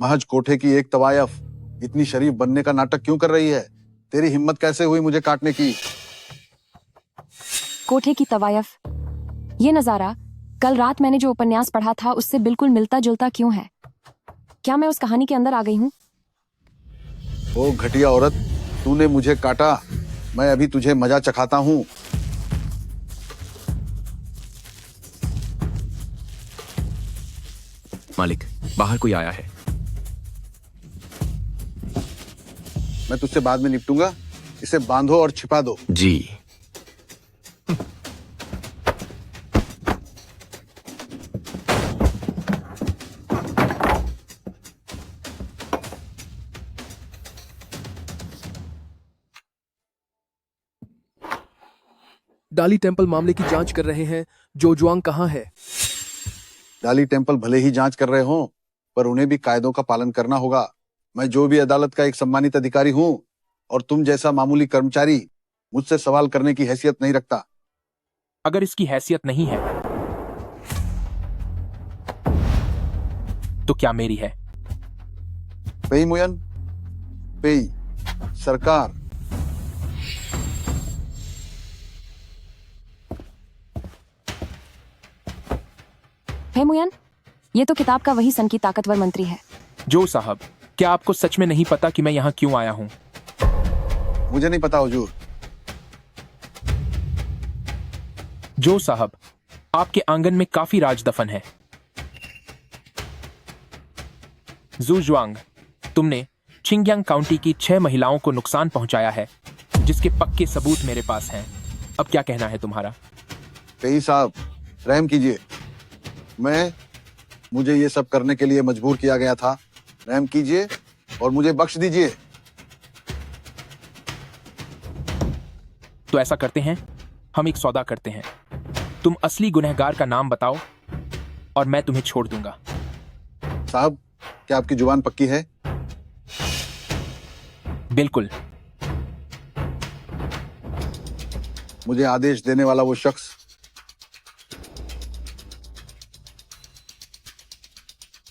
महज कोठे की एक तवायफ इतनी शरीफ बनने का नाटक क्यों कर रही है? तेरी हिम्मत कैसे हुई मुझे काटने की? कोठे की तवायफ? ये नजारा कल रात मैंने जो उपन्यास पढ़ा था उससे बिल्कुल मिलता जुलता क्यों है? क्या मैं उस कहानी के अंदर आ गई हूँ? ओ घटिया औरत, तूने मुझे काटा, मैं अभी तुझे मजा चखाता हूँ। मालिक, बाहर कोई आया है। मैं तुझसे बाद में निपटूंगा, इसे बांधो और छिपा दो। जी। डाली टेम्पल मामले की जांच कर रहे हैं। जो जुआंग कहाँ है? डाली टेम्पल भले ही जांच कर रहे हों, पर उन्हें भी कायदों का पालन करना होगा। मैं जो भी अदालत का एक सम्मानित अधिकारी हूँ और तुम जैसा मामूली कर्मचारी मुझसे सवाल करने की हैसियत नहीं रखता। अगर इसकी हैसियत नहीं है तो क्या मेरी है? पेई मुयन, पेई सरकार। हे मुयन, ये तो किताब का वही सन की ताकतवर मंत्री है। जो साहब, क्या आपको सच में नहीं पता कि मैं यहाँ क्यों आया हूँ? मुझे नहीं पता हुजूर। जो साहब, आपके आंगन में काफी राज दफन है। जू जुआंग, तुमने चिंगयांग काउंटी की 6 महिलाओं को नुकसान पहुंचाया है, जिसके पक्के सबूत मेरे पास हैं। अब क्या कहना है तुम्हारा? पेई साहब, रहम कीजिए। मुझे ये सब करने के लिए मजबूर किया गया था। रहम कीजिए और मुझे बख्श दीजिए। तो ऐसा करते हैं, हम एक सौदा करते हैं। तुम असली गुनहगार का नाम बताओ और मैं तुम्हें छोड़ दूंगा। साहब, क्या आपकी जुबान पक्की है? बिल्कुल। मुझे आदेश देने वाला वो शख्स।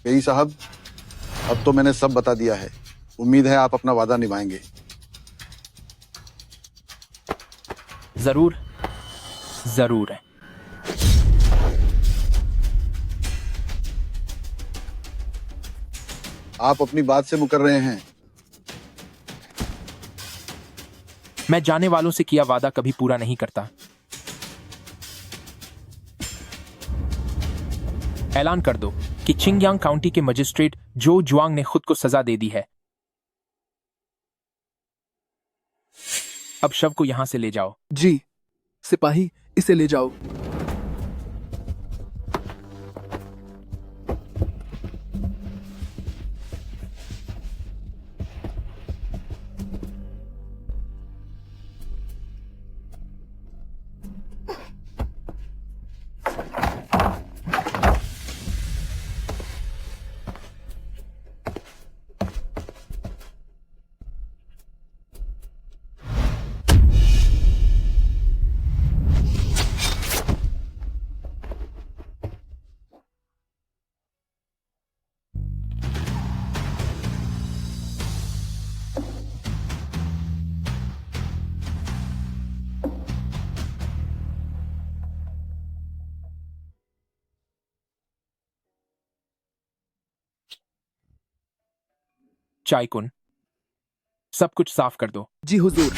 पेई साहब, अब तो मैंने सब बता दिया है। उम्मीद है आप अपना वादा निभाएंगे। जरूर जरूर है। आप अपनी बात से मुकर रहे हैं। मैं जाने वालों से किया वादा कभी पूरा नहीं करता। ऐलान कर दो कि चिंगयांग काउंटी के मजिस्ट्रेट जो जुआंग ने खुद को सजा दे दी है। अब शव को यहां से ले जाओ। जी सिपाही, इसे ले जाओ। चायकुन, सब कुछ साफ कर दो। जी हुजूर।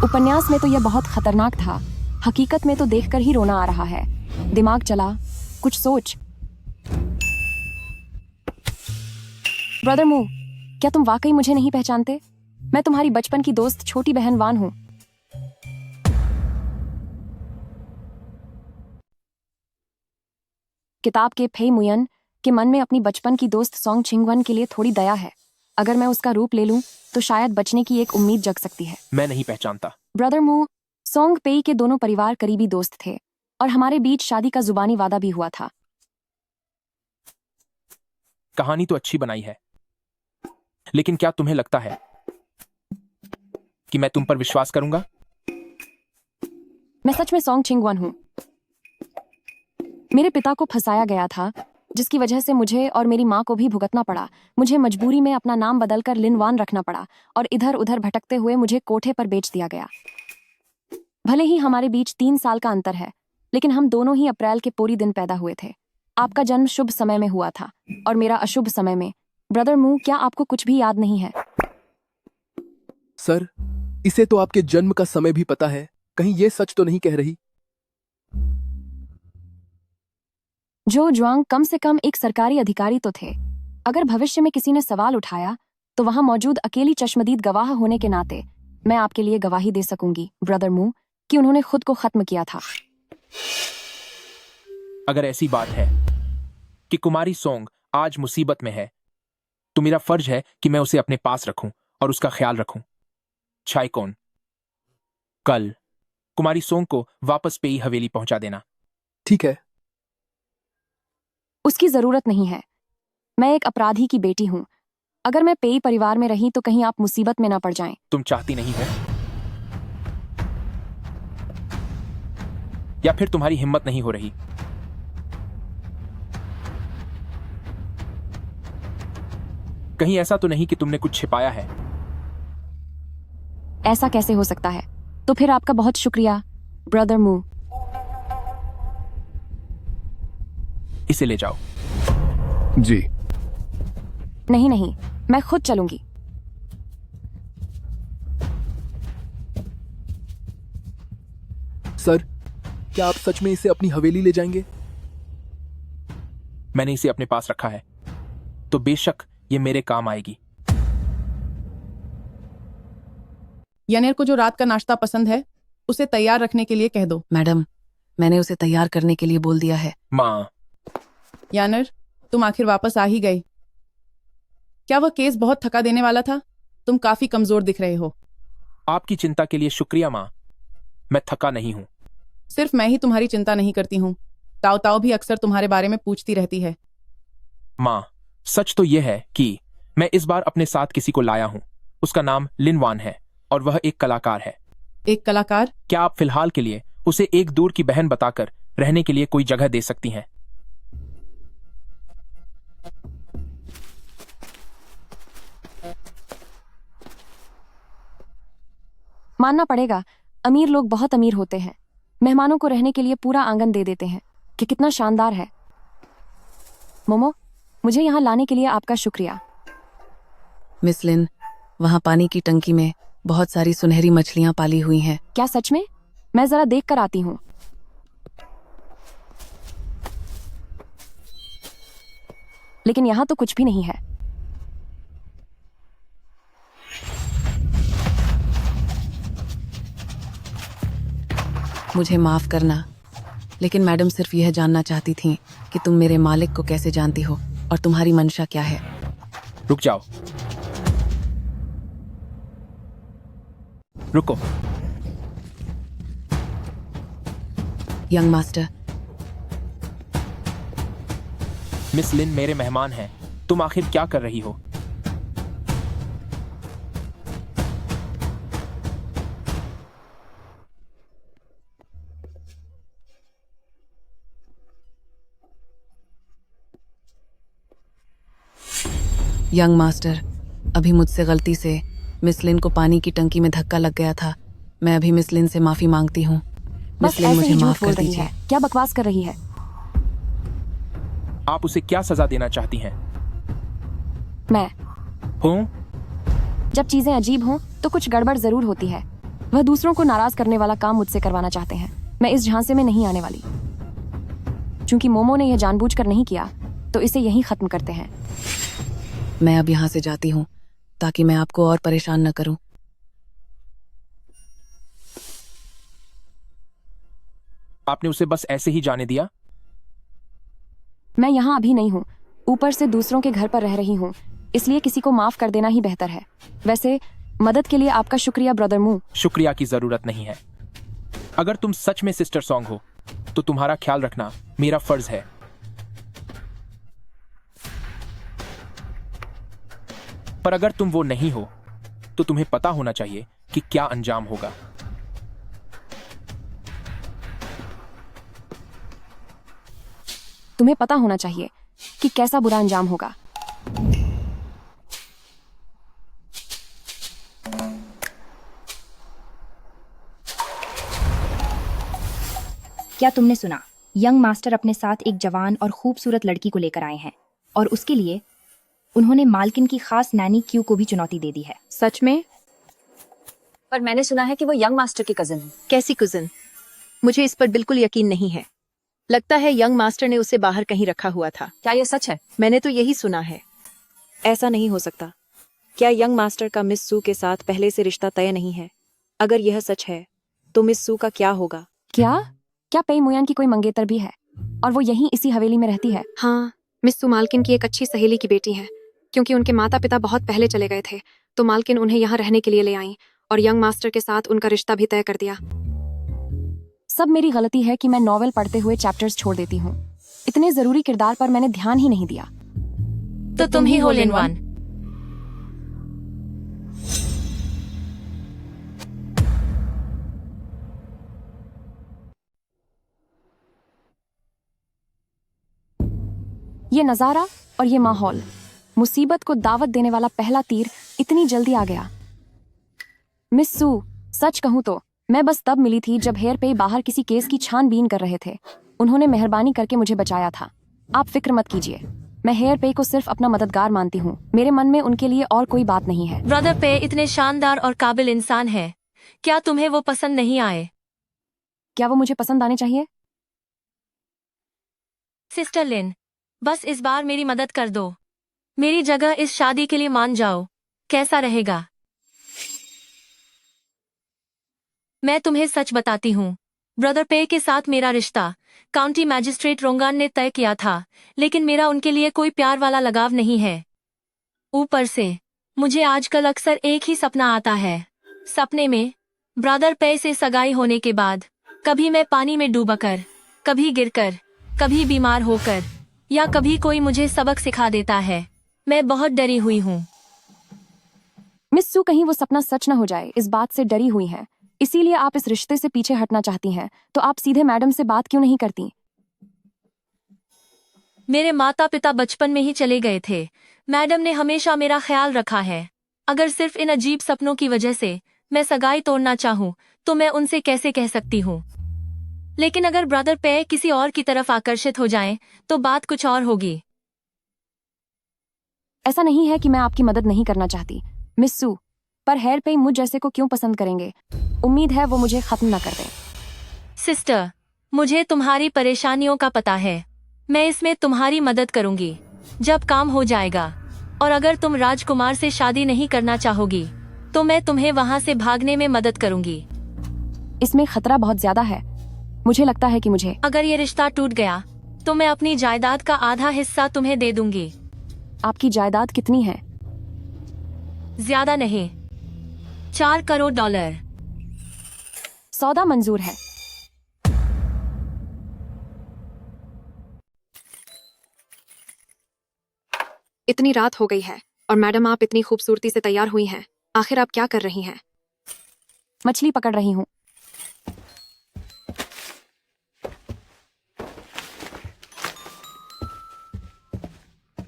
उपन्यास में तो यह बहुत खतरनाक था, हकीकत में तो देखकर ही रोना आ रहा है। दिमाग चला, कुछ सोच। ब्रदर मू, क्या तुम वाकई मुझे नहीं पहचानते? मैं तुम्हारी बचपन की दोस्त छोटी बहन वान हूँ। किताब के फेई मुयन के मन में अपनी बचपन की दोस्त सोंग छिंगवन के लिए थोड़ी दया है। अगर मैं उसका रूप ले लूं तो शायद बचने की एक उम्मीद जग सकती है। मैं नहीं पहचानता। ब्रदर मू, सोंग पेई के दोनों परिवार करीबी दोस्त थे और हमारे बीच शादी का जुबानी वादा भी हुआ था। कहानी तो अच्छी बनाई है, लेकिन क्या तुम्हें लगता है कि मैं तुम पर विश्वास करूंगा? मैं सच में सोंग छिंगवन हूँ। मेरे पिता को फंसाया गया था, जिसकी वजह से मुझे और मेरी माँ को भी भुगतना पड़ा। मुझे मजबूरी में अपना नाम बदलकर लिन वान रखना पड़ा और इधर उधर भटकते हुए मुझे कोठे पर बेच दिया गया। भले ही हमारे बीच 3 साल का अंतर है, लेकिन हम दोनों ही अप्रैल के पूरी दिन पैदा हुए थे। आपका जन्म शुभ समय में हुआ था और मेरा अशुभ समय में। ब्रदर मू, क्या आपको कुछ भी याद नहीं है? सर, इसे तो आपके जन्म का समय भी पता है। कहीं ये सच तो नहीं कह रही? जो जुआंग कम से कम एक सरकारी अधिकारी तो थे। अगर भविष्य में किसी ने सवाल उठाया तो वहां मौजूद अकेली चश्मदीद गवाह होने के नाते मैं आपके लिए गवाही दे सकूंगी, ब्रदर मू, कि उन्होंने खुद को खत्म किया था। अगर ऐसी बात है कि कुमारी सोंग आज मुसीबत में है, तो मेरा फर्ज है कि मैं उसे अपने पास रखूं और उसका ख्याल रखूं। छाइकोन, कल कुमारी सोंग को वापस पेई हवेली पहुंचा देना। ठीक है। उसकी जरूरत नहीं है। मैं एक अपराधी की बेटी हूं। अगर मैं पेई परिवार में रही तो कहीं आप मुसीबत में ना पड़ जाएं। तुम चाहती नहीं हो, या फिर तुम्हारी हिम्मत नहीं हो रही? कहीं ऐसा तो नहीं कि तुमने कुछ छिपाया है? ऐसा कैसे हो सकता है? तो फिर आपका बहुत शुक्रिया, ब्रदर मू। इसे ले जाओ। जी। नहीं नहीं, मैं खुद चलूंगी। सर, क्या आप सच में इसे अपनी हवेली ले जाएंगे? मैंने इसे अपने पास रखा है, तो बेशक ये मेरे काम आएगी। यानेर को जो रात का नाश्ता पसंद है, उसे तैयार रखने के लिए कह दो। मैडम, मैंने उसे तैयार करने के लिए बोल दिया है। माँ, यानेर, तुम आखिर वापस आ ही गई। क्या वह केस बहुत थका देने वाला था? तुम काफी कमजोर दिख रहे हो। आपकी चिंता के लिए शुक्रिया माँ। मैं थका नहीं हूं। सिर्फ मैं ही तुम्हारी चिंता नहीं करती हूँ। ताओ ताओ भी अक्सर तुम्हारे बारे में पूछती रहती है। माँ, सच तो यह है कि मैं इस बार अपने साथ किसी को लाया हूं। उसका नाम लिन वान है और वह एक कलाकार है। एक कलाकार? क्या आप फिलहाल के लिए उसे एक दूर की बहन बताकर रहने के लिए कोई जगह दे सकती हैं? मानना पड़ेगा, अमीर लोग बहुत अमीर होते हैं। मेहमानों को रहने के लिए पूरा आंगन दे देते हैं। कि कितना शानदार है। मोमो, मुझे यहाँ लाने के लिए आपका शुक्रिया। मिस लिन, वहाँ पानी की टंकी में बहुत सारी सुनहरी मछलियाँ पाली हुई हैं। क्या सच में? मैं जरा देख कर आती हूँ। लेकिन यहाँ तो कुछ भी नहीं है। मुझे माफ करना, लेकिन मैडम सिर्फ यह जानना चाहती थी कि तुम मेरे मालिक को कैसे जानती हो और तुम्हारी मंशा क्या है। रुक जाओ। रुको। यंग मास्टर, मिस लिन मेरे मेहमान हैं। तुम आखिर क्या कर रही हो? यंग मास्टर, अभी मुझसे गलती से मिस लिन को पानी की टंकी में धक्का लग गया था। मैं अभी मिस लिन से माफी मांगती हूँ। बस मिस लिन, ऐसे मुझे ही झूठ माफ बोल कर रही दीजिए। है। क्या बकवास कर रही है? आप उसे क्या सजा देना चाहती हैं? मैं हूँ? जब चीजें अजीब हों तो कुछ गड़बड़ जरूर होती है। वह दूसरों को नाराज करने वाला काम मुझसे करवाना चाहते हैं। मैं इस झांसे में नहीं आने वाली। चूंकि मोमो ने यह जानबूझकर नहीं किया, तो इसे यहीं खत्म करते हैं। मैं अब यहाँ से जाती हूँ ताकि मैं आपको और परेशान न करूँ। आपने उसे बस ऐसे ही जाने दिया? मैं यहाँ अभी नहीं हूँ, ऊपर से दूसरों के घर पर रह रही हूँ, इसलिए किसी को माफ कर देना ही बेहतर है। वैसे मदद के लिए आपका शुक्रिया ब्रदर मू। शुक्रिया की जरूरत नहीं है। अगर तुम सच में सिस्टर सॉन्ग हो, तो तुम्हारा ख्याल रखना मेरा फर्ज है। पर अगर तुम वो नहीं हो, तो तुम्हें पता होना चाहिए कि क्या अंजाम होगा। तुम्हें पता होना चाहिए कि कैसा बुरा अंजाम होगा। क्या तुमने सुना? यंग मास्टर अपने साथ एक जवान और खूबसूरत लड़की को लेकर आए हैं और उसके लिए उन्होंने मालकिन की खास नैनी क्यू को भी चुनौती दे दी है। सच में? पर मैंने सुना है कि वो यंग मास्टर की कजिन है। कैसी कुजन? मुझे इस पर बिल्कुल यकीन नहीं है। लगता है यंग मास्टर ने उसे बाहर कहीं रखा हुआ था। क्या ये सच है? मैंने तो यही सुना है। ऐसा नहीं हो सकता। क्या यंग मास्टर का मिस सू के साथ पहले से रिश्ता तय नहीं है? अगर यह सच है तो मिस सू का क्या होगा? क्या पेई मुयान की कोई मंगेतर भी है और वो यहीं इसी हवेली में रहती है? हाँ, मिस सू मालकिन की एक अच्छी सहेली की बेटी है। क्योंकि उनके माता पिता बहुत पहले चले गए थे तो मालकिन उन्हें यहाँ रहने के लिए ले आई और यंग मास्टर के साथ उनका रिश्ता भी तय कर दिया। सब मेरी गलती है कि मैं नॉवेल पढ़ते हुए चैप्टर्स छोड़ देती हूँ। इतने जरूरी किरदार पर मैंने ध्यान ही नहीं दिया। तो तुम ही हो लिनवान। ये नजारा और ये माहौल, मुसीबत को दावत देने वाला पहला तीर इतनी जल्दी आ गया। मिस सू, सच कहूँ तो मैं बस तब मिली थी जब हेयर पे बाहर किसी केस की छानबीन कर रहे थे। उन्होंने मेहरबानी करके मुझे बचाया था। आप फिक्र मत कीजिए, मैं हेयर पे को सिर्फ अपना मददगार मानती हूँ। मेरे मन में उनके लिए और कोई बात नहीं है। ब्रदर पे इतने शानदार और काबिल इंसान है, क्या तुम्हें वो पसंद नहीं आए? क्या वो मुझे पसंद आने चाहिए? सिस्टर लिन, बस इस बार मेरी मदद कर दो। मेरी जगह इस शादी के लिए मान जाओ, कैसा रहेगा? मैं तुम्हें सच बताती हूँ, ब्रदर पे के साथ मेरा रिश्ता काउंटी मैजिस्ट्रेट रोंगान ने तय किया था, लेकिन मेरा उनके लिए कोई प्यार वाला लगाव नहीं है। ऊपर से मुझे आजकल अक्सर एक ही सपना आता है। सपने में ब्रदर पे से सगाई होने के बाद कभी मैं पानी में डूबकर, कभी गिरकर, कभी बीमार होकर, या कभी कोई मुझे सबक सिखा देता है। मैं बहुत डरी हुई हूँ। मिस सू, कहीं वो सपना सच न हो जाए, इस बात से डरी हुई हैं। इसीलिए आप इस रिश्ते से पीछे हटना चाहती हैं, तो आप सीधे मैडम से बात क्यों नहीं करती? मेरे माता पिता बचपन में ही चले गए थे। मैडम ने हमेशा मेरा ख्याल रखा है। अगर सिर्फ इन अजीब सपनों की वजह से मैं सगाई तोड़ना चाहूँ तो मैं उनसे कैसे कह सकती हूँ? लेकिन अगर ब्रदर पे किसी और की तरफ आकर्षित हो जाएं, तो बात कुछ और होगी। ऐसा नहीं है कि मैं आपकी मदद नहीं करना चाहती मिस सू, पर हेयर पे मुझ जैसे को क्यों पसंद करेंगे? उम्मीद है वो मुझे खत्म न कर दें। सिस्टर, मुझे तुम्हारी परेशानियों का पता है। मैं इसमें तुम्हारी मदद करूंगी जब काम हो जाएगा। और अगर तुम राजकुमार से शादी नहीं करना चाहोगी तो मैं तुम्हें वहां से भागने में मदद करूंगी। इसमें खतरा बहुत ज्यादा है। मुझे लगता है कि मुझे अगर ये रिश्ता टूट गया तो मैं अपनी जायदाद का आधा हिस्सा तुम्हें दे दूंगी। आपकी जायदाद कितनी है? ज्यादा नहीं, 4 करोड़ डॉलर। सौदा मंजूर है। इतनी रात हो गई है और मैडम आप इतनी खूबसूरती से तैयार हुई हैं। आखिर आप क्या कर रही हैं? मछली पकड़ रही हूँ।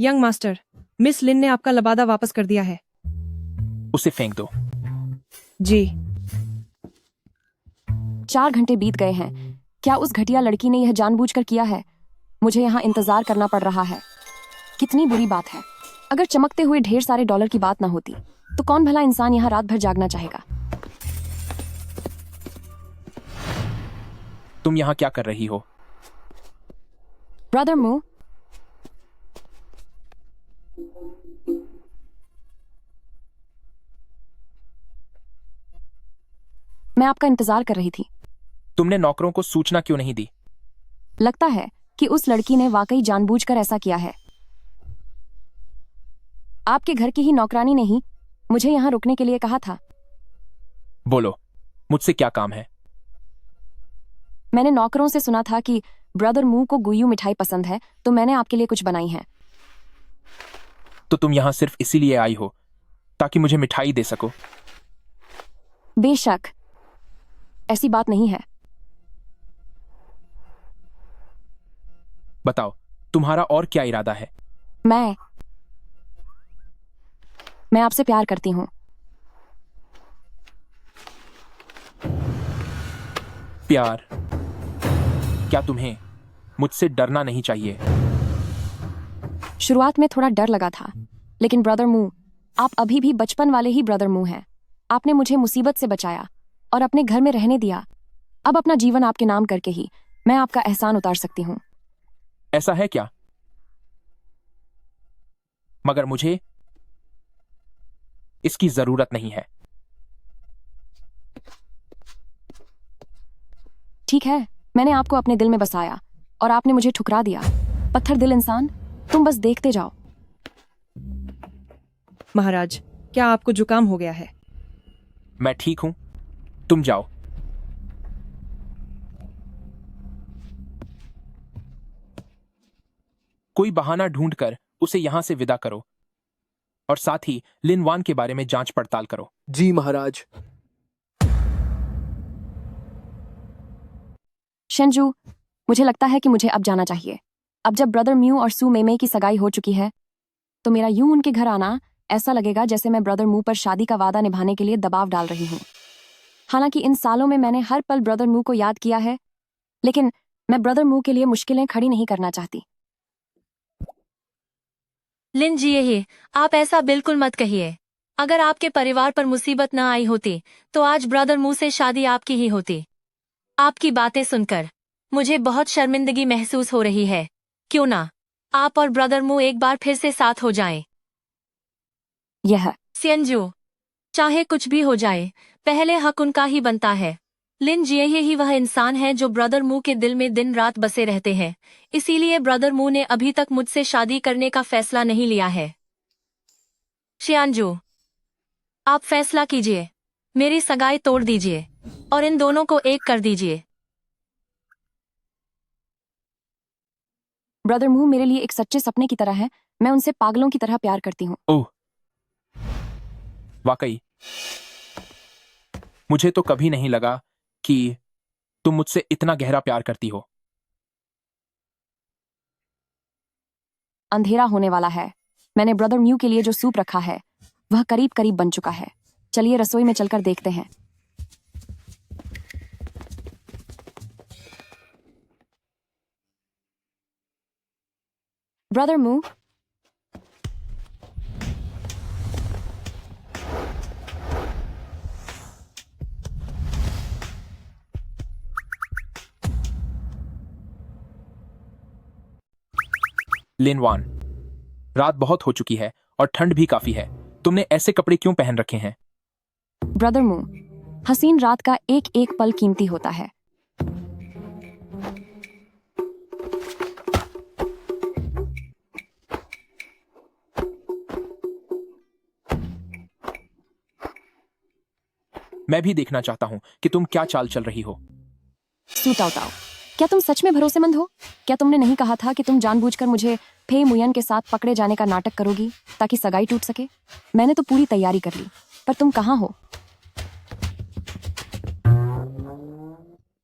यंग मास्टर, मिस लिन ने आपका लबादा वापस कर दिया है। उसे फेंक दो। जी। 4 घंटे बीत गए हैं। क्या उस घटिया लड़की ने यह जानबूझकर किया है? मुझे यहाँ इंतजार करना पड़ रहा है। कितनी बुरी बात है। अगर चमकते हुए ढेर सारे डॉलर की बात ना होती तो कौन भला इंसान यहाँ रात भर जागना चाहेगा? तुम यहाँ क्या कर रही हो? ब्रदर मू, मैं आपका इंतजार कर रही थी। तुमने नौकरों को सूचना क्यों नहीं दी? लगता है कि उस लड़की ने वाकई जानबूझकर ऐसा किया है। आपके घर की ही नौकरानी ने ही मुझे यहाँ रुकने के लिए कहा था। बोलो, मुझसे क्या काम है? मैंने नौकरों से सुना था कि ब्रदर मू को गुयू मिठाई पसंद है, तो मैंने आपके लिए कुछ बनाई है। तो तुम यहाँ सिर्फ इसीलिए आई हो ताकि मुझे मिठाई दे सको? बेशक, ऐसी बात नहीं है। बताओ, तुम्हारा और क्या इरादा है? मैं आपसे प्यार करती हूँ। प्यार? क्या तुम्हें मुझसे डरना नहीं चाहिए? शुरुआत में थोड़ा डर लगा था, लेकिन ब्रदर मू, आप अभी भी बचपन वाले ही ब्रदर मू हैं। आपने मुझे मुसीबत से बचाया और अपने घर में रहने दिया। अब अपना जीवन आपके नाम करके ही मैं आपका एहसान उतार सकती हूँ। ऐसा है क्या? मगर मुझे इसकी जरूरत नहीं है। ठीक है, मैंने आपको अपने दिल में बसाया और आपने मुझे ठुकरा दिया। पत्थर दिल इंसान, तुम बस देखते जाओ। महाराज, क्या आपको जुकाम हो गया है? मैं ठीक हूं, तुम जाओ। कोई बहाना ढूंढकर उसे यहां से विदा करो और साथ ही लिन वान के बारे में जांच पड़ताल करो। जी महाराज। शेंजू, मुझे लगता है कि मुझे अब जाना चाहिए। अब जब ब्रदर म्यू और सू मेमे की सगाई हो चुकी है, तो मेरा यूं उनके घर आना ऐसा लगेगा जैसे मैं ब्रदर मू पर शादी का वादा निभाने के लिए दबाव डाल रही हूँ। हालांकि इन सालों में मैंने हर पल ब्रदर मू को याद किया है, लेकिन मैं ब्रदर मू के लिए मुश्किलें खड़ी नहीं करना चाहती। लिन जी, यही आप ऐसा बिल्कुल मत कहिए। अगर आपके परिवार पर मुसीबत न आई होती तो आज ब्रदर मू से शादी आपकी ही होती। आपकी बातें सुनकर मुझे बहुत शर्मिंदगी महसूस हो रही है। क्यों ना आप और ब्रदर मू एक बार फिर से साथ हो जाएं। यह सेंजू, चाहे कुछ भी हो जाए, पहले हक उनका ही बनता है। लिन जिये ही वह इंसान है जो ब्रदर मू के दिल में दिन रात बसे रहते हैं। इसीलिए ब्रदर मू ने अभी तक मुझसे शादी करने का फैसला नहीं लिया है। शियानजू, आप फैसला कीजिए, मेरी सगाई तोड़ दीजिए और इन दोनों को एक कर दीजिए। ब्रदर मू मेरे लिए एक सच्चे सपने की तरह है। मैं उनसे पागलों की तरह प्यार करती हूँ। ओह, वाकई मुझे तो कभी नहीं लगा कि तुम मुझसे इतना गहरा प्यार करती हो। अंधेरा होने वाला है। मैंने ब्रदर म्यू के लिए जो सूप रखा है वह करीब करीब बन चुका है। चलिए रसोई में चलकर देखते हैं। ब्रदर मू, लिन वान, रात बहुत हो चुकी है और ठंड भी काफी है। तुमने ऐसे कपड़े क्यों पहन रखे हैं? ब्रदर मू, हसीन रात का एक एक पल कीमती होता है। मैं भी देखना चाहता हूं कि तुम क्या चाल चल रही हो। सूताओ, क्या तुम सच में भरोसेमंद हो? क्या तुमने नहीं कहा था कि तुम जानबूझकर मुझे फे मुयन के साथ पकड़े जाने का नाटक करोगी ताकि सगाई टूट सके? मैंने तो पूरी तैयारी कर ली, पर तुम कहाँ हो?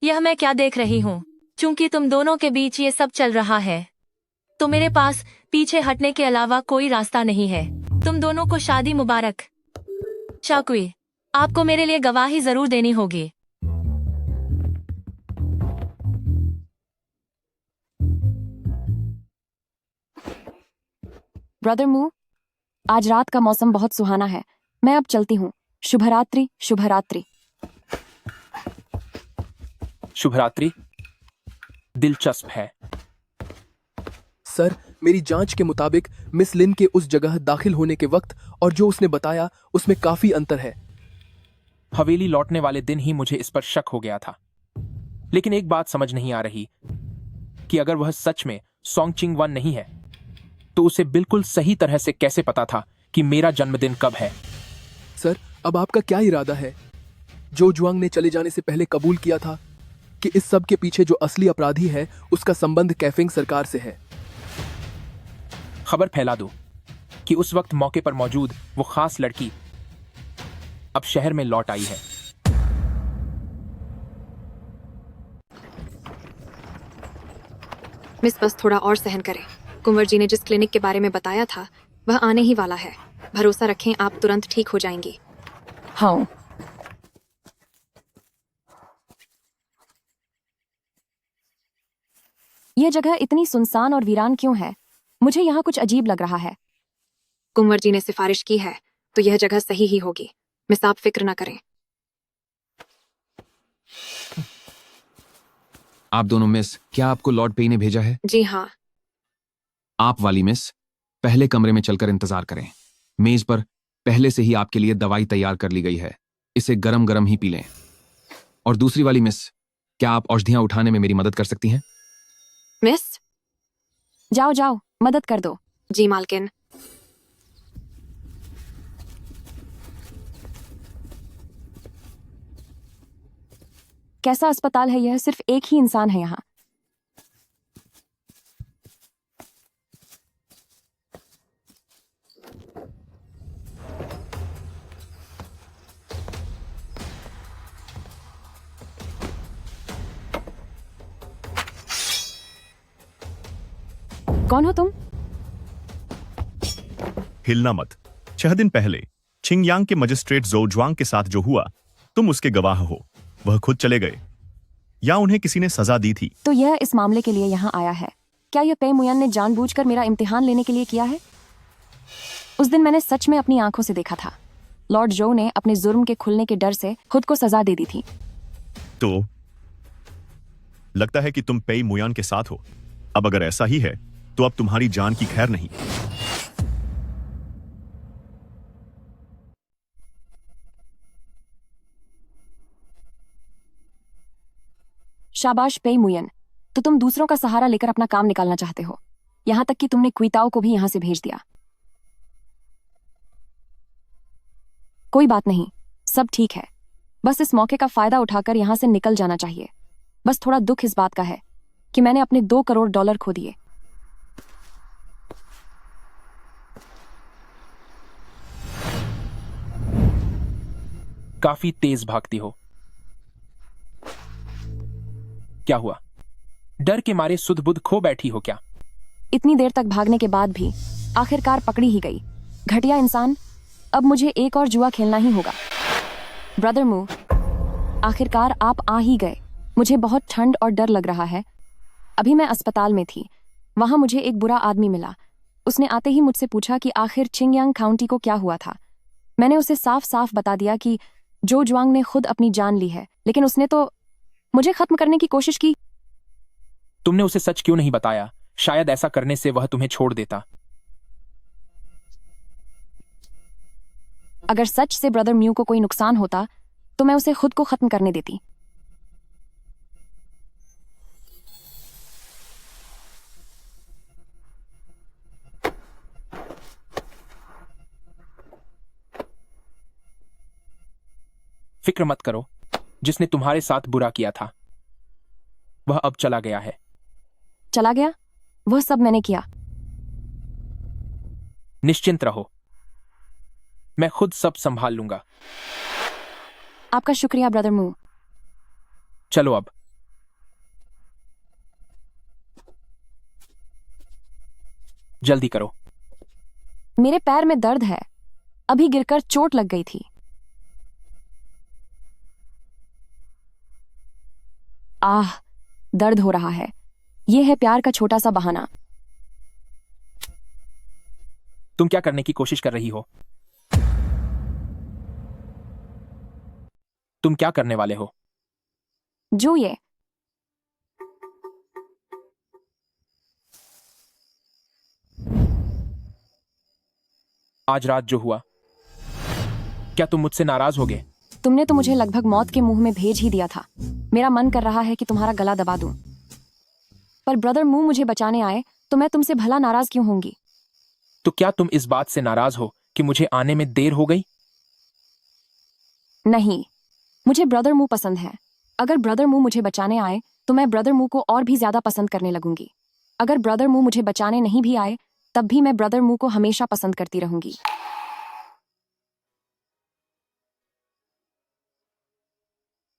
यह मैं क्या देख रही हूँ? चूंकि तुम दोनों के बीच ये सब चल रहा है, तो मेरे पास पीछे हटने के अलावा कोई रास्ता नहीं है। तुम दोनों को शादी मुबारक। शाकुई, आपको मेरे लिए गवाही जरूर देनी होगी। ब्रदर मू, आज रात का मौसम बहुत सुहाना है। मैं अब चलती हूँ। शुभरात्रि, शुभरात्रि। शुभरात्रि। दिलचस्प है। सर, मेरी जांच के मुताबिक मिस लिन के उस जगह दाखिल होने के वक्त और जो उसने बताया उसमें काफी अंतर है। हवेली लौटने वाले दिन ही मुझे इस पर शक हो गया था, लेकिन एक बात समझ नहीं आ रही कि अगर वह सच में सोंगचिंग वन नहीं है तो उसे बिल्कुल सही तरह से कैसे पता था कि मेरा जन्मदिन कब है। सर, अब आपका क्या इरादा है? जो जुआंग ने चले जाने से पहले कबूल किया था कि इस सब के पीछे जो असली अपराधी है उसका संबंध कैफिंग सरकार से है। खबर फैला दो कि उस वक्त मौके पर मौजूद वो खास लड़की अब शहर में लौट आई है। मिस, बस थोड़ा और सहन करें। कुंवर जी ने जिस क्लिनिक के बारे में बताया था वह आने ही वाला है। भरोसा रखें, आप तुरंत ठीक हो जाएंगी। हाँ। यह जगह इतनी सुनसान और वीरान क्यों है? मुझे यहाँ कुछ अजीब लग रहा है। कुंवर जी ने सिफारिश की है तो यह जगह सही ही होगी। मिस, आप फिक्र न करें। आप दोनों मिस, क्या आपको लॉर्ड पे ने भेजा है? जी हाँ। आप वाली मिस, पहले कमरे में चलकर इंतजार करें। मेज पर पहले से ही आपके लिए दवाई तैयार कर ली गई है, इसे गरम गरम ही पी लें। और दूसरी वाली मिस, क्या आप औषधियां उठाने में मेरी मदद कर सकती हैं? मिस? जाओ जाओ, मदद कर दो। जी मालकिन। कैसा अस्पताल है यह? सिर्फ एक ही इंसान है यहाँ। कौन हो तुम? हिलना मत। 6 दिन पहले छिंगयांग के मजिस्ट्रेट जो जुआंग के साथ जो हुआ, तुम उसके गवाह हो। वह खुद चले गए या उन्हें किसी ने सजा दी थी? तो यह इस मामले के लिए यहाँ आया है। क्या यह पे मुयन ने जानबूझकर मेरा इम्तिहान लेने के लिए किया है? उस दिन मैंने सच में अपनी आंखों से देखा था। लॉर्ड जो ने अपने जुर्म के खुलने के डर से खुद को सजा दे दी थी। तो लगता है कि तुम पेई मुयान के साथ हो। अब अगर ऐसा ही है तो अब तुम्हारी जान की खैर नहीं। शाबाश पे मुयन, तो तुम दूसरों का सहारा लेकर अपना काम निकालना चाहते हो। यहां तक कि तुमने क्विताओ को भी यहां से भेज दिया। कोई बात नहीं, सब ठीक है। बस इस मौके का फायदा उठाकर यहां से निकल जाना चाहिए। बस थोड़ा दुख इस बात का है कि मैंने अपने $2 करोड़ खो दिए। काफी तेज भागती हो। क्या हुआ? डर के मारे सुध बुध खो बैठी हो क्या? इतनी देर तक भागने के बाद भी आखिरकार पकड़ी ही गई। घटिया इंसान। अब मुझे एक और जुआ खेलना ही होगा। ब्रदर मू, आखिरकार आप आ ही गए। मुझे बहुत ठंड और डर लग रहा है। अभी मैं अस्पताल में थी, वहां मुझे एक बुरा आदमी मिला। उसने आते ही मुझसे पूछा कि आखिर छिंगयांग काउंटी को क्या हुआ था। मैंने उसे साफ साफ बता दिया कि जो जुआंग ने खुद अपनी जान ली है, लेकिन उसने तो मुझे खत्म करने की कोशिश की। तुमने उसे सच क्यों नहीं बताया? शायद ऐसा करने से वह तुम्हें छोड़ देता। अगर सच से ब्रदर म्यू को कोई नुकसान होता तो मैं उसे खुद को खत्म करने देती। फिक्र मत करो, जिसने तुम्हारे साथ बुरा किया था वह अब चला गया है। चला गया? वह सब मैंने किया। निश्चिंत रहो, मैं खुद सब संभाल लूंगा। आपका शुक्रिया ब्रदर मू। चलो अब। जल्दी करो। मेरे पैर में दर्द है। अभी गिरकर चोट लग गई थी। आह, दर्द हो रहा है। यह है प्यार का छोटा सा बहाना। तुम क्या करने की कोशिश कर रही हो? तुम क्या करने वाले हो? जो ये आज रात जो हुआ, क्या तुम मुझसे नाराज होगे? तुमने तो मुझे लगभग मौत के मुंह में भेज ही दिया था। मेरा मन कर रहा है कि तुम्हारा गला दबा दूं। पर ब्रदर मू मुझे बचाने आए तो मैं तुमसे भला नाराज क्यों होंगी? तो क्या तुम इस बात से नाराज हो कि मुझे आने में देर हो गई? नहीं, मुझे ब्रदर मू पसंद है। अगर ब्रदर मू मुझे बचाने आए तो मैं ब्रदर मू को और भी ज्यादा पसंद करने लगूंगी। अगर ब्रदर मू मुझे बचाने नहीं भी आए तब भी मैं ब्रदर मू को हमेशा पसंद करती रहूंगी।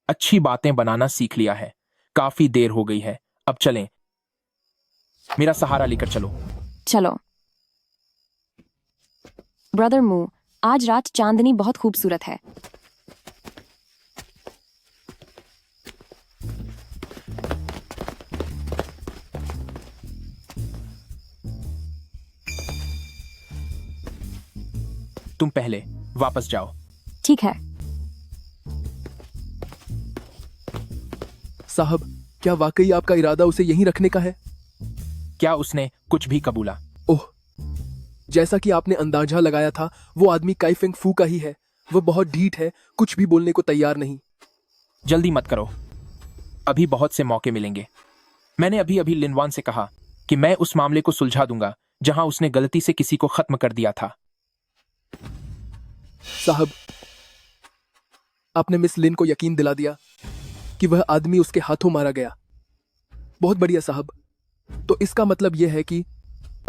अच्छी बातें बनाना सीख लिया है। काफी देर हो गई है, अब चलें। मेरा सहारा लेकर चलो। चलो। ब्रदर मू, आज रात चांदनी बहुत खूबसूरत है। तुम पहले वापस जाओ। ठीक है। साहब, क्या वाकई आपका इरादा उसे यहीं रखने का है? क्या उसने कुछ भी कबूला? ओह, जैसा कि आपने अंदाजा लगाया था, वो आदमी काइफेंग फू का ही है। वो बहुत ढीठ है, कुछ भी बोलने को तैयार नहीं। जल्दी मत करो, अभी बहुत से मौके मिलेंगे। मैंने अभी अभी लिनवान से कहा कि मैं उस मामले को सुलझा दूंगा जहां उसने गलती से किसी को खत्म कर दिया था। साहब, आपने मिस लिन को यकीन दिला दिया कि वह आदमी उसके हाथों मारा गया। बहुत बढ़िया साहब। तो इसका मतलब यह है कि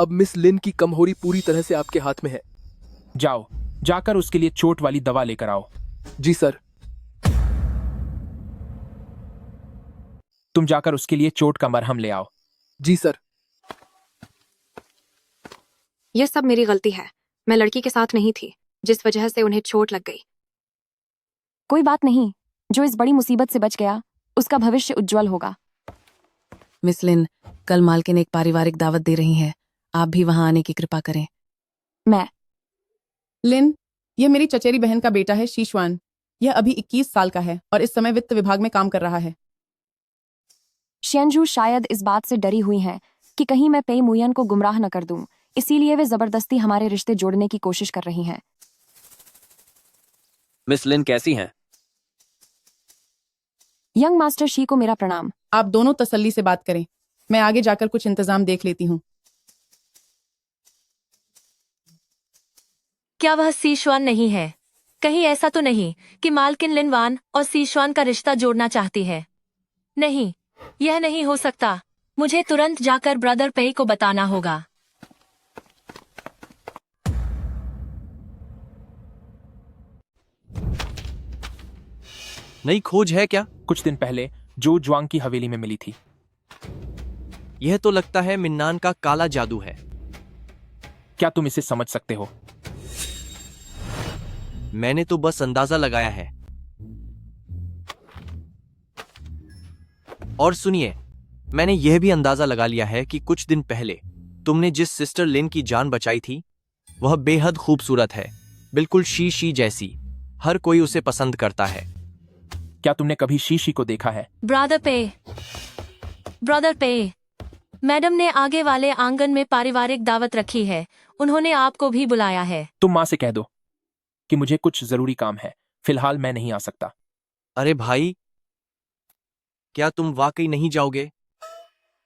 अब मिस लिन की कमहोरी पूरी तरह से आपके हाथ में है। जाओ, जाकर उसके लिए चोट वाली दवा लेकर आओ। जी सर। तुम जाकर उसके लिए चोट का मरहम ले आओ। जी सर। यह सब मेरी गलती है। मैं लड़की के साथ नहीं थी, जिस वजह से उन्हें चोट लग गई। कोई बात नहीं, जो इस बड़ी मुसीबत से बच गया उसका भविष्य उज्जवल होगा। मिस लिन, कल मालकिन एक पारिवारिक दावत दे रही है, आप भी वहां आने की कृपा करें। मैं लिन, यह मेरी चचेरी बहन का बेटा है शीशवान। यह अभी 21 साल का है और इस समय वित्त विभाग में काम कर रहा है। शेंजू शायद इस बात से डरी हुई हैं कि कहीं मैं पेई मुयन को गुमराह न कर दूं, इसीलिए वे जबरदस्ती हमारे रिश्ते जोड़ने की कोशिश कर रही हैं। मिस लिन कैसी हैं? यंग मास्टर शी को मेरा प्रणाम। आप दोनों तसल्ली से बात करें, मैं आगे जाकर कुछ इंतजाम देख लेती हूँ। क्या वह सीशवान नहीं है? कहीं ऐसा तो नहीं कि मालकिन लिनवान और सीशवान का रिश्ता जोड़ना चाहती है? नहीं, यह नहीं हो सकता। मुझे तुरंत जाकर ब्रदर पेई को बताना होगा। नई खोज है क्या? कुछ दिन पहले जो जुआंग की हवेली में मिली थी। यह तो लगता है मिन्नान का काला जादू है। क्या तुम इसे समझ सकते हो? मैंने तो बस अंदाजा लगाया है। और सुनिए, मैंने यह भी अंदाजा लगा लिया है कि कुछ दिन पहले तुमने जिस सिस्टर लिन की जान बचाई थी वह बेहद खूबसूरत है, बिल्कुल शी जैसी। हर कोई उसे पसंद करता है। क्या तुमने कभी शीशी को देखा है? ब्रदर पे, मैडम ने आगे वाले आंगन में पारिवारिक दावत रखी है। उन्होंने आपको भी बुलाया है। तुम माँ से कह दो कि मुझे कुछ जरूरी काम है, फिलहाल मैं नहीं आ सकता। अरे भाई, क्या तुम वाकई नहीं जाओगे?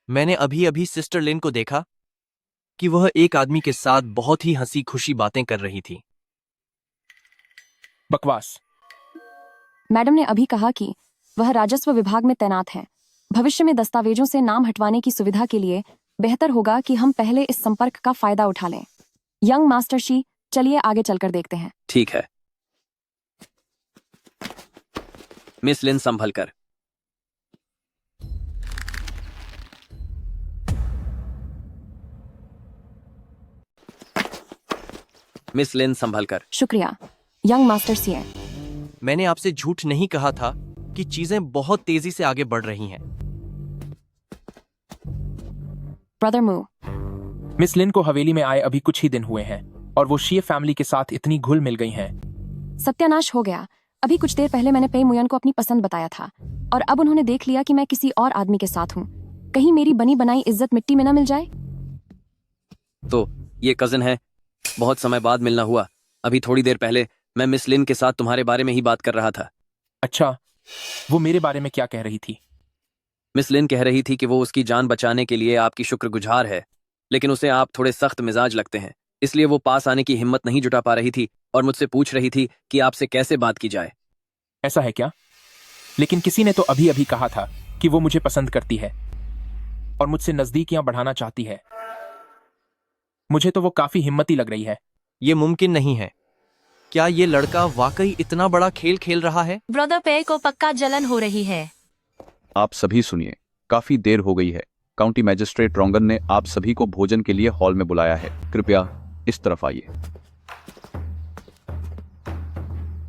मैंने अभी अभी सिस्टर लिन को देखा कि वह एक आदमी के साथ बहुत ही हंसी खुशी बातें कर रही थी। बकवास। मैडम ने अभी कहा कि वह राजस्व विभाग में तैनात हैं। भविष्य में दस्तावेजों से नाम हटवाने की सुविधा के लिए बेहतर होगा कि हम पहले इस संपर्क का फायदा उठा लें। यंग मास्टर शी, चलिए आगे चलकर देखते हैं। ठीक है। मिस लिन, संभल कर। मिस लिन, संभल कर। शुक्रिया। यंग मास्टर सी। मैंने आपसे झूठ नहीं कहा था कि चीजें बहुत तेजी से आगे बढ़ रही हैं। ब्रदर मू, मिस लिन को हवेली में आए अभी कुछ ही दिन हुए हैं और वो शी फैमिली के साथ इतनी घुल मिल गई हैं। सत्यानाश हो गया। अभी कुछ देर पहले मैंने पेई मुयन को अपनी पसंद बताया था और अब उन्होंने देख लिया कि मैं किसी और आदमी के साथ हूँ। कहीं मेरी बनी बनाई इज्जत मिट्टी में न मिल जाए। तो ये कजिन है, बहुत समय बाद मिलना हुआ। अभी थोड़ी देर पहले मैं मिस लिन के साथ तुम्हारे बारे में ही बात कर रहा था। अच्छा, वो मेरे बारे में क्या कह रही थी? मिस लिन कह रही थी कि वो उसकी जान बचाने के लिए आपकी शुक्रगुजार है, लेकिन उसे आप थोड़े सख्त मिजाज लगते हैं, इसलिए वो पास आने की हिम्मत नहीं जुटा पा रही थी और मुझसे पूछ रही थी कि आपसे कैसे बात की जाए। ऐसा है क्या? लेकिन किसी ने तो अभी अभी कहा था कि वो मुझे पसंद करती है और मुझसे नजदीकियां बढ़ाना चाहती है। मुझे तो वो काफी हिम्मती लग रही है। ये मुमकिन नहीं है। क्या ये लड़का वाकई इतना बड़ा खेल खेल रहा है? ब्रदर पे को पक्का जलन हो रही है। आप सभी सुनिए, काफी देर हो गई है। काउंटी मैजिस्ट्रेट रोंगन ने आप सभी को भोजन के लिए हॉल में बुलाया है। कृपया इस तरफ आइए।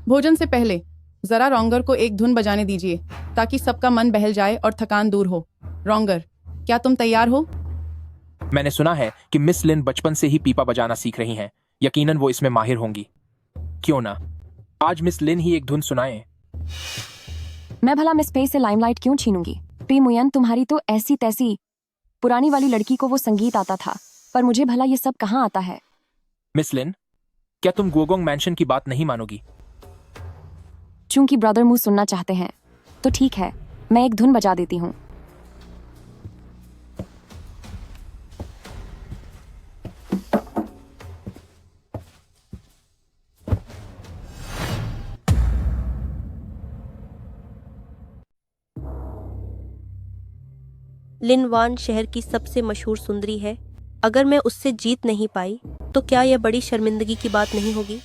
भोजन से पहले जरा रोंगर को एक धुन बजाने दीजिए ताकि सबका मन बहल जाए और थकान दूर हो। रोंगर, क्या तुम तैयार हो? मैंने सुना है कि मिस लिन बचपन से ही पीपा बजाना सीख रही हैं। यकीनन वो इसमें माहिर होंगी। क्यों ना आज मिस लिन ही एक धुन सुनाएं। मैं भला मिस पे से लाइमलाइट क्यों छीनूंगी? पी मुयन, तुम्हारी तो ऐसी तैसी पुरानी वाली लड़की को वो संगीत आता था, पर मुझे भला ये सब कहाँ आता है? मिस लिन, क्या तुम गुओगोंग मैंशन की बात नहीं मानोगी? चूंकि ब्रदर मुंह सुनना चाहते हैं तो ठीक है, मैं एक धुन बजा देती हूँ। लिन वान शहर की सबसे मशहूर सुंदरी है। अगर मैं उससे जीत नहीं पाई तो क्या यह बड़ी शर्मिंदगी की बात नहीं होगी?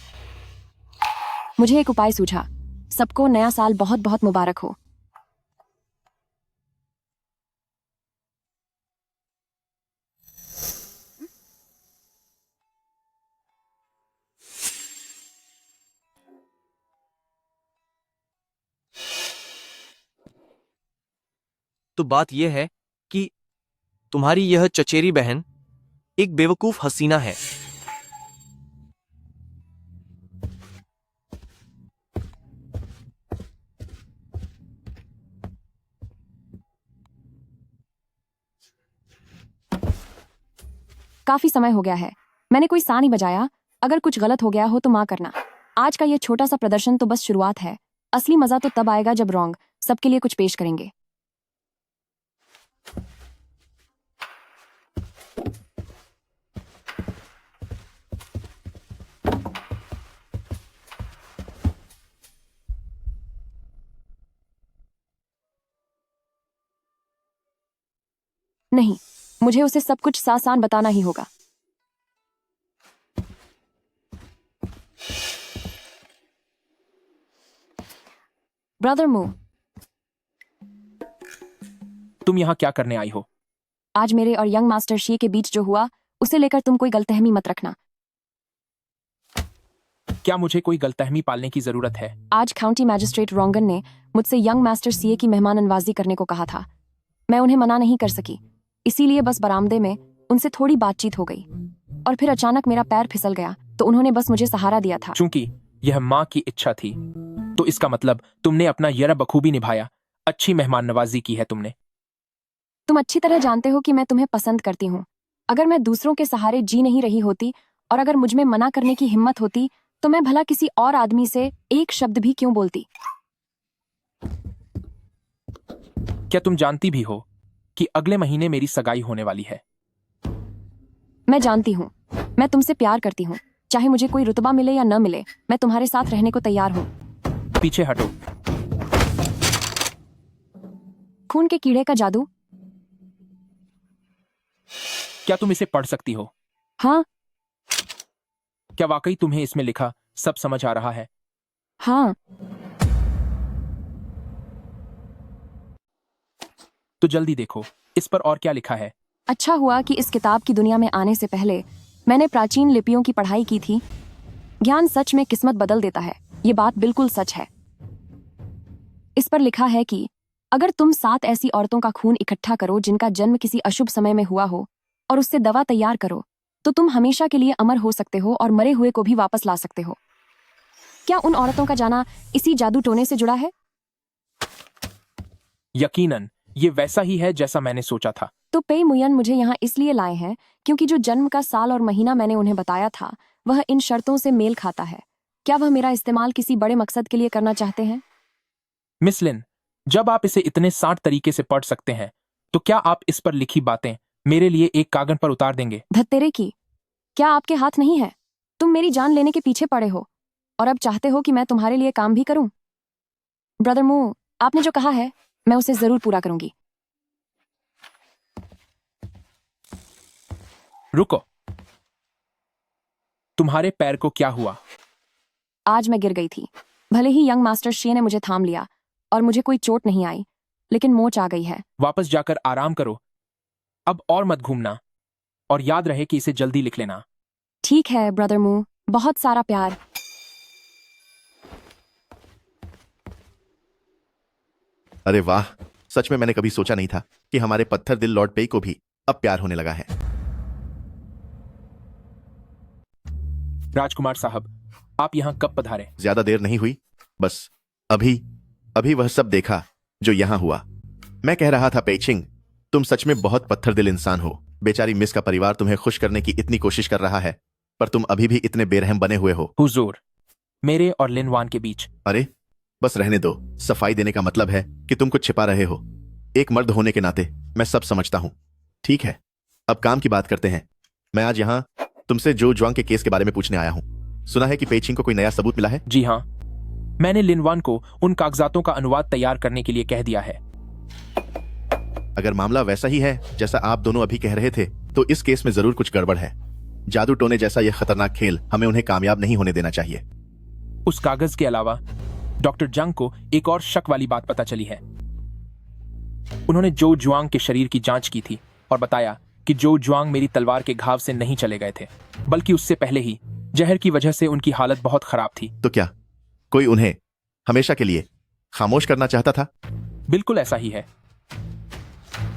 मुझे एक उपाय सूझा। सबको नया साल बहुत बहुत मुबारक हो। तो बात यह है कि तुम्हारी यह चचेरी बहन एक बेवकूफ हसीना है। काफी समय हो गया है, मैंने कोई सा नहीं बजाया। अगर कुछ गलत हो गया हो तो माँ करना। आज का ये छोटा सा प्रदर्शन तो बस शुरुआत है। असली मजा तो तब आएगा जब रोंग सबके लिए कुछ पेश करेंगे। नहीं, मुझे उसे सब कुछ आसान बताना ही होगा। ब्रदर मू, तुम यहाँ क्या करने आई हो? आज मेरे और यंग मास्टर शी के बीच जो हुआ उसे लेकर तुम कोई गलतफहमी मत रखना। क्या मुझे कोई गलतफहमी पालने की जरूरत है? आज काउंटी मैजिस्ट्रेट रोंगन ने मुझसे यंग मास्टर सीए की मेहमान नवाजी करने को कहा था। मैं उन्हें मना नहीं कर सकी, इसीलिए बस बरामदे में उनसे थोड़ी बातचीत हो गई और फिर अचानक मेरा पैर फिसल गया तो उन्होंने बस मुझे सहारा दिया था। चूंकि यह माँ की इच्छा थी तो इसका मतलब तुमने अपना यरा बखूबी निभाया। अच्छी मेहमान नवाजी की है तुमने। तुम अच्छी तरह जानते हो कि मैं तुम्हें पसंद करती हूँ। अगर मैं दूसरों के सहारे जी नहीं रही होती और अगर मुझ में मना करने की हिम्मत होती तो मैं भला किसी और आदमी से एक शब्द भी क्यों बोलती? क्या तुम जानती भी हो कि अगले महीने मेरी सगाई होने वाली है? मैं जानती हूँ। मैं तुमसे प्यार करती हूँ। चाहे मुझे कोई रुतबा मिले या न मिले, मैं तुम्हारे साथ रहने को तैयार हूँ। पीछे हटो। खून के कीड़े का जादू। क्या तुम इसे पढ़ सकती हो? हाँ। क्या वाकई तुम्हें इसमें लिखा सब समझ आ रहा है? हाँ। तो जल्दी देखो इस पर और क्या लिखा है। अच्छा हुआ कि इस किताब की दुनिया में आने से पहले मैंने प्राचीन लिपियों की पढ़ाई की थी। ज्ञान सच में किस्मत बदल देता है, ये बात बिल्कुल सच है। इस पर लिखा है कि अगर तुम 7 ऐसी औरतों का खून इकट्ठा करो जिनका जन्म किसी अशुभ समय में हुआ हो और उससे दवा तैयार करो तो तुम हमेशा के लिए अमर हो सकते हो और मरे हुए को भी वापस ला सकते हो। क्या उन औरतों का जाना इसी जादू टोने से जुड़ा है? यकीनन ये वैसा ही है जैसा मैंने सोचा था। तो पे मुयन मुझे यहाँ इसलिए लाए हैं क्योंकि जो जन्म का साल और महीना मैंने उन्हें बताया था वह इन शर्तों से मेल खाता है। क्या वह मेरा इस्तेमाल किसी बड़े मकसद के लिए करना चाहते हैं? मिस लिन, जब आप इसे इतने 60 तरीके से पढ़ सकते हैं तो क्या आप इस पर लिखी बातें मेरे लिए एक कागज पर उतार देंगे? धत्तेरे की, क्या आपके हाथ नहीं है? तुम मेरी जान लेने के पीछे पड़े हो और अब चाहते हो कि मैं तुम्हारे लिए काम भी करूं? ब्रदर मू, आपने जो कहा है मैं उसे जरूर पूरा करूंगी। रुको, तुम्हारे पैर को क्या हुआ? आज मैं गिर गई थी। भले ही यंग मास्टर शी ने मुझे थाम लिया और मुझे कोई चोट नहीं आई, लेकिन मोच आ गई है। वापस जाकर आराम करो। अब और मत घूमना, और याद रहे कि इसे जल्दी लिख लेना। ठीक है ब्रदर मू, बहुत सारा प्यार। अरे वाह, सच में मैंने कभी सोचा नहीं था कि हमारे पत्थर दिल लॉर्ड पेई को भी अब प्यार होने लगा है। राजकुमार साहब, आप यहाँ कब पधारे? ज्यादा देर नहीं हुई, बस अभी वह सब देखा जो यहाँ हुआ। मैं कह रहा था पेइचिंग, तुम सच में बहुत पत्थर दिल इंसान हो। बेचारी मिस का परिवार तुम्हें खुश करने की इतनी कोशिश कर रहा है, पर तुम अभी भी इतने बेरहम बने हुए हो। हुजूर, मेरे और लिन वान के बीच। अरे बस रहने दो। सफाई देने का मतलब है कि तुम कुछ छिपा रहे हो। एक मर्द होने के नाते मैं सब समझता हूं। ठीक है, अब काम की बात करते हैं। मैं आज यहाँ तुमसे जो जुआंग के केस के बारे में पूछने आया हूँ। सुना है कि पेइचिंग को कोई नया सबूत मिला है? जी हाँ, मैंने लिन वान को उन कागजातों का अनुवाद तैयार करने के लिए कह दिया है। अगर मामला वैसा ही है जैसा आप दोनों अभी कह रहे थे, तो इस केस में जरूर कुछ गड़बड़ है। जादू टोने जैसा यह खतरनाक खेल हमें उन्हें कामयाब नहीं होने देना चाहिए। उस कागज के अलावा डॉक्टर जंग को एक और शक वाली बात पता चली है। उन्होंने जो जुआंग के शरीर की जांच की थी और बताया कि जो जुआंग मेरी तलवार के घाव से नहीं चले गए थे, बल्कि उससे पहले ही जहर की वजह से उनकी हालत बहुत खराब थी। तो क्या कोई उन्हें हमेशा के लिए खामोश करना चाहता था? बिल्कुल ऐसा ही है।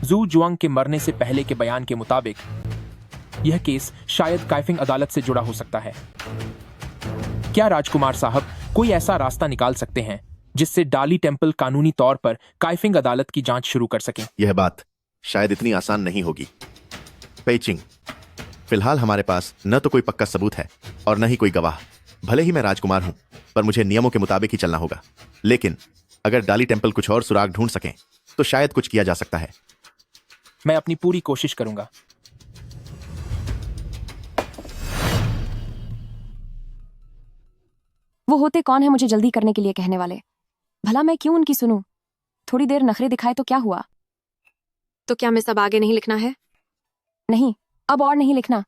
जू जुआंग के मरने से पहले के बयान के मुताबिक यह केस शायद काइफिंग अदालत से जुड़ा हो सकता है। क्या राजकुमार साहब कोई ऐसा रास्ता निकाल सकते हैं जिससे डाली टेम्पल कानूनी तौर पर काइफिंग अदालत की जांच शुरू कर सके? यह बात शायद इतनी आसान नहीं होगी पेइचिंग। फिलहाल हमारे पास न तो कोई पक्का सबूत है और न ही कोई गवाह। भले ही मैं राजकुमार हूं, पर मुझे नियमों के मुताबिक ही चलना होगा। लेकिन अगर डाली टेम्पल कुछ और सुराग ढूंढ सकें तो शायद कुछ किया जा सकता है। मैं अपनी पूरी कोशिश करूंगा। वो होते कौन है मुझे जल्दी करने के लिए कहने वाले? भला मैं क्यों उनकी सुनूं? थोड़ी देर नखरे दिखाए तो क्या हुआ? तो क्या मिस अब आगे नहीं लिखना है? नहीं, अब और नहीं लिखना।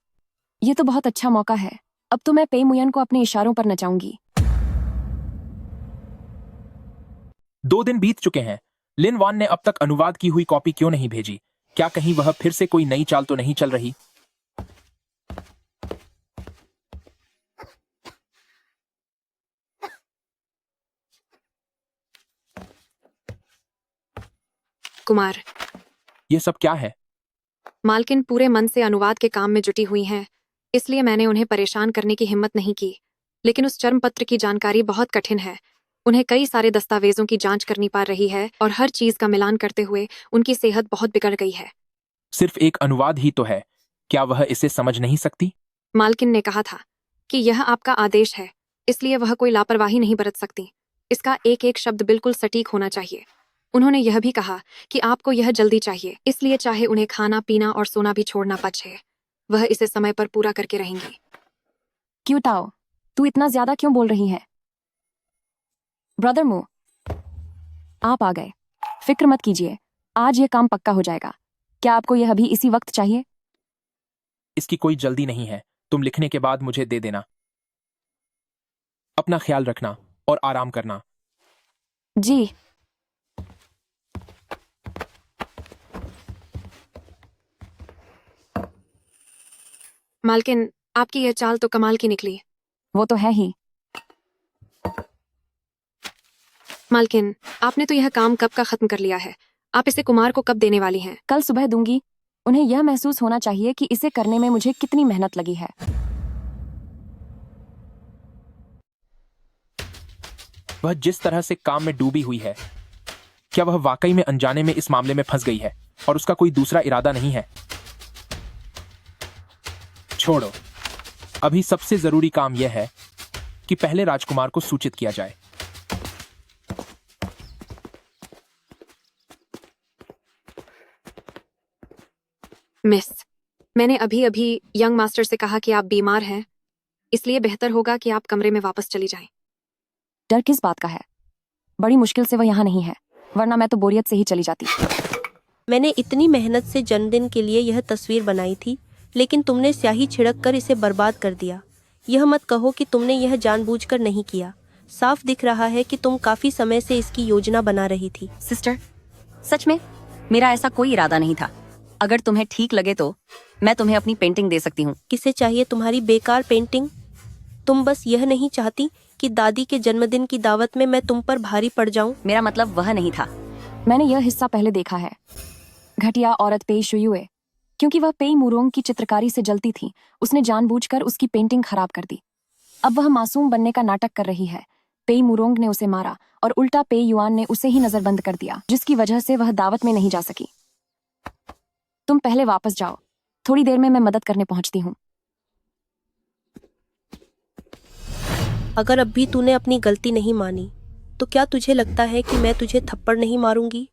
ये तो बहुत अच्छा मौका है। अब तो मैं पेई मुयन को अपने इशारों पर नचाऊंगी। 2 दिन बीत चुके हैं। लिन वान ने अब तक अनुवाद की हुई कॉपी क्यों नहीं भेजी? क्या कहीं वह फिर से कोई नई चाल तो नहीं चल रही? कुमार, ये सब क्या है? मालकिन पूरे मन से अनुवाद के काम में जुटी हुई हैं, इसलिए मैंने उन्हें परेशान करने की हिम्मत नहीं की। लेकिन उस चर्म पत्र की जानकारी बहुत कठिन है। उन्हें कई सारे दस्तावेजों की जांच करनी पड़ रही है और हर चीज का मिलान करते हुए उनकी सेहत बहुत बिगड़ गई है। सिर्फ एक अनुवाद ही तो है, क्या वह इसे समझ नहीं सकती? मालकिन ने कहा था कि यह आपका आदेश है, इसलिए वह कोई लापरवाही नहीं बरत सकती। इसका एक एक शब्द बिल्कुल सटीक होना चाहिए। उन्होंने यह भी कहा कि आपको यह जल्दी चाहिए, इसलिए चाहे उन्हें खाना पीना और सोना भी छोड़ना पड़े, वह इसे समय पर पूरा करके रहेंगी। क्यों ताओ, तू इतना ज्यादा क्यों बोल रही है? ब्रदर मू, आप आ गए। फिक्र मत कीजिए, आज ये काम पक्का हो जाएगा। क्या आपको यह अभी इसी वक्त चाहिए? इसकी कोई जल्दी नहीं है, तुम लिखने के बाद मुझे दे देना। अपना ख्याल रखना और आराम करना। जी। मालकिन, आपकी यह चाल तो कमाल की निकली। वो तो है ही। मालकिन, आपने तो यह काम कब का खत्म कर लिया है? आप इसे कुमार को कब देने वाली हैं? कल सुबह दूंगी। उन्हें यह महसूस होना चाहिए कि इसे करने में मुझे कितनी मेहनत लगी है। वह जिस तरह से काम में डूबी हुई है, क्या वह वाकई में अनजाने में इस मामले में फंस गई है और उसका कोई दूसरा इरादा नहीं है? छोड़ो, अभी सबसे जरूरी काम यह है कि पहले राजकुमार को सूचित किया जाए। मिस, मैंने अभी अभी यंग मास्टर से कहा कि आप बीमार हैं, इसलिए बेहतर होगा कि आप कमरे में वापस चली जाएं। डर किस बात का है? बड़ी मुश्किल से वह यहाँ नहीं है, वरना मैं तो बोरियत से ही चली जाती। मैंने इतनी मेहनत से जन्मदिन के लिए यह तस्वीर बनाई थी, लेकिन तुमने स्याही छिड़क कर इसे बर्बाद कर दिया। यह मत कहो कि तुमने यह जानबूझकर नहीं किया। साफ दिख रहा है कि तुम काफी समय से इसकी योजना बना रही थी। सिस्टर, सच में मेरा ऐसा कोई इरादा नहीं था। अगर तुम्हें ठीक लगे तो मैं तुम्हें अपनी पेंटिंग दे सकती हूँ। किसे चाहिए तुम्हारी बेकार पेंटिंग? तुम बस यह नहीं चाहती कि दादी के जन्मदिन की दावत में मैं तुम पर भारी पड़ जाऊं? मेरा मतलब वह नहीं था। मैंने यह हिस्सा पहले देखा है। घटिया औरत पेई शुयुए, क्योंकि वह पेई मुरोंग की चित्रकारी से जलती थी, उसने जानबूझकर उसकी पेंटिंग खराब कर दी। अब वह मासूम बनने का नाटक कर रही है। पेई मुरोंग ने उसे मारा और उल्टा पेई युआन ने उसे ही नजरबंद कर दिया, जिसकी वजह से वह दावत में नहीं जा सकी। तुम पहले वापस जाओ, थोड़ी देर में मैं मदद करने पहुंचती हूँ। अगर अब भी तूने अपनी गलती नहीं मानी तो क्या तुझे लगता है कि मैं तुझे थप्पड़ नहीं मारूंगी?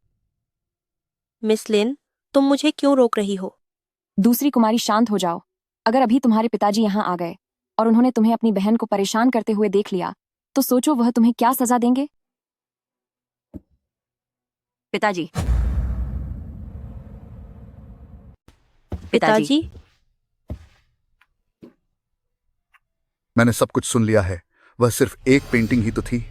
मिस लिन, तुम मुझे क्यों रोक रही हो? दूसरी कुमारी, शांत हो जाओ। अगर अभी तुम्हारे पिताजी यहाँ आ गए और उन्होंने तुम्हें अपनी बहन को परेशान करते हुए देख लिया तो सोचो वह तुम्हें क्या सजा देंगे। पिताजी। पिताजी? मैंने सब कुछ सुन लिया है। वह सिर्फ एक पेंटिंग ही तो थी।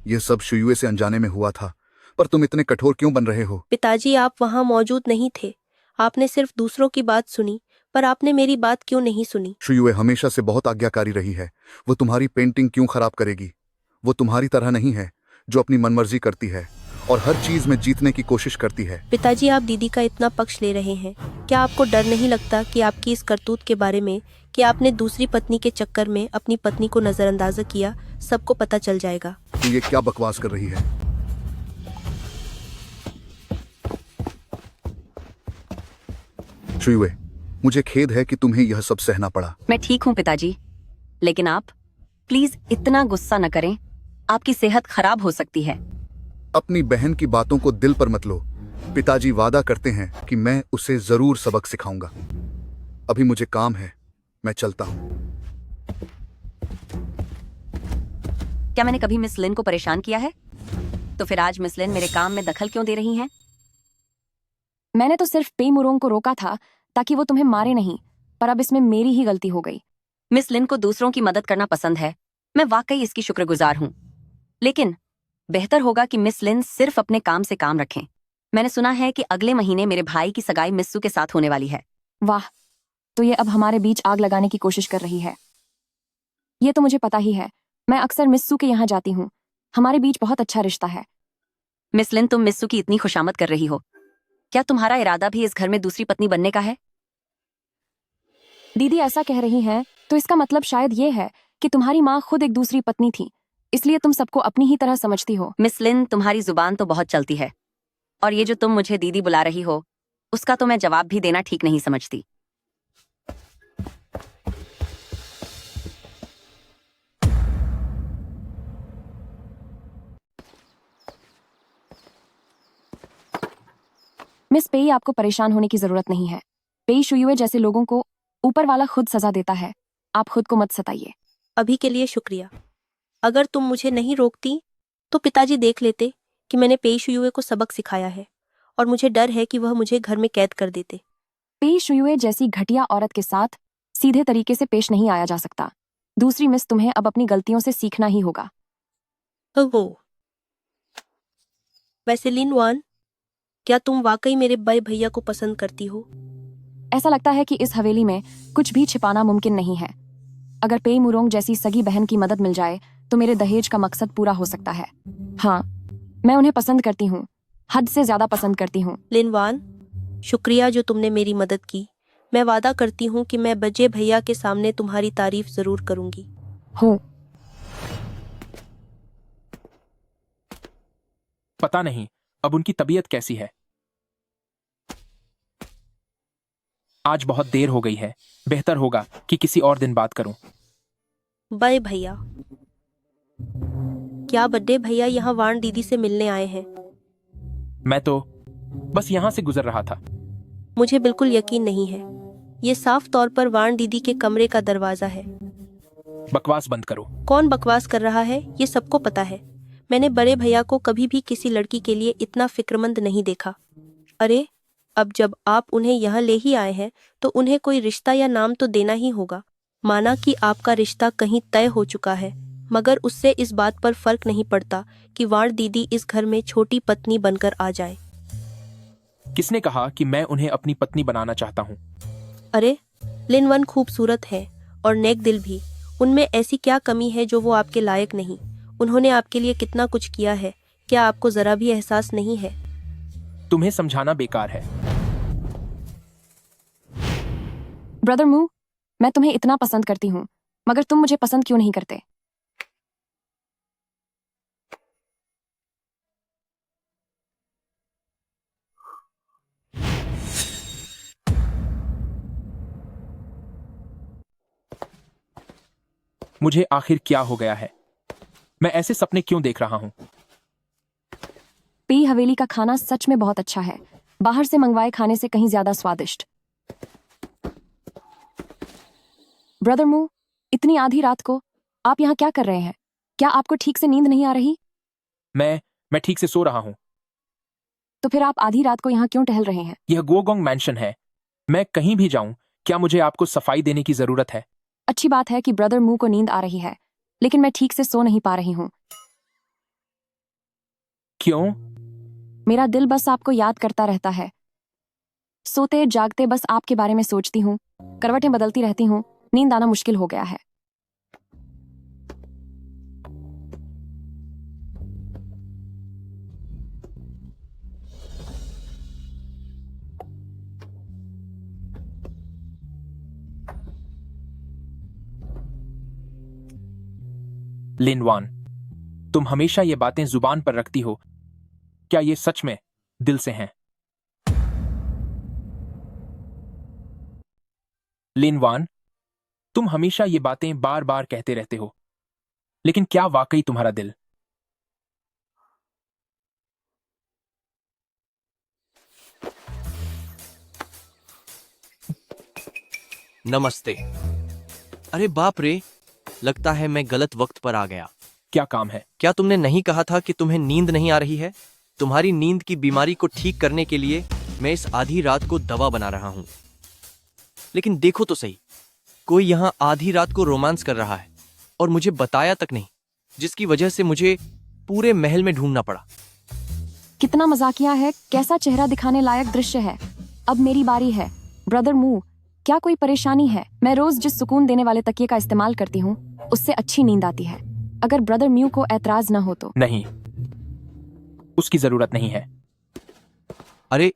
यह सब शुयुए से अनजाने में हुआ था, पर तुम इतने कठोर क्यों बन रहे हो? पिताजी, आप वहाँ मौजूद नहीं थे। आपने सिर्फ दूसरों की बात सुनी, पर आपने मेरी बात क्यों नहीं सुनी? शुयुए हमेशा से बहुत आज्ञाकारी रही है। वो तुम्हारी पेंटिंग क्यों खराब करेगी? वो तुम्हारी तरह नहीं है जो अपनी मनमर्जी करती है और हर चीज में जीतने की कोशिश करती है। पिताजी, आप दीदी का इतना पक्ष ले रहे हैं। क्या आपको डर नहीं लगता कि आपकी इस करतूत के बारे में, कि आपने दूसरी पत्नी के चक्कर में अपनी पत्नी को नजरअंदाज किया, सबको पता चल जाएगा? तू ये क्या बकवास कर रही है? शुयुए, मुझे खेद है कि तुम्हें यह सब सहना पड़ा। मैं ठीक हूँ पिताजी, लेकिन आप प्लीज इतना गुस्सा न करें। आपकी सेहत खराब हो सकती है। अपनी बहन की बातों को दिल पर मत लो। पिताजी वादा करते हैं कि मैं उसे जरूर सबक सिखाऊंगा। अभी मुझे काम है, मैं चलता हूं। क्या मैंने कभी मिस लिन को परेशान किया है? तो फिर आज मिस लिन मेरे काम में दखल क्यों दे रही हैं? मैंने तो सिर्फ पेई मुरोंग को रोका था ताकि वो तुम्हें मारे नहीं, पर अब इसमें मेरी ही गलती हो गई। मिस लिन को दूसरों की मदद करना पसंद है, मैं वाकई इसकी शुक्रगुजार हूँ, लेकिन बेहतर होगा कि मिस लिन सिर्फ अपने काम से काम रखें। मैंने सुना है कि अगले महीने मेरे भाई की सगाई मिस्सू के साथ होने वाली है। वाह, तो ये अब हमारे बीच आग लगाने की कोशिश कर रही है। ये तो मुझे पता ही है, मैं अक्सर मिस्सू के यहाँ जाती हूँ। हमारे बीच बहुत अच्छा रिश्ता है। मिस लिन, तुम मिस्सू की इतनी खुशामद कर रही हो, क्या तुम्हारा इरादा भी इस घर में दूसरी पत्नी बनने का है? दीदी ऐसा कह रही हैं, तो इसका मतलब शायद ये है कि तुम्हारी माँ खुद एक दूसरी पत्नी थी, इसलिए तुम सबको अपनी ही तरह समझती हो। मिस लिन, तुम्हारी जुबान तो बहुत चलती है, और ये जो तुम मुझे दीदी बुला रही हो, उसका तो मैं जवाब भी देना ठीक नहीं समझती। मिस पेई, आपको परेशान होने की जरूरत नहीं है। पेई शुयुए जैसे लोगों को ऊपर वाला खुद सजा देता है। आप खुद को मत सताइए। अभी के लिए शुक्रिया। अगर तुम मुझे नहीं रोकती तो पिताजी देख लेते कि मैंने पेई शुयुए को सबक सिखाया है, और मुझे डर है कि वह मुझे घर में कैद कर देते। पेई शुयुए जैसी घटिया औरत के साथ सीधे तरीके से पेश नहीं आया जा सकता। दूसरी मिस, तुम्हें अब अपनी गलतियों से सीखना ही होगा। वो वैसे लिन वान, क्या तुम वाकई मेरे बड़े भैया को पसंद करती हो? ऐसा लगता है कि इस हवेली में कुछ भी छिपाना मुमकिन नहीं है। अगर पेई मुरोंग जैसी सगी बहन की मदद मिल जाए तो मेरे दहेज का मकसद पूरा हो सकता है। हाँ, मैं उन्हें पसंद करती हूँ, हद से ज्यादा पसंद करती हूँ। लिनवान, शुक्रिया जो तुमने मेरी मदद की। मैं वादा करती हूँ कि मैं बजे भैया के सामने तुम्हारी तारीफ जरूर करूंगी। हो। पता नहीं अब उनकी तबीयत कैसी है। आज बहुत देर हो गई है, बेहतर होगा कि किसी और दिन बात करूं। बाय भैया। क्या बड्डे भैया यहाँ वान दीदी से मिलने आए हैं? मैं तो बस यहाँ से गुजर रहा था। मुझे बिल्कुल यकीन नहीं है। ये साफ तौर पर वान दीदी के कमरे का दरवाजा है। बकवास बंद करो। कौन बकवास कर रहा है, ये सबको पता है। मैंने बड़े भैया को कभी भी किसी लड़की के लिए इतना फिक्रमंद नहीं देखा। अरे, अब जब आप उन्हें यहाँ ले ही आए हैं तो उन्हें कोई रिश्ता या नाम तो देना ही होगा। माना कि आपका रिश्ता कहीं तय हो चुका है, मगर उससे इस बात पर फर्क नहीं पड़ता कि वाण दीदी इस घर में छोटी पत्नी बनकर आ जाए। किसने कहा कि मैं उन्हें अपनी पत्नी बनाना चाहता हूँ? अरे, लिन वन खूबसूरत है और नेक दिल भी। उनमें ऐसी क्या कमी है जो वो आपके लायक नहीं? उन्होंने आपके लिए कितना कुछ किया है, क्या आपको जरा भी एहसास नहीं है? तुम्हें समझाना बेकार है। ब्रदर मू, मैं तुम्हें इतना पसंद करती हूँ, मगर तुम मुझे पसंद क्यों नहीं करते? मुझे आखिर क्या हो गया है? मैं ऐसे सपने क्यों देख रहा हूँ? पी हवेली का खाना सच में बहुत अच्छा है, बाहर से मंगवाए खाने से कहीं ज्यादा स्वादिष्ट। ब्रदर मू, इतनी आधी रात को आप यहाँ क्या कर रहे हैं? क्या आपको ठीक से नींद नहीं आ रही? मैं ठीक से सो रहा हूँ। तो फिर आप आधी रात को यहाँ क्यों टहल रहे हैं? यह गोगोंग मैंशन है। मैं कहीं भी जाऊं, क्या मुझे आपको सफाई देने की जरूरत है? अच्छी बात है कि ब्रदर मू को नींद आ रही है, लेकिन मैं ठीक से सो नहीं पा रही हूँ। क्यों? मेरा दिल बस आपको याद करता रहता है। सोते जागते बस आपके बारे में सोचती हूँ, करवटें बदलती रहती हूँ, नींद आना मुश्किल हो गया है। लिनवान, तुम हमेशा ये बातें जुबान पर रखती हो, क्या ये सच में दिल से हैं? लिनवान, तुम हमेशा ये बातें बार बार कहते रहते हो, लेकिन क्या वाकई तुम्हारा दिल? नमस्ते। अरे बाप रे, लगता है मैं गलत वक्त पर आ गया। क्या काम है? क्या तुमने नहीं कहा था कि तुम्हें नींद नहीं आ रही है? तुम्हारी नींद की बीमारी को ठीक करने के लिए मैं इस आधी रात को दवा बना रहा हूं। लेकिन देखो तो सही, कोई यहाँ आधी रात को रोमांस कर रहा है और मुझे बताया तक नहीं, जिसकी वजह से मुझे पूरे महल में ढूंढना पड़ा। कितना मजाकिया है, कैसा चेहरा दिखाने लायक दृश्य है। अब मेरी बारी है। ब्रदर मू, क्या कोई परेशानी है? मैं रोज जिस सुकून देने वाले तकिए का इस्तेमाल करती हूँ, उससे अच्छी नींद आती है। अगर ब्रदर म्यू को ऐतराज न हो तो। नहीं, उसकी जरूरत नहीं है। अरे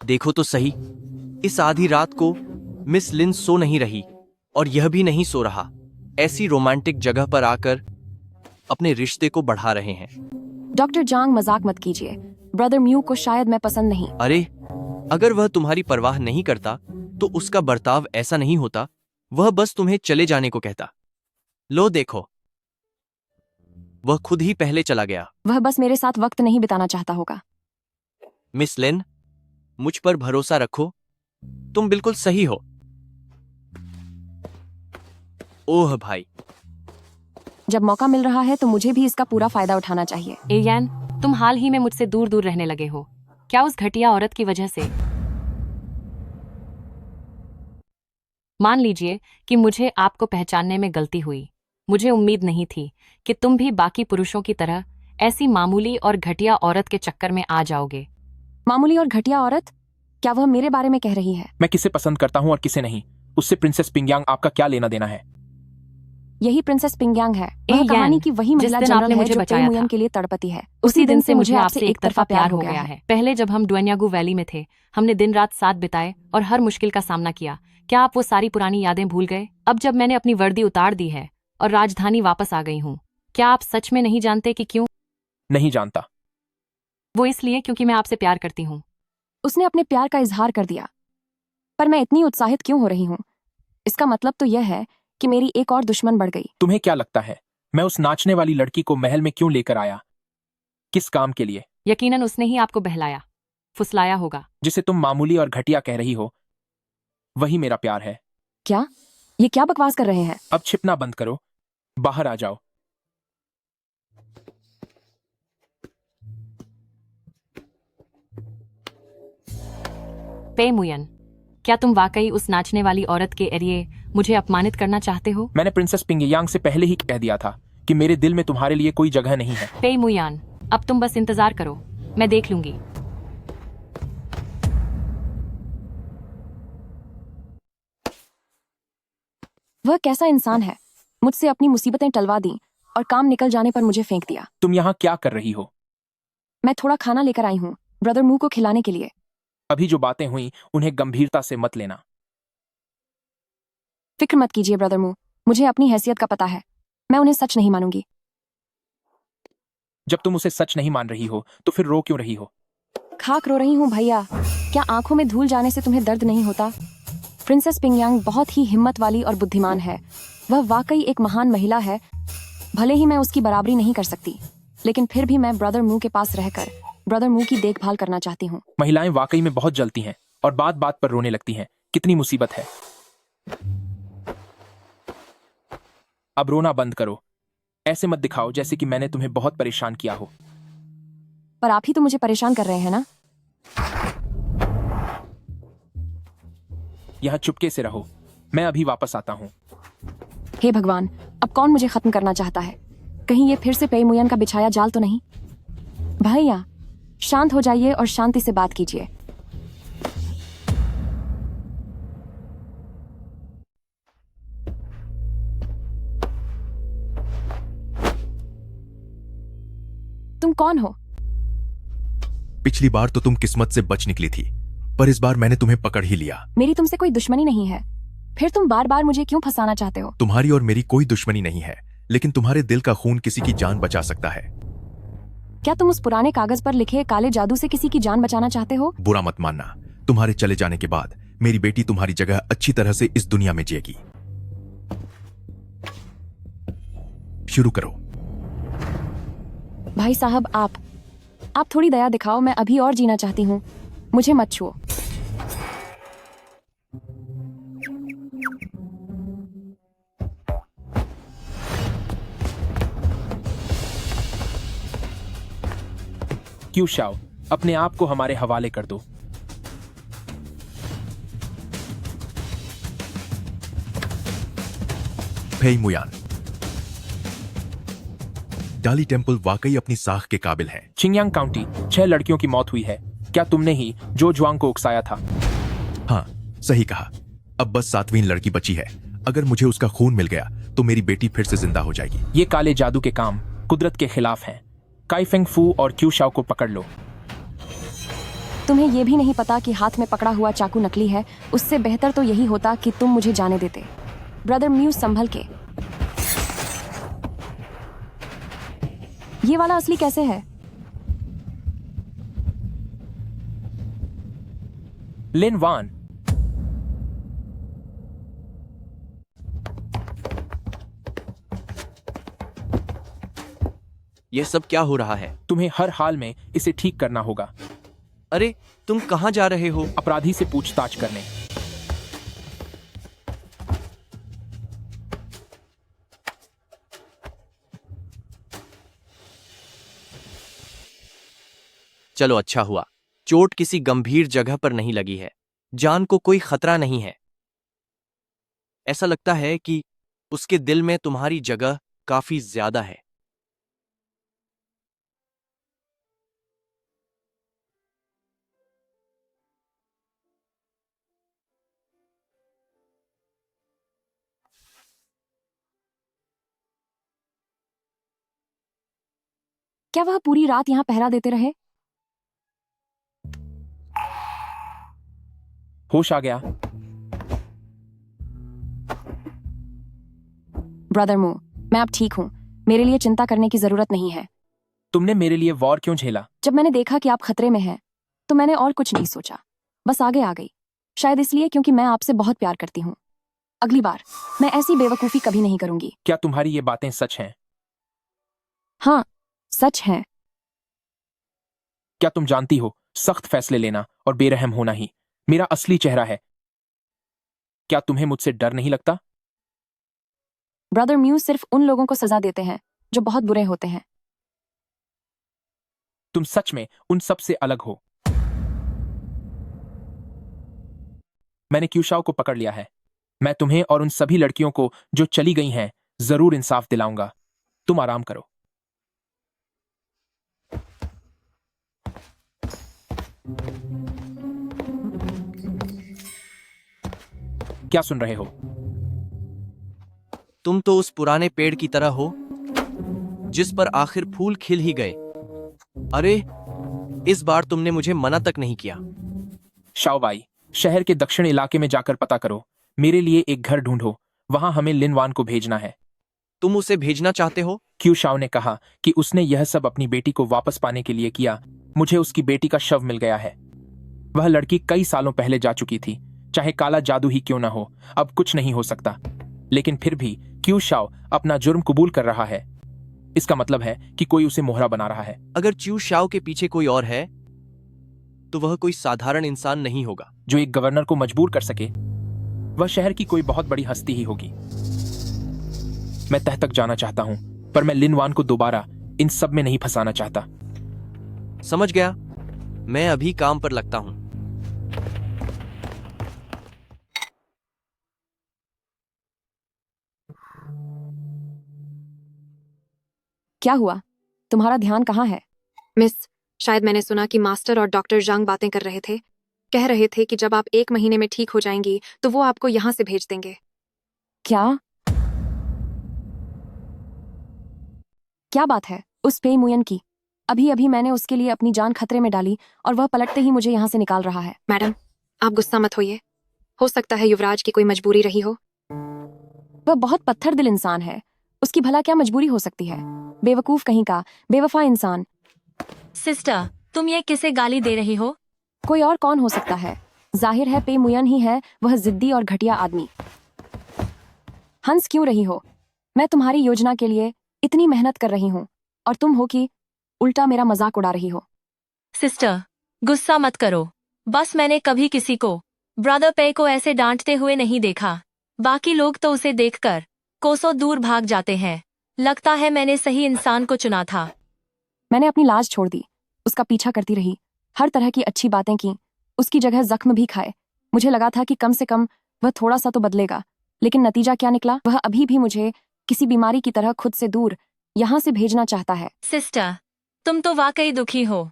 देखो तो सही, इस आधी रात को मिस लिन सो नहीं रही और यह भी नहीं सो रहा। ऐसी रोमांटिक जगह पर आकर अपने रिश्ते को बढ़ा रहे हैं। डॉक्टर जांग, मजाक मत कीजिए। ब्रदर म्यू को शायद मैं पसंद नहीं। अरे अगर वह तुम्हारी परवाह नहीं करता तो उसका बर्ताव ऐसा नहीं होता। वह बस तुम्हें चले जाने को कहता। लो देखो, वह खुद ही पहले चला गया। वह बस मेरे साथ वक्त नहीं बिताना चाहता होगा। मिस लिन, मुझ पर भरोसा रखो, तुम बिल्कुल सही हो। ओह भाई, जब मौका मिल रहा है तो मुझे भी इसका पूरा फायदा उठाना चाहिए। एयान, तुम हाल ही में मुझसे दूर दूर रहने लगे हो, क्या उस घटिया औरत की वजह से? मान लीजिए कि मुझे आपको पहचानने में गलती हुई। मुझे उम्मीद नहीं थी कि तुम भी बाकी पुरुषों की तरह ऐसी मामूली और घटिया औरत के चक्कर में आ जाओगे। मामूली और घटिया औरत? क्या वह मेरे बारे में कह रही है? मैं किसे पसंद करता हूँ और किसे नहीं, उससे प्रिंसेस पिंगयांग आपका क्या लेना देना है? यही प्रिंसेस पिंगयांग है, वह कहानी की वही महिला जनरल है जो पेई मुयन के लिए तड़पती है। उसी दिन से मुझे आपसे एक तरफा प्यार हो गया है। पहले जब हम डुएन्यागु वैली में थे, हमने दिन रात साथ बिताए और हर मुश्किल का सामना किया। क्या आप वो सारी पुरानी यादें भूल गए? अब जब मैंने अपनी वर्दी उतार दी है और राजधानी वापस आ गई हूँ, क्या आप सच में नहीं जानते कि क्यों? नहीं जानता। वो इसलिए क्योंकि मैं आपसे प्यार करती हूँ। उसने अपने प्यार का इजहार कर दिया, पर मैं इतनी उत्साहित क्यों हो रही हूँ? इसका मतलब तो यह है कि मेरी एक और दुश्मन बढ़ गई। तुम्हें क्या लगता है मैं उस नाचने वाली लड़की को महल में क्यों लेकर आया? किस काम के लिए? यकीनन उसने ही आपको बहलाया, फुसलाया होगा। जिसे तुम मामूली और घटिया कह रही हो, वही मेरा प्यार है। क्या? ये क्या बकवास कर रहे हैं? अब छिपना बंद करो, बाहर आ जाओ। पेई मुयन, क्या तुम वाकई उस नाचने वाली औरत के एरिए मुझे अपमानित करना चाहते हो? मैंने प्रिंसेस पिंगयांग से पहले ही कह दिया था कि मेरे दिल में तुम्हारे लिए कोई जगह नहीं है। पेई मुयान, अब तुम बस इंतजार करो, मैं देख लूंगी। वह कैसा इंसान है, मुझसे अपनी मुसीबतें टलवा दी और काम निकल जाने पर मुझे फेंक दिया। तुम यहाँ क्या कर रही हो? मैं थोड़ा खाना लेकर आई हूँ ब्रदर मू को खिलाने के लिए। अभी जो बातें हुई उन्हें गंभीरता से मत लेना। फिक्र मत कीजिए ब्रदर मू, मुझे अपनी हैसियत का पता है, मैं उन्हें सच नहीं मानूंगी। जब तुम उसे सच नहीं मान रही हो तो फिर रो क्यों रही हो? खाक रो रही हूँ भैया, क्या आंखों में धूल जाने से तुम्हें दर्द नहीं होता? प्रिंसेस पिंगयांग बहुत ही हिम्मत वाली और बुद्धिमान है। वह वाकई एक महान महिला है। भले ही मैं उसकी बराबरी नहीं कर सकती, लेकिन फिर भी मैं ब्रदर मू के पास रहकर ब्रदर मू की देखभाल करना चाहती हूँ। महिलाएं वाकई में बहुत जलती हैं और बात बात पर रोने लगती हैं। कितनी मुसीबत है। अब रोना बंद करो। ऐसे मत दिखाओ जैसे कि मैंने तुम्हें बहुत परेशान किया हो। पर आप ही तो मुझे परेशान कर रहे हैं ना। यहाँ चुपके से रहो, मैं अभी वापस आता हूँ। हे भगवान, अब कौन मुझे खत्म करना चाहता है? कहीं ये फिर से पेई मुयन का बिछाया जाल तो नहीं? भैया शांत हो जाइए और शांति से बात कीजिए। तुम कौन हो? पिछली बार तो तुम किस्मत से बच निकली थी, पर इस बार मैंने तुम्हें पकड़ ही लिया। मेरी तुमसे कोई दुश्मनी नहीं है, फिर तुम बार बार मुझे क्यों फंसाना चाहते हो? तुम्हारी और मेरी कोई दुश्मनी नहीं है, लेकिन तुम्हारे दिल का खून किसी की जान बचा सकता है। क्या तुम उस पुराने कागज पर लिखे काले जादू से किसी की जान बचाना चाहते हो? बुरा मत मानना, तुम्हारे चले जाने के बाद मेरी बेटी तुम्हारी जगह अच्छी तरह से इस दुनिया में जिएगी। शुरू करो। भाई साहब, आप थोड़ी दया दिखाओ, मैं अभी और जीना चाहती हूँ, मुझे मत छुओ। क्यों शाओ, अपने आप को हमारे हवाले कर दो। पेई मुयान, डाली टेम्पल वाकई अपनी साख के काबिल है। चिंगयांग काउंटी 6 लड़कियों की मौत हुई है। क्या तुमने ही जो जुआंग को उकसाया था? हाँ, सही कहा। अब बस 7वीं लड़की बची है। अगर मुझे उसका खून मिल गया तो मेरी बेटी फिर से जिंदा हो जाएगी। ये काले जादू के काम कुदरत के खिलाफ हैं। काई फेंग फू और क्यू शाओ को पकड़ लो। तुम्हें यह भी नहीं पता कि हाथ में पकड़ा हुआ चाकू नकली है? उससे बेहतर तो यही होता कि तुम मुझे जाने देते। ब्रदर म्यू, संभल के। ये वाला असली कैसे है? लिन वान, यह सब क्या हो रहा है? तुम्हें हर हाल में इसे ठीक करना होगा। अरे, तुम कहां जा रहे हो? अपराधी से पूछताछ करने। चलो, अच्छा हुआ। चोट किसी गंभीर जगह पर नहीं लगी है। जान को कोई खतरा नहीं है। ऐसा लगता है कि उसके दिल में तुम्हारी जगह काफी ज्यादा है। क्या वह पूरी रात यहाँ पहरा देते रहे? होश आ गया? ब्रदर मू, मैं अब ठीक हूँ, मेरे लिए चिंता करने की जरूरत नहीं है। तुमने मेरे लिए वॉर क्यों झेला? जब मैंने देखा कि आप खतरे में हैं, तो मैंने और कुछ नहीं सोचा, बस आगे आ गई। शायद इसलिए क्योंकि मैं आपसे बहुत प्यार करती हूँ। अगली बार मैं ऐसी बेवकूफी कभी नहीं करूंगी। क्या तुम्हारी ये बातें सच हैं? हाँ, सच है। क्या तुम जानती हो, सख्त फैसले लेना और बेरहम होना ही मेरा असली चेहरा है। क्या तुम्हें मुझसे डर नहीं लगता? ब्रदर म्यू सिर्फ उन लोगों को सजा देते हैं जो बहुत बुरे होते हैं। तुम सच में उन सब से अलग हो। मैंने क्यूशाओ को पकड़ लिया है। मैं तुम्हें और उन सभी लड़कियों को जो चली गई हैं जरूर इंसाफ दिलाऊंगा। तुम आराम करो। क्या सुन रहे हो? तुम तो उस पुराने पेड़ की तरह हो जिस पर आखिर फूल खिल ही गए। अरे, इस बार तुमने मुझे मना तक नहीं किया। शाओबाई, शहर के दक्षिण इलाके में जाकर पता करो, मेरे लिए एक घर ढूंढो, वहां हमें लिनवान को भेजना है। तुम उसे भेजना चाहते हो? क्यू शाओ ने कहा कि उसने यह सब अपनी बेटी को वापस पाने के लिए किया। मुझे उसकी बेटी का शव मिल गया है। वह लड़की कई सालों पहले जा चुकी थी, चाहे काला जादू ही क्यों न हो, अब कुछ नहीं हो सकता। लेकिन फिर भी क्यू शाओ अपना जुर्म कबूल कर रहा है। इसका मतलब है कि कोई उसे मोहरा बना रहा है। अगर च्यू शाओ के पीछे कोई और है तो वह कोई साधारण इंसान नहीं होगा जो एक गवर्नर को मजबूर कर सके। वह शहर की कोई बहुत बड़ी हस्ती ही होगी। मैं तह तक जाना चाहता हूं, पर मैं लिनवान को दोबारा इन सब में नहीं फंसाना चाहता। समझ गया, मैं अभी काम पर लगता हूं। क्या हुआ? तुम्हारा ध्यान कहाँ है? मिस, शायद मैंने सुना कि मास्टर और डॉक्टर जांग बातें कर रहे थे। कह रहे थे कि जब आप 1 महीने में ठीक हो जाएंगी तो वो आपको यहाँ से भेज देंगे। क्या? क्या बात है उस पे मुयन की? अभी अभी मैंने उसके लिए अपनी जान खतरे में डाली और वह पलटते ही मुझे यहाँ से निकाल रहा है। मैडम, आप गुस्सा मत होइए। हो सकता है युवराज की कोई मजबूरी रही हो। वह बहुत पत्थर दिल इंसान है, उसकी भला क्या मजबूरी हो सकती है? बेवकूफ कहीं का, बेवफा इंसान। सिस्टर, तुम ये किसे गाली दे रही हो? कोई और कौन हो सकता है? जाहिर है पे मुयन ही है, वह जिद्दी और घटिया आदमी। हंस क्यों रही हो? मैं तुम्हारी योजना के लिए इतनी मेहनत कर रही हूँ और तुम हो कि उल्टा मेरा मजाक उड़ा रही हो। सिस्टर, गुस्सा मत करो। बस मैंने कभी किसी को, ब्रदर पे को ऐसे डांटते हुए नहीं देखा। बाकी लोग तो उसे देखकर कोसों दूर भाग जाते हैं। लगता है मैंने सही इंसान को चुना था। मैंने अपनी लाज छोड़ दी, उसका पीछा करती रही, हर तरह की अच्छी बातें की, उसकी जगह जख्म भी खाए। मुझे लगा था कि कम से कम वह थोड़ा सा तो बदलेगा, लेकिन नतीजा क्या निकला? वह अभी भी मुझे किसी बीमारी की तरह खुद से दूर यहाँ से भेजना चाहता है। सिस्टर, तुम तो वाकई दुखी हो।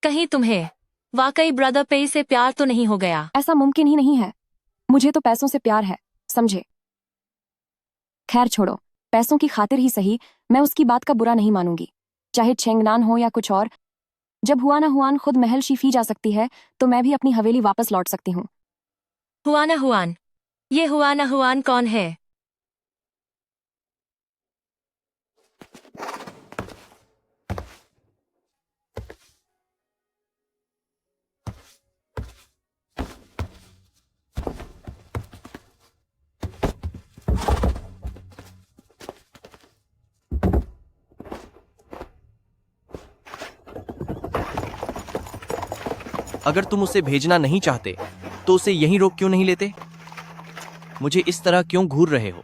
कहीं तुम्हें वाकई ब्रदर पे से प्यार तो नहीं हो गया? ऐसा मुमकिन ही नहीं है। मुझे तो पैसों से प्यार है, समझे? खैर छोड़ो, पैसों की खातिर ही सही, मैं उसकी बात का बुरा नहीं मानूंगी, चाहे छेंगनान हो या कुछ और। जब हुआ ना हुआन खुद महल शिफी जा सकती है तो मैं भी अपनी हवेली वापस लौट सकती हूँ। हुआना हुआन? ये हुआना हुआन कौन है? अगर तुम उसे भेजना नहीं चाहते तो उसे यहीं रोक क्यों नहीं लेते? मुझे इस तरह क्यों घूर रहे हो?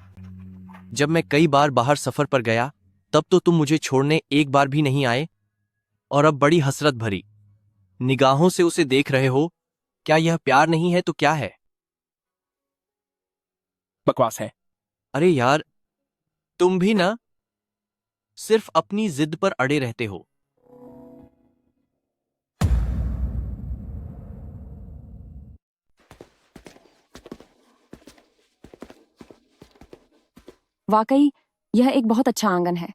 जब मैं कई बार बाहर सफर पर गया तब तो तुम मुझे छोड़ने एक बार भी नहीं आए, और अब बड़ी हसरत भरी निगाहों से उसे देख रहे हो। क्या यह प्यार नहीं है तो क्या है? बकवास है। अरे यार, तुम भी ना सिर्फ अपनी जिद पर अड़े रहते हो। वाकई यह एक बहुत अच्छा आंगन है।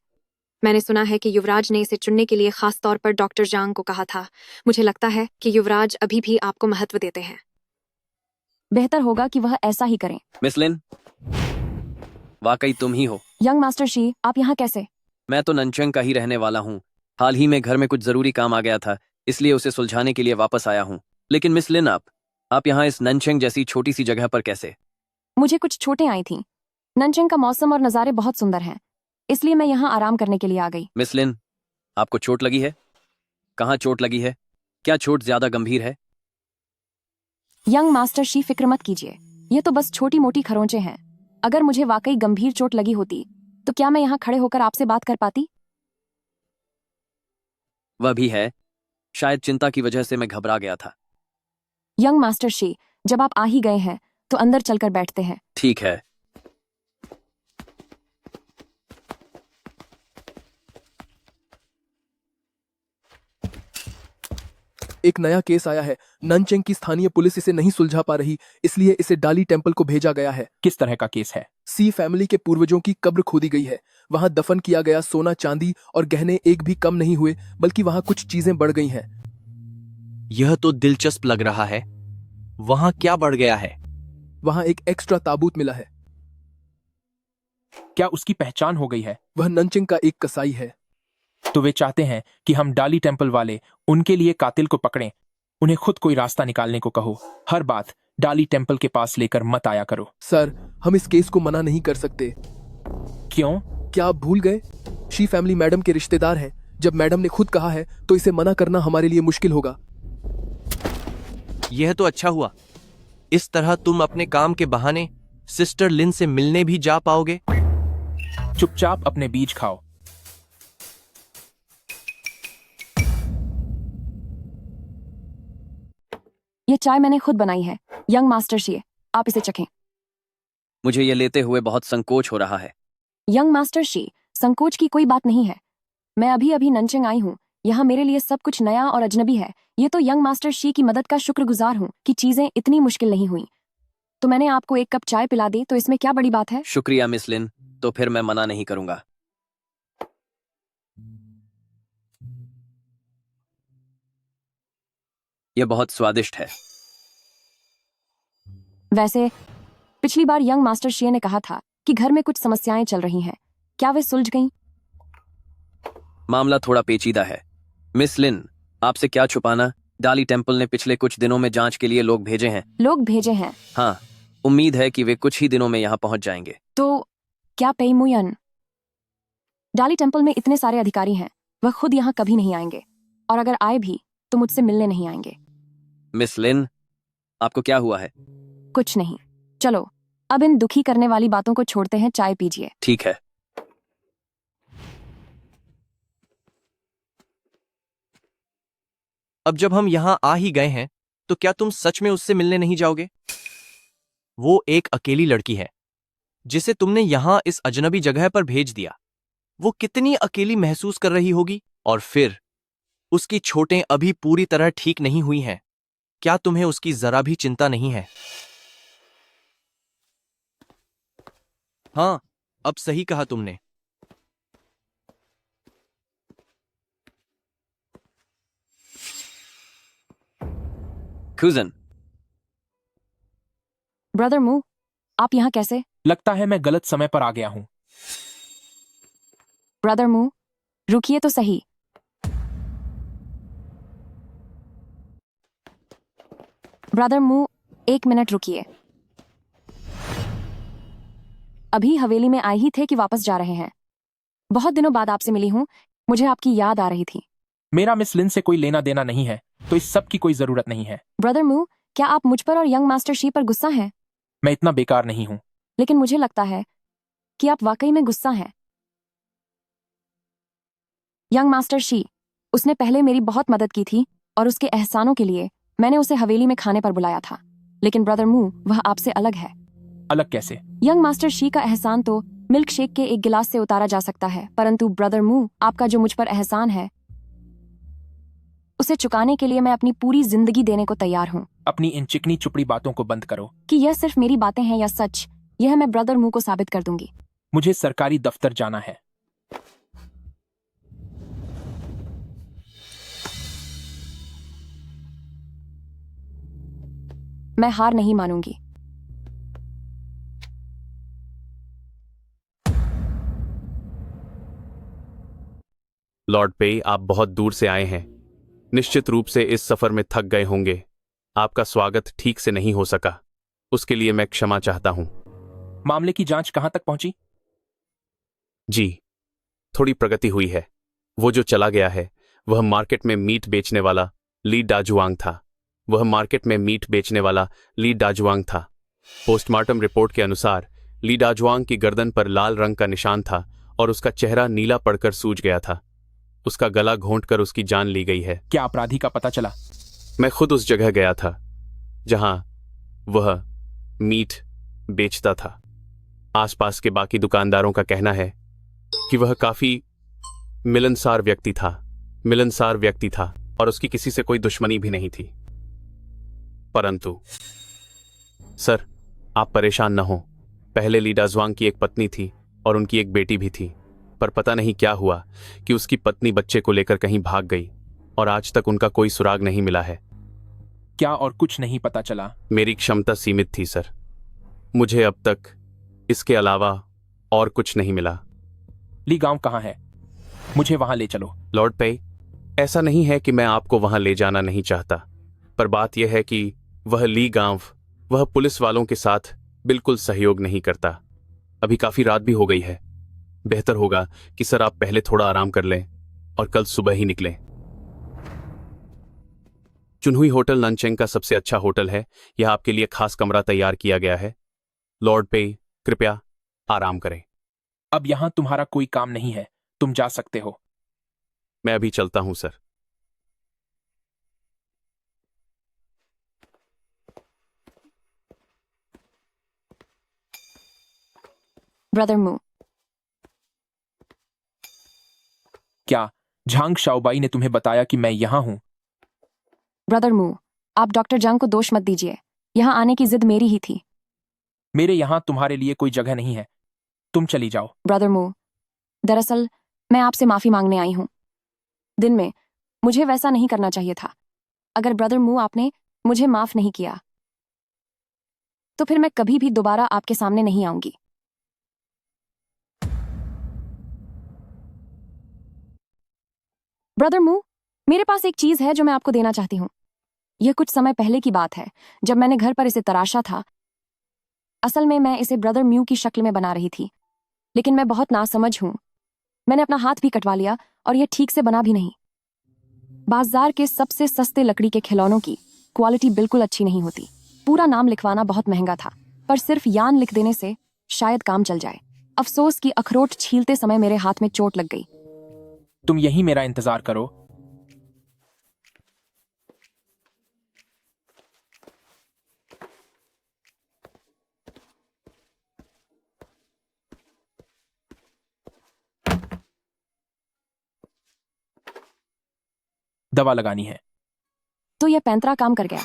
मैंने सुना है कि युवराज ने इसे चुनने के लिए खास तौर पर डॉक्टर जांग को कहा था। मुझे लगता है कि युवराज अभी भी आपको महत्व देते हैं। बेहतर होगा कि वह ऐसा ही करें। मिस लिन, वाकई तुम ही हो। यंग मास्टर शी, आप यहाँ कैसे? मैं तो ननचंग का ही रहने वाला हूँ। हाल ही में घर में कुछ जरूरी काम आ गया था, इसलिए उसे सुलझाने के लिए वापस आया हूँ। लेकिन मिस लिन, आप यहाँ इस ननचंग जैसी छोटी सी जगह पर कैसे? मुझे कुछ छोटें आई थीं। ननचंग का मौसम और नज़ारे बहुत सुंदर हैं, इसलिए मैं यहाँ आराम करने के लिए आ गई। मिस लिन, आपको चोट लगी है? कहाँ चोट लगी है? क्या चोट ज्यादा गंभीर है? यंग मास्टर शी, फिक्र मत कीजिए, ये तो बस छोटी मोटी खरोंचें हैं। अगर मुझे वाकई गंभीर चोट लगी होती तो क्या मैं यहाँ खड़े होकर आपसे बात कर पाती? वह भी है, शायद चिंता की वजह से मैं घबरा गया था। यंग मास्टर शी, जब आप आ ही गए हैं तो अंदर चलकर बैठते हैं। ठीक है। एक नया केस आया है। ननचेंग की स्थानीय पुलिस इसे नहीं सुलझा पा रही, इसलिए इसे डाली टेम्पल को भेजा गया है। किस तरह का केस है? सी फैमिली के पूर्वजों की कब्र खोदी गई है। वहां दफन किया गया सोना चांदी और गहने एक भी कम नहीं हुए, बल्कि वहां कुछ चीजें बढ़ गई हैं। यह तो दिलचस्प लग रहा है। वहां क्या बढ़ गया है? वहां एक एक्स्ट्रा ताबूत मिला है। क्या उसकी पहचान हो गई है? वह ननचेंग का एक कसाई है। तो वे चाहते हैं कि हम डाली टेम्पल वाले उनके लिए कातिल को पकड़ें। उन्हें खुद कोई रास्ता निकालने को कहो। हर बात डाली टेम्पल के पास लेकर मत आया करो। सर, हम इस केस को मना नहीं कर सकते। क्यों? क्या आप भूल गए? शी फैमिली मैडम के रिश्तेदार हैं। जब मैडम ने खुद कहा है तो इसे मना करना हमारे लिए मुश्किल होगा। यह तो अच्छा हुआ। इस तरह तुम अपने काम के बहाने सिस्टर लिन से मिलने भी जा पाओगे। चुपचाप अपने बीज खाओ। ये चाय मैंने खुद बनाई है। यंग मास्टर शी, आप इसे चखें। मुझे ये लेते हुए बहुत संकोच हो रहा है। यंग मास्टर शी, संकोच की कोई बात नहीं है। मैं अभी अभी ननचेंग आई हूँ। यहाँ मेरे लिए सब कुछ नया और अजनबी है। ये तो यंग मास्टर शी की मदद का शुक्रगुजार हूँ कि चीजें इतनी मुश्किल नहीं हुई। तो मैंने आपको एक कप चाय पिला दी, तो इसमें क्या बड़ी बात है? शुक्रिया मिस लिन, तो फिर मैं मना नहीं करूंगा। यह बहुत स्वादिष्ट है। वैसे पिछली बार यंग मास्टर शी ने कहा था कि घर में कुछ समस्याएं चल रही हैं। क्या वे सुलझ गईं? मामला थोड़ा पेचीदा है। मिस लिन, आपसे क्या छुपाना, डाली टेम्पल ने पिछले कुछ दिनों में जांच के लिए लोग भेजे हैं। लोग भेजे हैं? हाँ, उम्मीद है कि वे कुछ ही दिनों में यहाँ पहुंच जाएंगे। तो क्या पेईमुयन? डाली टेम्पल में इतने सारे अधिकारी हैं, वह खुद यहाँ कभी नहीं आएंगे, और अगर आए भी तो मुझसे मिलने नहीं आएंगे। मिस लिन, आपको क्या हुआ है? कुछ नहीं। चलो अब इन दुखी करने वाली बातों को छोड़ते हैं, चाय पीजिए। ठीक है। अब जब हम यहां आ ही गए हैं तो क्या तुम सच में उससे मिलने नहीं जाओगे? वो एक अकेली लड़की है जिसे तुमने यहां इस अजनबी जगह पर भेज दिया। वो कितनी अकेली महसूस कर रही होगी। और फिर उसकी चोटें अभी पूरी तरह ठीक नहीं हुई हैं। क्या तुम्हें उसकी जरा भी चिंता नहीं है? हाँ, अब सही कहा तुमने। कुजन, ब्रदर मू, आप यहाँ कैसे? लगता है मैं गलत समय पर आ गया हूँ। ब्रदर मू, रुकिए तो सही। ब्रदर मू, 1 मिनट रुकिए। अभी हवेली में आए ही थे कि वापस जा रहे हैं? बहुत दिनों बाद आपसे मिली हूँ, मुझे आपकी याद आ रही थी। मेरा मिस लिन से कोई लेना देना नहीं है, तो इस सब की कोई जरूरत नहीं है। ब्रदर मू, क्या आप मुझ पर और यंग मास्टर शी पर गुस्सा हैं? मैं इतना बेकार नहीं हूँ। लेकिन मुझे लगता है कि आप वाकई में गुस्सा हैं। यंग मास्टर शी, उसने पहले मेरी बहुत मदद की थी और उसके एहसानों के लिए मैंने उसे हवेली में खाने पर बुलाया था। लेकिन ब्रदर मू, वह आपसे अलग है। अलग कैसे? यंग मास्टर शी का एहसान तो मिल्क शेक के एक गिलास से उतारा जा सकता है, परंतु ब्रदर मू, आपका जो मुझ पर एहसान है उसे चुकाने के लिए मैं अपनी पूरी जिंदगी देने को तैयार हूँ। अपनी इन चिकनी चुपड़ी बातों को बंद करो। कि यह सिर्फ मेरी बातें हैं या सच, यह मैं ब्रदर मू को साबित कर दूंगी। मुझे सरकारी दफ्तर जाना है। मैं हार नहीं मानूंगी। लॉर्ड पे, आप बहुत दूर से आए हैं। निश्चित रूप से इस सफर में थक गए होंगे। आपका स्वागत ठीक से नहीं हो सका, उसके लिए मैं क्षमा चाहता हूं। मामले की जांच कहां तक पहुंची? जी, थोड़ी प्रगति हुई है। वो जो चला गया है वह मार्केट में मीट बेचने वाला ली डाजुआंग था। पोस्टमार्टम रिपोर्ट के अनुसार ली डाजुआंग की गर्दन पर लाल रंग का निशान था और उसका चेहरा नीला पड़कर सूज गया था। उसका गला घोंटकर उसकी जान ली गई है। क्या अपराधी का पता चला? मैं खुद उस जगह गया था जहां वह मीट बेचता था। आसपास के बाकी दुकानदारों का कहना है कि वह काफी मिलनसार व्यक्ति था। और उसकी किसी से कोई दुश्मनी भी नहीं थी। परंतु सर, आप परेशान न हो। पहले ली डाजुआंग की एक पत्नी थी और उनकी एक बेटी भी थी, पर पता नहीं क्या हुआ कि उसकी पत्नी बच्चे को लेकर कहीं भाग गई और आज तक उनका कोई सुराग नहीं मिला है। क्या और कुछ नहीं पता चला? मेरी क्षमता सीमित थी सर, मुझे अब तक इसके अलावा और कुछ नहीं मिला। ली गांव कहाँ है? मुझे वहां ले चलो। लॉर्ड पे, ऐसा नहीं है कि मैं आपको वहां ले जाना नहीं चाहता, पर बात यह है कि वह ली गांव वह पुलिस वालों के साथ बिल्कुल सहयोग नहीं करता। अभी काफी रात भी हो गई है। बेहतर होगा कि सर आप पहले थोड़ा आराम कर लें और कल सुबह ही निकलें। चुनहुई होटल ननचेंग का सबसे अच्छा होटल है। यह आपके लिए खास कमरा तैयार किया गया है। लॉर्ड पे, कृपया आराम करें। अब यहां तुम्हारा कोई काम नहीं है, तुम जा सकते हो। मैं अभी चलता हूं सर। ब्रदर मू, क्या झांग शाओबाई ने तुम्हें बताया कि मैं यहां हूं? ब्रदर मू, आप डॉक्टर जंग को दोष मत दीजिए। यहाँ आने की जिद मेरी ही थी। मेरे यहां तुम्हारे लिए कोई जगह नहीं है, तुम चली जाओ। ब्रदर मू, दरअसल मैं आपसे माफी मांगने आई हूँ। दिन में मुझे वैसा नहीं करना चाहिए था। अगर ब्रदर मू आपने मुझे माफ नहीं किया तो फिर मैं कभी भी दोबारा आपके सामने नहीं आऊंगी। ब्रदर मू, मेरे पास एक चीज है जो मैं आपको देना चाहती हूँ। यह कुछ समय पहले की बात है, जब मैंने घर पर इसे तराशा था। असल में मैं इसे ब्रदर म्यू की शक्ल में बना रही थी, लेकिन मैं बहुत नासमझ हूं। मैंने अपना हाथ भी कटवा लिया और यह ठीक से बना भी नहीं। बाजार के सबसे सस्ते लकड़ी के खिलौनों की क्वालिटी बिल्कुल अच्छी नहीं होती। पूरा नाम लिखवाना बहुत महंगा था, पर सिर्फ यान लिख देने से शायद काम चल जाए। अफसोस कि अखरोट छीलते समय मेरे हाथ में चोट लग गई। तुम यहीं मेरा इंतजार करो। दवा लगानी है। तो यह पैंतरा काम कर गया।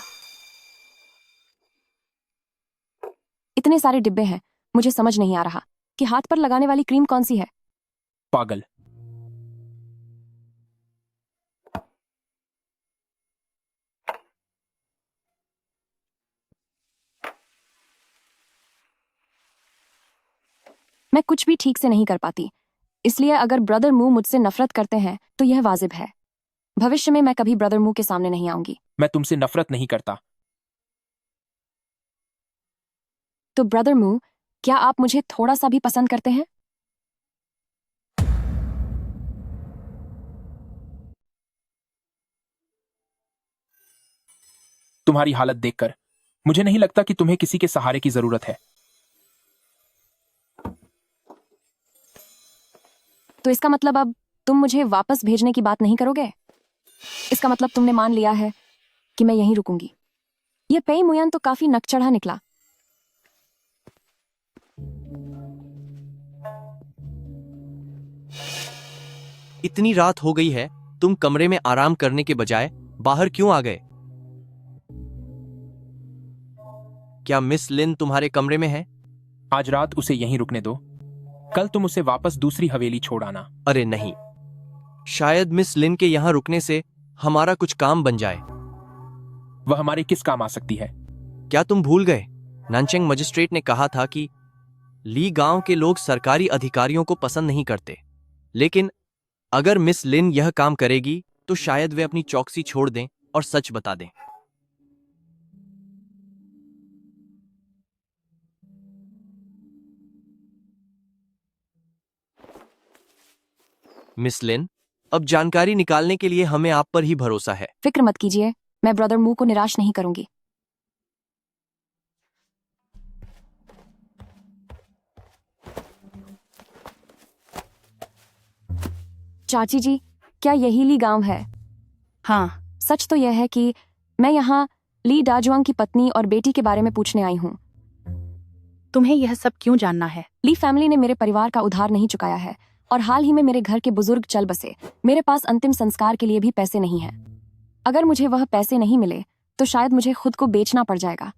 इतने सारे डिब्बे हैं, मुझे समझ नहीं आ रहा कि हाथ पर लगाने वाली क्रीम कौन सी है। पागल। मैं कुछ भी ठीक से नहीं कर पाती, इसलिए अगर ब्रदर मू मुझसे नफरत करते हैं तो यह वाजिब है। भविष्य में मैं कभी ब्रदर मू के सामने नहीं आऊंगी। मैं तुमसे नफरत नहीं करता। तो ब्रदर मू, क्या आप मुझे थोड़ा सा भी पसंद करते हैं? तुम्हारी हालत देखकर मुझे नहीं लगता कि तुम्हें किसी के सहारे की जरूरत है। तो इसका मतलब अब तुम मुझे वापस भेजने की बात नहीं करोगे? इसका मतलब तुमने मान लिया है कि मैं यहीं रुकूंगी। यह पेई मुयान तो काफी नकचढ़ा निकला। इतनी रात हो गई है, तुम कमरे में आराम करने के बजाय बाहर क्यों आ गए? क्या मिस लिन तुम्हारे कमरे में है? आज रात उसे यहीं रुकने दो, कल तुम उसे वापस दूसरी हवेली छोड़ आना। अरे नहीं, शायद मिस लिन के यहां रुकने से हमारा कुछ काम बन जाए। वह हमारे किस काम आ सकती है? क्या तुम भूल गए? नानचेंग मजिस्ट्रेट ने कहा था कि ली गांव के लोग सरकारी अधिकारियों को पसंद नहीं करते, लेकिन अगर मिस लिन यह काम करेगी तो शायद वे अपनी चौकसी छोड़ दें और सच बता दें। मिस लिन, अब जानकारी निकालने के लिए हमें आप पर ही भरोसा है। फिक्र मत कीजिए, मैं ब्रदर मू को निराश नहीं करूंगी। चाची जी, क्या यही ली गांव है? हाँ, सच तो यह है कि मैं यहाँ ली डाजुआंग की पत्नी और बेटी के बारे में पूछने आई हूँ। तुम्हें यह सब क्यों जानना है? ली फैमिली ने मेरे परिवार का उधार नहीं चुकाया है और हाल ही में मेरे घर के बुजुर्ग चल बसे। मेरे पास अंतिम संस्कार के लिए भी पैसे नहीं हैं। अगर मुझे वह पैसे नहीं मिले तो शायद मुझे खुद को बेचना पड़ जाएगा।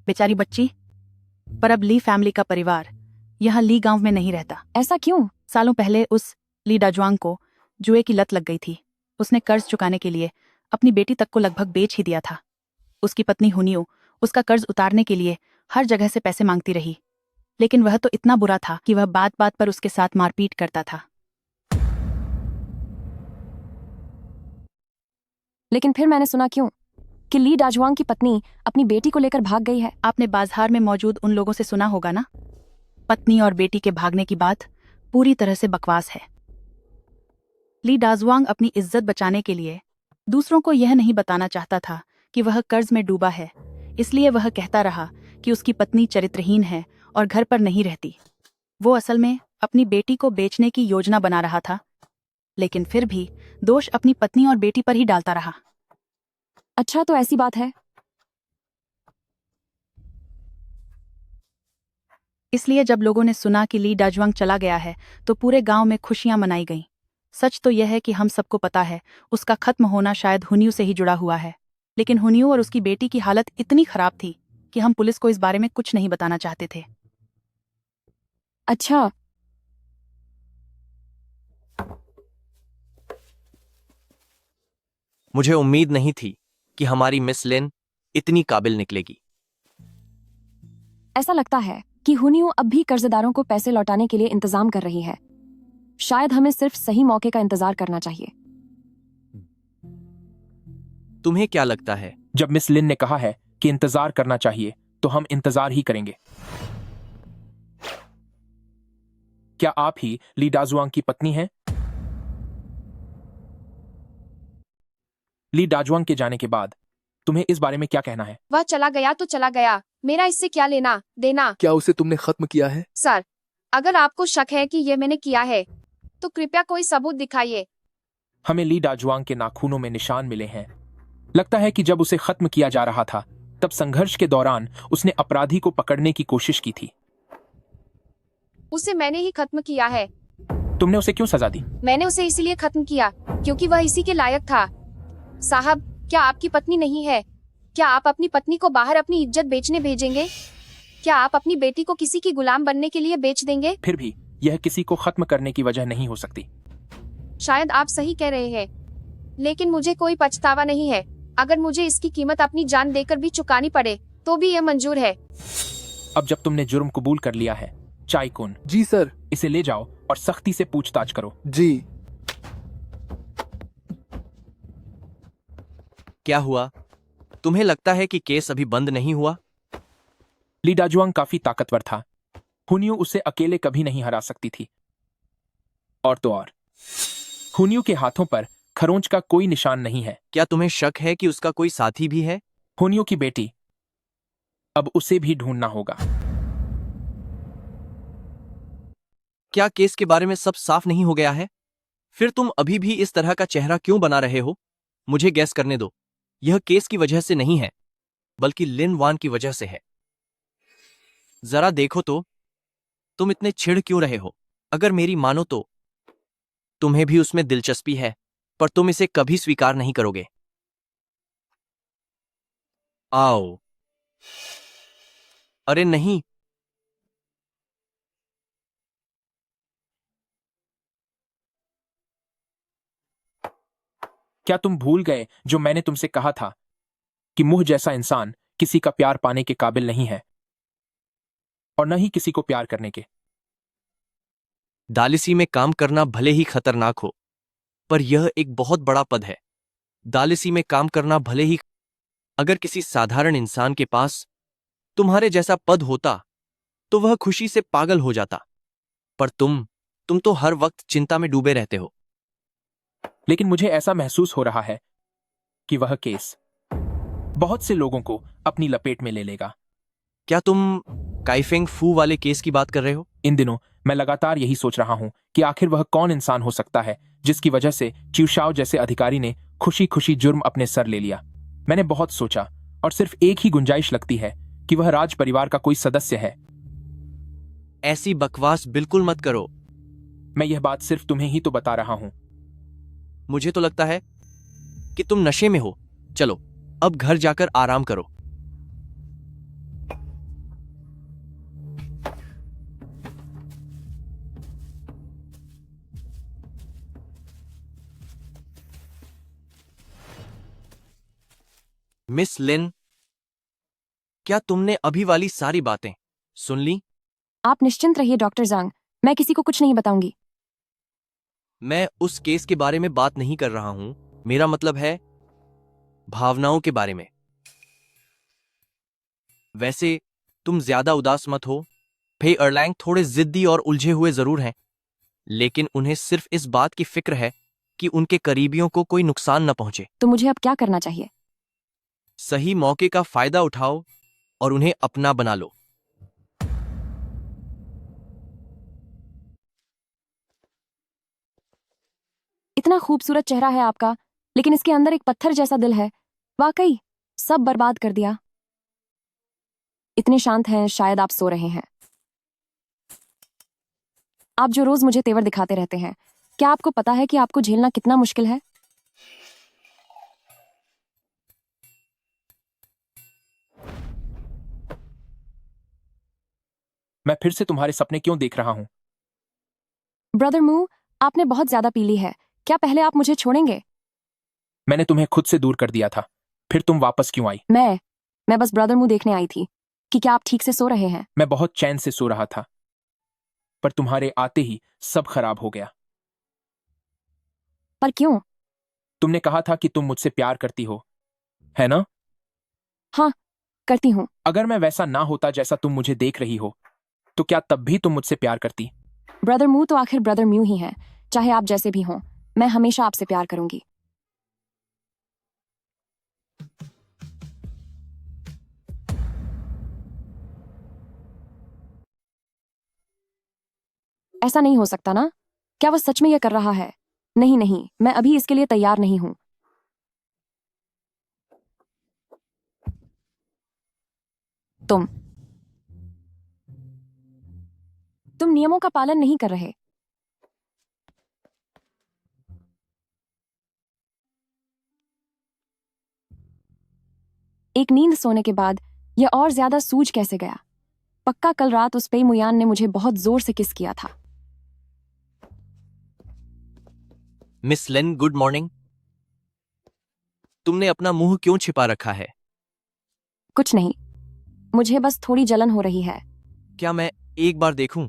बेचारी बच्ची, पर अब ली फैमिली का परिवार यहाँ ली गांव में नहीं रहता। ऐसा क्यों? सालों पहले उस ली डाजुआंग को जुए की लत लग गई थी। उसने कर्ज चुकाने के लिए अपनी बेटी तक को लगभग बेच ही दिया था। उसकी पत्नी हुनियो उसका कर्ज उतारने के लिए हर जगह से पैसे मांगती रही, लेकिन वह तो इतना बुरा था कि वह बात बात पर उसके साथ मारपीट करता था। लेकिन फिर मैंने सुना क्यों कि ली डाजुआंग की पत्नी अपनी बेटी को लेकर भाग गई है। आपने बाजार में मौजूद उन लोगों से सुना होगा ना, पत्नी और बेटी के भागने की बात पूरी तरह से बकवास है। ली डाजुआंग अपनी इज्जत बचाने के लिए दूसरों को यह नहीं बताना चाहता था कि वह कर्ज में डूबा है, इसलिए वह कहता रहा कि उसकी पत्नी चरित्रहीन है और घर पर नहीं रहती। वो असल में अपनी बेटी को बेचने की योजना बना रहा था, लेकिन फिर भी दोष अपनी पत्नी और बेटी पर ही डालता रहा। अच्छा, तो ऐसी बात है। इसलिए जब लोगों ने सुना कि ली डाजुआंग चला गया है तो पूरे गांव में खुशियां मनाई गईं। सच तो यह है कि हम सबको पता है उसका खत्म होना शायद हुनियो से ही जुड़ा हुआ है, लेकिन हुनियो और उसकी बेटी की हालत इतनी खराब थी कि हम पुलिस को इस बारे में कुछ नहीं बताना चाहते थे। अच्छा, मुझे उम्मीद नहीं थी कि हमारी मिस लिन इतनी काबिल निकलेगी। ऐसा लगता है कि हुनियो अब भी कर्जदारों को पैसे लौटाने के लिए इंतजाम कर रही है। शायद हमें सिर्फ सही मौके का इंतजार करना चाहिए। तुम्हें क्या लगता है? जब मिस लिन ने कहा है कि इंतजार करना चाहिए तो हम इंतजार ही करेंगे। क्या आप ही ली डाजुआंग की पत्नी हैं? ली डाजुआंग के जाने के बाद तुम्हें इस बारे में क्या कहना है? वह चला गया तो चला गया, मेरा इससे क्या लेना देना। क्या उसे तुमने खत्म किया है? सर, अगर आपको शक है कि यह मैंने किया है तो कृपया कोई सबूत दिखाइए। हमें ली डाजुआंग के नाखूनों में निशान मिले हैं। लगता है कि जब उसे खत्म किया जा रहा था तब संघर्ष के दौरान उसने अपराधी को पकड़ने की कोशिश की थी। उसे मैंने ही खत्म किया है। तुमने उसे क्यों सजा दी? मैंने उसे इसीलिए खत्म किया क्योंकि वह इसी के लायक था। साहब, क्या आपकी पत्नी नहीं है? क्या आप अपनी पत्नी को बाहर अपनी इज्जत बेचने भेजेंगे? क्या आप अपनी बेटी को किसी की गुलाम बनने के लिए बेच देंगे? फिर भी यह किसी को खत्म करने की वजह नहीं हो सकती। शायद आप सही कह रहे हैं, लेकिन मुझे कोई पछतावा नहीं है। अगर मुझे इसकी कीमत अपनी जान देकर भी चुकानी पड़े तो भी यह मंजूर है। अब जब तुमने जुर्म कबूल कर लिया है, चाय कुन। जी सर। इसे ले जाओ और सख्ती से पूछताछ करो। जी। क्या हुआ? तुम्हें लगता है कि केस अभी बंद नहीं हुआ? ली डाजुआंग काफी ताकतवर था। हुनियो उसे अकेले कभी नहीं हरा सकती थी। और तो और, हुनियो के हाथों पर खरोंच का कोई निशान नहीं है। क्या तुम्हें शक है कि उसका कोई साथी भी है? हुनियो की बेटी, अब उसे भी ढूंढना होगा। क्या केस के बारे में सब साफ नहीं हो गया है? फिर तुम अभी भी इस तरह का चेहरा क्यों बना रहे हो? मुझे गैस करने दो। यह केस की वजह से नहीं है, बल्कि लिन वान की वजह से है। जरा देखो तो, तुम इतने चिढ़ क्यों रहे हो? अगर मेरी मानो तो तुम्हें भी उसमें दिलचस्पी है, पर तुम इसे कभी स्वीकार नहीं करोगे। आओ। अरे नहीं। क्या तुम भूल गए जो मैंने तुमसे कहा था कि मुझ जैसा इंसान किसी का प्यार पाने के काबिल नहीं है और न ही किसी को प्यार करने के। दालिसी में काम करना भले ही खतरनाक हो, पर यह एक बहुत बड़ा पद है। दालिसी में काम करना भले ही, अगर किसी साधारण इंसान के पास तुम्हारे जैसा पद होता तो वह खुशी से पागल हो जाता, पर तुम तो हर वक्त चिंता में डूबे रहते हो। लेकिन मुझे ऐसा महसूस हो रहा है कि वह केस बहुत से लोगों को अपनी लपेट में ले लेगा। क्या तुम काइफेंग फू वाले केस की बात कर रहे हो? इन दिनों मैं लगातार यही सोच रहा हूं कि आखिर वह कौन इंसान हो सकता है जिसकी वजह से च्यूशाओ जैसे अधिकारी ने खुशी खुशी जुर्म अपने सर ले लिया। मैंने बहुत सोचा और सिर्फ एक ही गुंजाइश लगती है कि वह राज परिवार का कोई सदस्य है। ऐसी बकवास बिल्कुल मत करो। मैं यह बात सिर्फ तुम्हें ही तो बता रहा हूं। मुझे तो लगता है कि तुम नशे में हो। चलो अब घर जाकर आराम करो। मिस लिन, क्या तुमने अभी वाली सारी बातें सुन ली? आप निश्चिंत रहिए डॉक्टर जांग, मैं किसी को कुछ नहीं बताऊंगी। मैं उस केस के बारे में बात नहीं कर रहा हूं, मेरा मतलब है भावनाओं के बारे में। वैसे तुम ज्यादा उदास मत हो। फे अर्लैंग थोड़े जिद्दी और उलझे हुए जरूर हैं, लेकिन उन्हें सिर्फ इस बात की फिक्र है कि उनके करीबियों को कोई नुकसान न पहुंचे। तो मुझे अब क्या करना चाहिए? सही मौके का फायदा उठाओ और उन्हें अपना बना लो। इतना खूबसूरत चेहरा है आपका, लेकिन इसके अंदर एक पत्थर जैसा दिल है। वाकई सब बर्बाद कर दिया। इतने शांत हैं, शायद आप सो रहे हैं। आप जो रोज मुझे तेवर दिखाते रहते हैं, क्या आपको पता है कि आपको झेलना कितना मुश्किल है? मैं फिर से तुम्हारे सपने क्यों देख रहा हूं? ब्रदर मू, आपने बहुत ज्यादा पी ली है। क्या पहले आप मुझे छोड़ेंगे? मैंने तुम्हें खुद से दूर कर दिया था, फिर तुम वापस क्यों आई? मैं बस ब्रदर मू देखने आई थी कि क्या आप ठीक से सो रहे हैं। मैं बहुत चैन से सो रहा था, पर तुम्हारे आते ही सब खराब हो गया। पर क्यों? तुमने कहा था कि तुम मुझसे प्यार करती हो, है ना? हाँ, करती हूँ। अगर मैं वैसा ना होता जैसा तुम मुझे देख रही हो, तो क्या तब भी तुम मुझसे प्यार करती? ब्रदर मू तो आखिर ब्रदर म्यू ही हैं, चाहे आप जैसे भी हों। मैं हमेशा आपसे प्यार करूंगी। ऐसा नहीं हो सकता ना? क्या वो सच में यह कर रहा है? नहीं नहीं, मैं अभी इसके लिए तैयार नहीं हूं। तुम नियमों का पालन नहीं कर रहे। एक नींद सोने के बाद यह और ज्यादा सूझ कैसे गया? पक्का कल रात उस पेई मुयान ने मुझे बहुत जोर से किस किया था। मिस लिन, गुड मॉर्निंग। तुमने अपना मुंह क्यों छिपा रखा है? कुछ नहीं, मुझे बस थोड़ी जलन हो रही है। क्या मैं एक बार देखूं?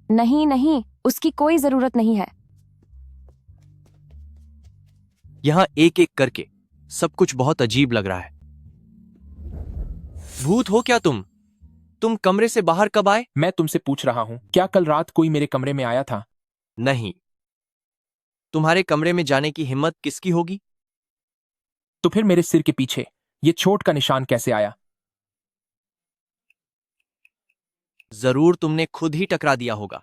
नहीं नहीं, उसकी कोई जरूरत नहीं है। यहां एक एक करके सब कुछ बहुत अजीब लग रहा है। भूत हो क्या तुम? तुम कमरे से बाहर कब आए? मैं तुमसे पूछ रहा हूं, क्या कल रात कोई मेरे कमरे में आया था? नहीं। तुम्हारे कमरे में जाने की हिम्मत किसकी होगी? तो फिर मेरे सिर के पीछे ये चोट का निशान कैसे आया? जरूर तुमने खुद ही टकरा दिया होगा।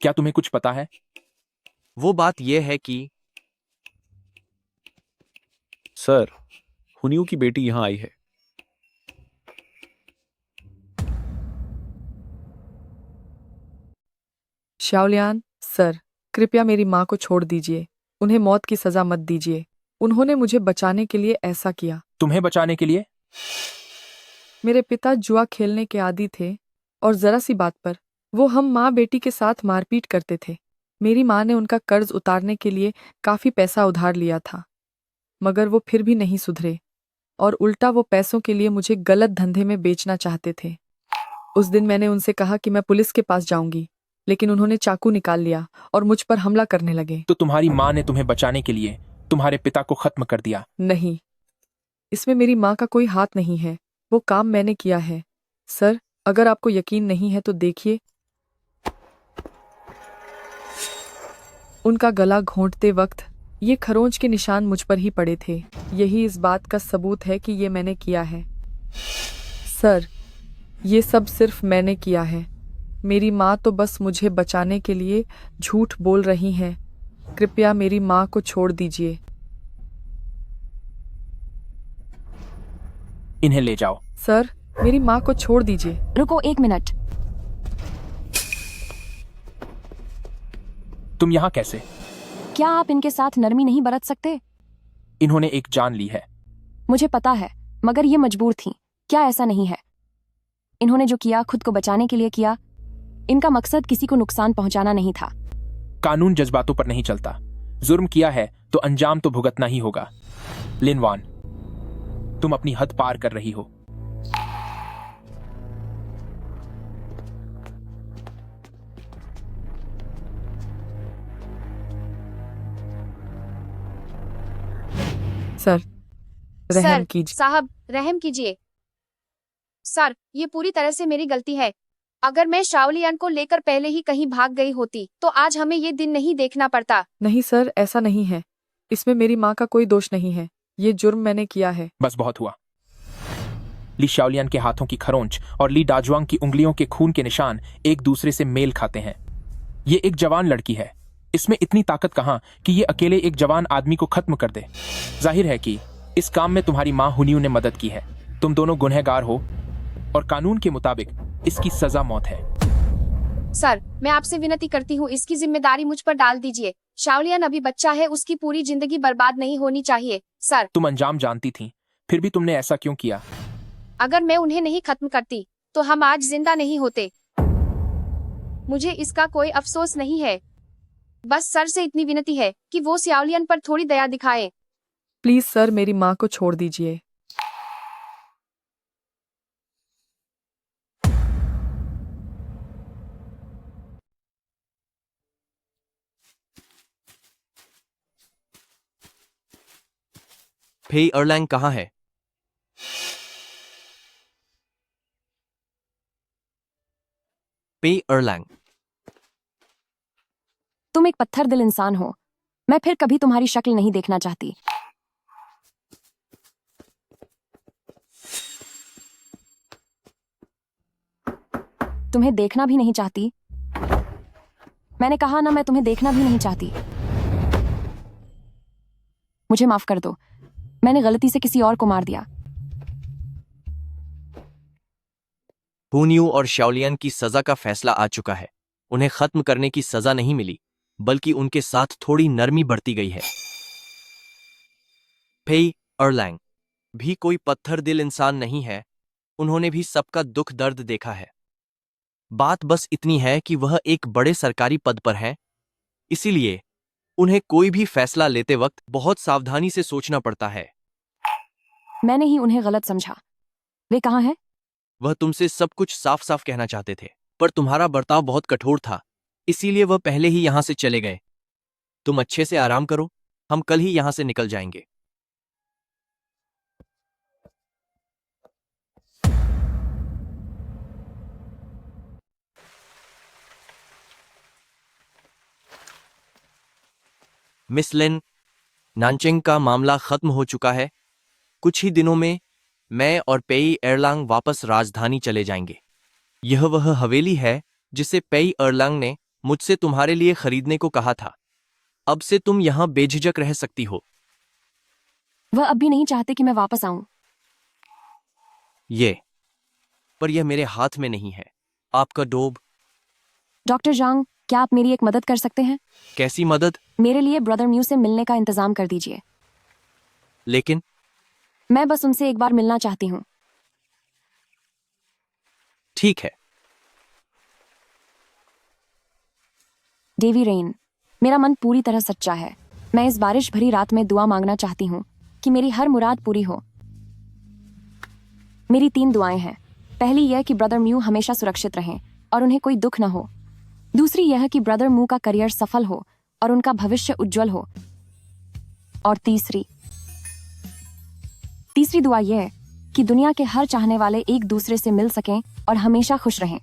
क्या तुम्हें कुछ पता है? वो बात यह है कि सर, हुनियू की बेटी यहां आई है। शाओलियान सर, कृपया मेरी माँ को छोड़ दीजिए। उन्हें मौत की सजा मत दीजिए। उन्होंने मुझे बचाने के लिए ऐसा किया। तुम्हें बचाने के लिए? मेरे पिता जुआ खेलने के आदी थे और जरा सी बात पर वो हम माँ बेटी के साथ मारपीट करते थे। मेरी माँ ने उनका कर्ज उतारने के लिए काफी पैसा उधार लिया था, मगर वो फिर भी नहीं सुधरे और उल्टा वो पैसों के लिए मुझे गलत धंधे में बेचना चाहते थे। उस दिन मैंने उनसे कहा कि मैं पुलिस के पास जाऊंगी, लेकिन उन्होंने चाकू निकाल लिया और मुझ पर हमला करने लगे। तो तुम्हारी माँ ने तुम्हें बचाने के लिए तुम्हारे पिता को खत्म कर दिया? नहीं, इसमें मेरी माँ का कोई हाथ नहीं है। वो काम मैंने किया है। सर, अगर आपको यकीन नहीं है तो देखिए, उनका गला घोंटते वक्त ये खरोंच के निशान मुझ पर ही पड़े थे। यही इस बात का सबूत है कि ये मैंने किया है। सर, ये सब सिर्फ मैंने किया है। मेरी माँ तो बस मुझे बचाने के लिए झूठ बोल रही हैं। कृपया मेरी माँ को छोड़ दीजिए। इन्हें ले जाओ। सर, मेरी माँ को छोड़ दीजिए। रुको 1 मिनट। तुम यहाँ कैसे? क्या आप इनके साथ नरमी नहीं बरत सकते? इन्होंने एक जान ली है। मुझे पता है, मगर ये मजबूर थीं। क्या ऐसा नहीं है? इन्होंने जो किया खुद को बचाने के लिए किया। इनका मकसद किसी को नुकसान पहुंचाना नहीं था। कानून जज्बातों पर नहीं चलता। जुर्म किया है तो अंजाम तो भुगतना ही होगा। लिन वान, तुम अपनी हद पार कर रही हो। सर, रहम सर, कीजिए। साहब रहम कीजिए। सर, ये पूरी तरह से मेरी गलती है। अगर मैं शाओलियान को लेकर पहले ही कहीं भाग गई होती तो आज हमें ये दिन नहीं देखना पड़ता। नहीं सर, ऐसा नहीं है। इसमें मेरी माँ का कोई दोष नहीं है। ये जुर्म मैंने किया है। बस बहुत हुआ। ली शाओलियान के हाथों की खरोंच और ली डाजुआंग की उंगलियों के खून के निशान एक दूसरे से मेल खाते हैं। ये एक जवान लड़की है। इसमें इतनी ताकत कहां कि ये अकेले एक जवान आदमी को खत्म कर दे। जाहिर है कि इस काम में तुम्हारी माँ हुनियू ने मदद की है। तुम दोनों गुनहगार हो और कानून के मुताबिक इसकी सजा मौत है। सर, मैं आपसे विनती करती हूँ, इसकी जिम्मेदारी मुझ पर डाल दीजिए। शाओलियान अभी बच्चा है, उसकी पूरी जिंदगी बर्बाद नहीं होनी चाहिए। सर, तुम अंजाम जानती थी, फिर भी तुमने ऐसा क्यों किया? अगर मैं उन्हें नहीं खत्म करती तो हम आज जिंदा नहीं होते। मुझे इसका कोई अफसोस नहीं है। बस सर से इतनी विनती है कि वो शाओलियान पर थोड़ी दया दिखाए। प्लीज सर, मेरी माँ को छोड़ दीजिए। फेई अर्लैंग कहाँ है? पेई अर्लैंग, तुम एक पत्थर दिल इंसान हो। मैं फिर कभी तुम्हारी शक्ल नहीं देखना चाहती। तुम्हें देखना भी नहीं चाहती। मैंने कहा ना, मैं तुम्हें देखना भी नहीं चाहती। मुझे माफ कर दो, मैंने गलती से किसी और को मार दिया। हुनियू और शाओलियान की सजा का फैसला आ चुका है। उन्हें खत्म करने की सजा नहीं मिली, बल्कि उनके साथ थोड़ी नरमी बरती गई है। फेई अर्लैंग भी कोई पत्थर दिल इंसान नहीं है। उन्होंने भी सबका दुख दर्द देखा है। बात बस इतनी है कि वह एक बड़े सरकारी पद पर हैं, इसीलिए उन्हें कोई भी फैसला लेते वक्त बहुत सावधानी से सोचना पड़ता है। मैंने ही उन्हें गलत समझा। वे कहाँ हैं? वह तुमसे सब कुछ साफ साफ कहना चाहते थे, पर तुम्हारा बर्ताव बहुत कठोर था, इसीलिए वह पहले ही यहां से चले गए। तुम अच्छे से आराम करो, हम कल ही यहां से निकल जाएंगे। मिस लिन, नानचिंग का मामला खत्म हो चुका है। कुछ ही दिनों में मैं और पेई एरलांग वापस राजधानी चले जाएंगे। यह वह हवेली है जिसे पेई एरलांग ने मुझसे तुम्हारे लिए खरीदने को कहा था। अब से तुम यहां बेझिझक रह सकती हो। वह अब भी नहीं चाहते कि मैं वापस आऊं। पर यह मेरे हाथ में नहीं है। आपका डोब। डॉक्टर जांग, क्या आप मेरी एक मदद कर सकते हैं? कैसी मदद? मेरे लिए ब्रदर म्यू से मिलने का इंतजाम कर दीजिए। लेकिन मैं बस उनसे एक बार मिलना चाहती हूँ। ठीक है। डेवी रेन, मेरा मन पूरी तरह सच्चा है। मैं इस बारिश भरी रात में दुआ मांगना चाहती हूँ कि मेरी हर मुराद पूरी हो। मेरी 3 दुआएं हैं। पहली यह कि ब्रदर म्यू हमेशा सुरक्षित रहें और उन्हें कोई दुख न हो। दूसरी यह कि ब्रदर म्यू का करियर सफल हो और उनका भविष्य उज्जवल हो। और तीसरी दुआ यह है कि दुनिया के हर चाहने वाले एक दूसरे से मिल सकें और हमेशा खुश रहें।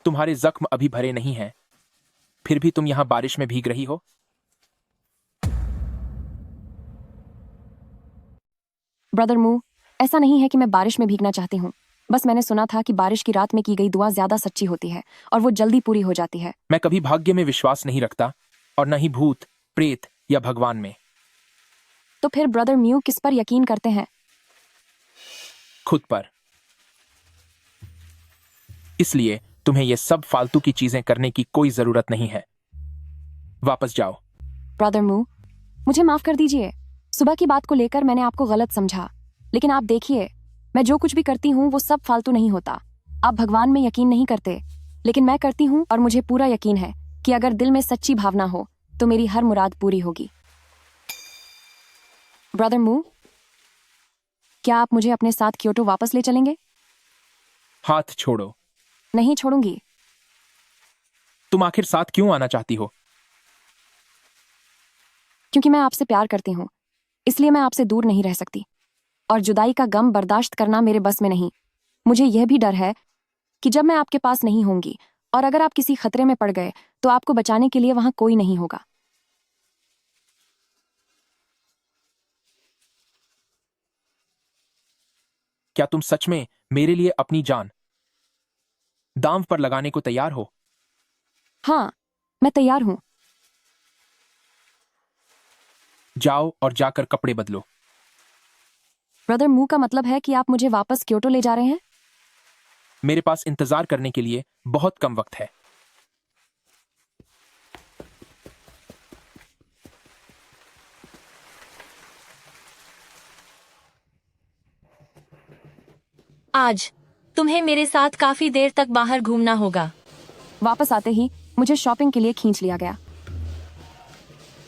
तुम्हारे जख्म अभी भरे नहीं हैं, फिर भी तुम यहां बारिश में भीग रही हो। ब्रदर मू, ऐसा नहीं है कि मैं बारिश में भीगना चाहती हूँ। बस मैंने सुना था कि बारिश की रात में की गई दुआ ज्यादा सच्ची होती है और वो जल्दी पूरी हो जाती है। मैं कभी भाग्य में विश्वास नहीं रखता और न ही भूत, प्रेत या भगवान में। तो फिर ब्रदर म्यू किस पर यकीन करते हैं? खुद पर। इसलिए तुम्हें ये सब फालतू की चीजें करने की कोई जरूरत नहीं है। वापस जाओ। ब्रदर मू, मुझे माफ कर दीजिए। सुबह की बात को लेकर मैंने आपको गलत समझा, लेकिन आप देखिए, मैं जो कुछ भी करती हूँ वो सब फालतू नहीं होता। आप भगवान में यकीन नहीं करते, लेकिन मैं करती हूँ और मुझे पूरा यकीन है कि अगर दिल में सच्ची भावना हो तो मेरी हर मुराद पूरी होगी। ब्रदर मू, क्या आप मुझे अपने साथ क्योटो वापस ले चलेंगे? हाथ छोड़ो। नहीं छोड़ूंगी। तुम आखिर साथ क्यों आना चाहती हो? क्योंकि मैं आपसे प्यार करती हूँ, इसलिए मैं आपसे दूर नहीं रह सकती। और जुदाई का गम बर्दाश्त करना मेरे बस में नहीं। मुझे यह भी डर है कि जब मैं आपके पास नहीं होंगी और अगर आप किसी खतरे में पड़ गए तो आपको बचाने के लिए वहां कोई नहीं होगा। क्या तुम सच में मेरे लिए अपनी जान दांव पर लगाने को तैयार हो? हाँ, मैं तैयार हूं। जाओ और जाकर कपड़े बदलो। ब्रदर मू, का मतलब है कि आप मुझे वापस क्योटो ले जा रहे हैं? मेरे पास इंतजार करने के लिए बहुत कम वक्त है। आज तुम्हें मेरे साथ काफी देर तक बाहर घूमना होगा। वापस आते ही मुझे शॉपिंग के लिए खींच लिया गया।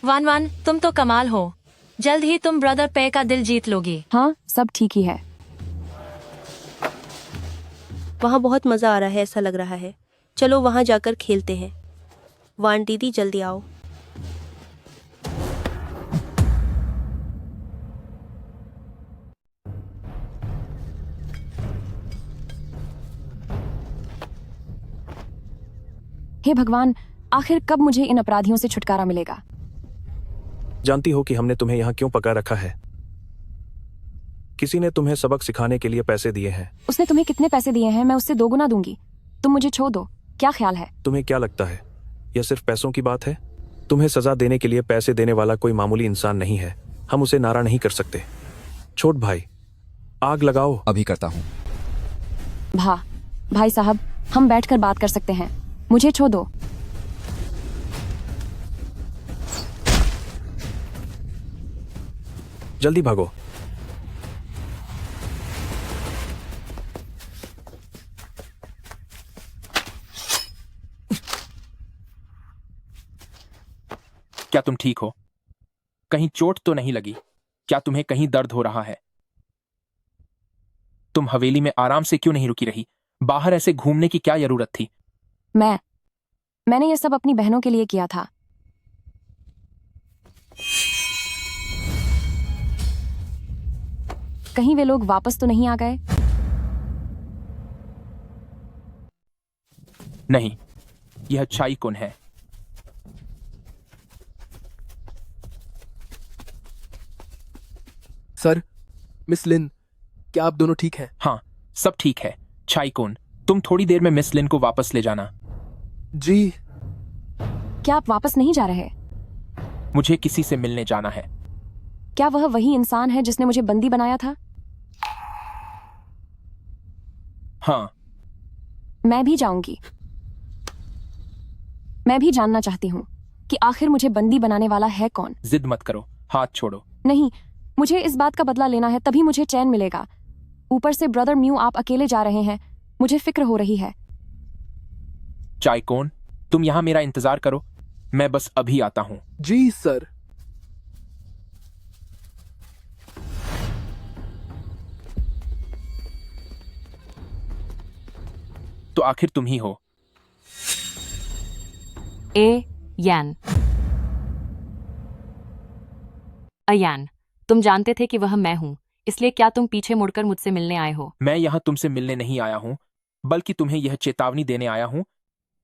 वान वान, तुम तो कमाल हो। जल्द ही तुम ब्रदर पे का दिल जीत लोगे। हाँ, सब ठीक ही है। वहाँ बहुत मज़ा आ रहा है, ऐसा लग रहा है। चलो वहाँ जाकर खेलते हैं। वान दीदी जल्दी आओ। हे भगवान, आखिर कब मुझे इन अपराधियों से छुटकारा मिलेगा? जानती हो कि हमने तुम्हें यहाँ क्यों पका रखा है? किसी ने तुम्हें सबक सिखाने के लिए पैसे दिए हैं। उसने तुम्हें कितने पैसे दिए हैं? मैं उससे 2 गुना दूंगी। तुम मुझे छोड़ दो। क्या ख्याल है? तुम्हें क्या लगता है यह सिर्फ पैसों की बात है? तुम्हें सजा देने के लिए पैसे देने वाला कोई मामूली इंसान नहीं है। हम उसे नारा नहीं कर सकते। छोट भाई, आग लगाओ। अभी करता हूँ। भाई साहब, हम बैठकर बात कर सकते हैं। मुझे छोड़ दो। जल्दी भागो। क्या तुम ठीक हो? कहीं चोट तो नहीं लगी? क्या तुम्हें कहीं दर्द हो रहा है? तुम हवेली में आराम से क्यों नहीं रुकी रही? बाहर ऐसे घूमने की क्या जरूरत थी? मैंने ये सब अपनी बहनों के लिए किया था। कहीं वे लोग वापस तो नहीं आ गए? नहीं, यह चाई कौन है? सर, मिस लिन, क्या आप दोनों ठीक हैं? हाँ, सब ठीक है। चाई कौन, तुम थोड़ी देर में मिस लिन को वापस ले जाना। जी। क्या आप वापस नहीं जा रहे? मुझे किसी से मिलने जाना है। क्या वह वही इंसान है जिसने मुझे बंदी बनाया था? हाँ। मैं भी जाऊंगी। मैं भी जानना चाहती हूँ कि आखिर मुझे बंदी बनाने वाला है कौन। जिद मत करो, हाथ छोड़ो। नहीं, मुझे इस बात का बदला लेना है, तभी मुझे चैन मिलेगा। ऊपर से ब्रदर म्यू, आप अकेले जा रहे हैं, मुझे फिक्र हो रही है। चाय कौन, तुम यहां मेरा इंतजार करो, मैं बस अभी आता हूं। जी सर। तो आखिर तुम ही हो। यान। अयान, तुम जानते थे कि वह मैं हूं, इसलिए क्या तुम पीछे मुड़कर मुझसे मिलने आए हो? मैं यहां तुमसे मिलने नहीं आया हूं, बल्कि तुम्हें यह चेतावनी देने आया हूं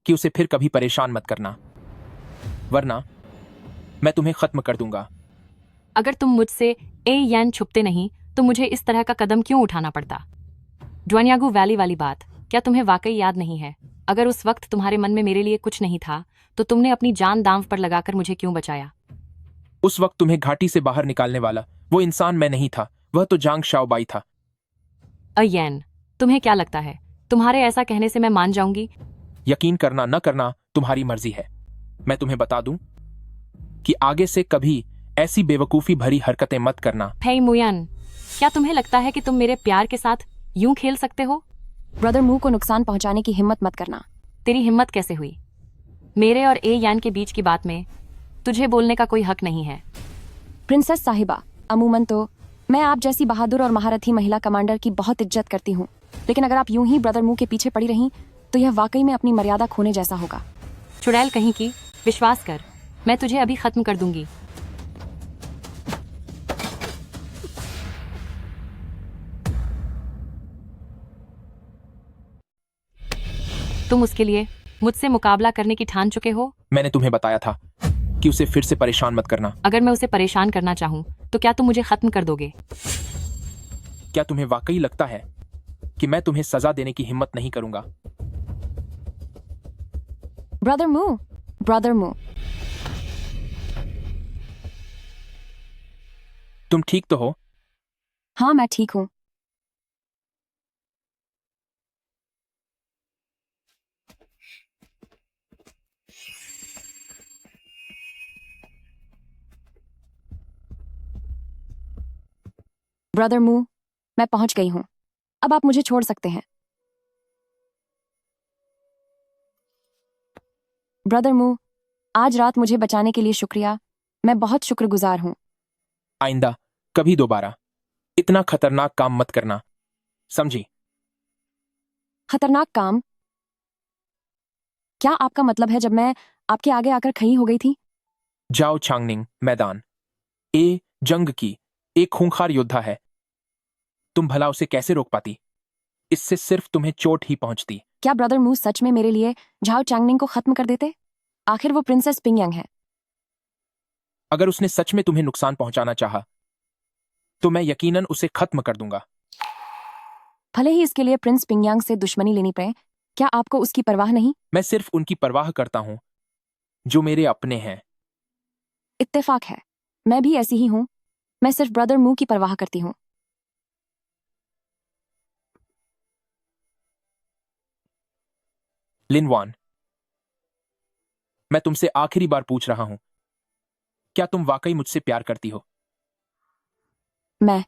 कि उसे फिर कभी परेशान मत करना, वरना मैं तुम्हें खत्म कर दूंगा। अगर तुम मुझसे ए यान छुपते नहीं तो मुझे इस तरह का कदम क्यों उठाना पड़ता? ड्वानियागु वैली वाली बात क्या तुम्हें वाकई याद नहीं है? अगर उस वक्त तुम्हारे मन में मेरे लिए कुछ नहीं था तो तुमने अपनी जान दांव पर लगाकर मुझे क्यों बचाया? उस वक्त तुम्हें घाटी से बाहर निकालने वाला वो इंसान मैं नहीं था, वह तो जांग शाओबाई था। अयैन, तुम्हें क्या लगता है तुम्हारे ऐसा कहने से मैं मान जाऊंगी? यकीन करना न करना तुम्हारी मर्जी है। मैं तुम्हें बता दूं कि आगे से कभी ऐसी बेवकूफी भरी हरकतें मत करना। हे मुयान, क्या तुम्हें लगता है कि तुम मेरे प्यार के साथ यूं खेल सकते हो? ब्रदर मू को नुकसान पहुंचाने की हिम्मत मत करना। तेरी हिम्मत कैसे हुई? मेरे और ए यान के बीच की बात में तुझे बोलने का कोई हक नहीं है। प्रिंसेस साहिबा, अमूमन तो मैं आप जैसी बहादुर और महारथी महिला कमांडर की बहुत इज्जत करती हूँ, लेकिन अगर आप यूं ही ब्रदर मू के पीछे पड़ी रहीं तो यह वाकई में अपनी मर्यादा खोने जैसा होगा। चुड़ैल कहीं की, विश्वास कर, मैं तुझे अभी खत्म कर दूंगी। तुम उसके लिए मुझसे मुकाबला करने की ठान चुके हो? मैंने तुम्हें बताया था कि उसे फिर से परेशान मत करना। अगर मैं उसे परेशान करना चाहूं तो क्या तुम मुझे खत्म कर दोगे? क्या तुम्हें वाकई लगता है कि मैं तुम्हें सजा देने की हिम्मत नहीं करूंगा? ब्रदर मू, तुम ठीक तो हो? हाँ मैं ठीक हूँ। ब्रदर मू, मैं पहुंच गई हूं, अब आप मुझे छोड़ सकते हैं। ब्रदर मू, आज रात मुझे बचाने के लिए शुक्रिया, मैं बहुत शुक्रगुजार हूं। आइंदा कभी दोबारा इतना खतरनाक काम मत करना, समझी? खतरनाक काम? क्या आपका मतलब है जब मैं आपके आगे आकर खड़ी हो गई थी? जाओ चांगनिंग मैदान ए जंग की एक खूंखार योद्धा है, तुम भला उसे कैसे रोक पाती? इससे सिर्फ तुम्हें चोट ही पहुंचती। क्या ब्रदर मू सच में मेरे लिए झाओ चांगनिंग को खत्म कर देते? आखिर वो प्रिंसेस पिंगयांग है। अगर उसने सच में तुम्हें नुकसान पहुंचाना चाहा तो मैं यकीनन उसे खत्म कर दूंगा। भले ही इसके लिए प्रिंस पिंगयांग से दुश्मनी लेनी पड़े, क्या आपको उसकी परवाह नहीं? मैं सिर्फ उनकी परवाह करता हूं जो मेरे अपने हैं। इत्तेफाक है, मैं भी ऐसी ही हूं, मैं सिर्फ ब्रदर मू की परवाह करती हूं। लिनवान, मैं तुमसे आखिरी बार पूछ रहा हूं, क्या तुम वाकई मुझसे प्यार करती हो? मैं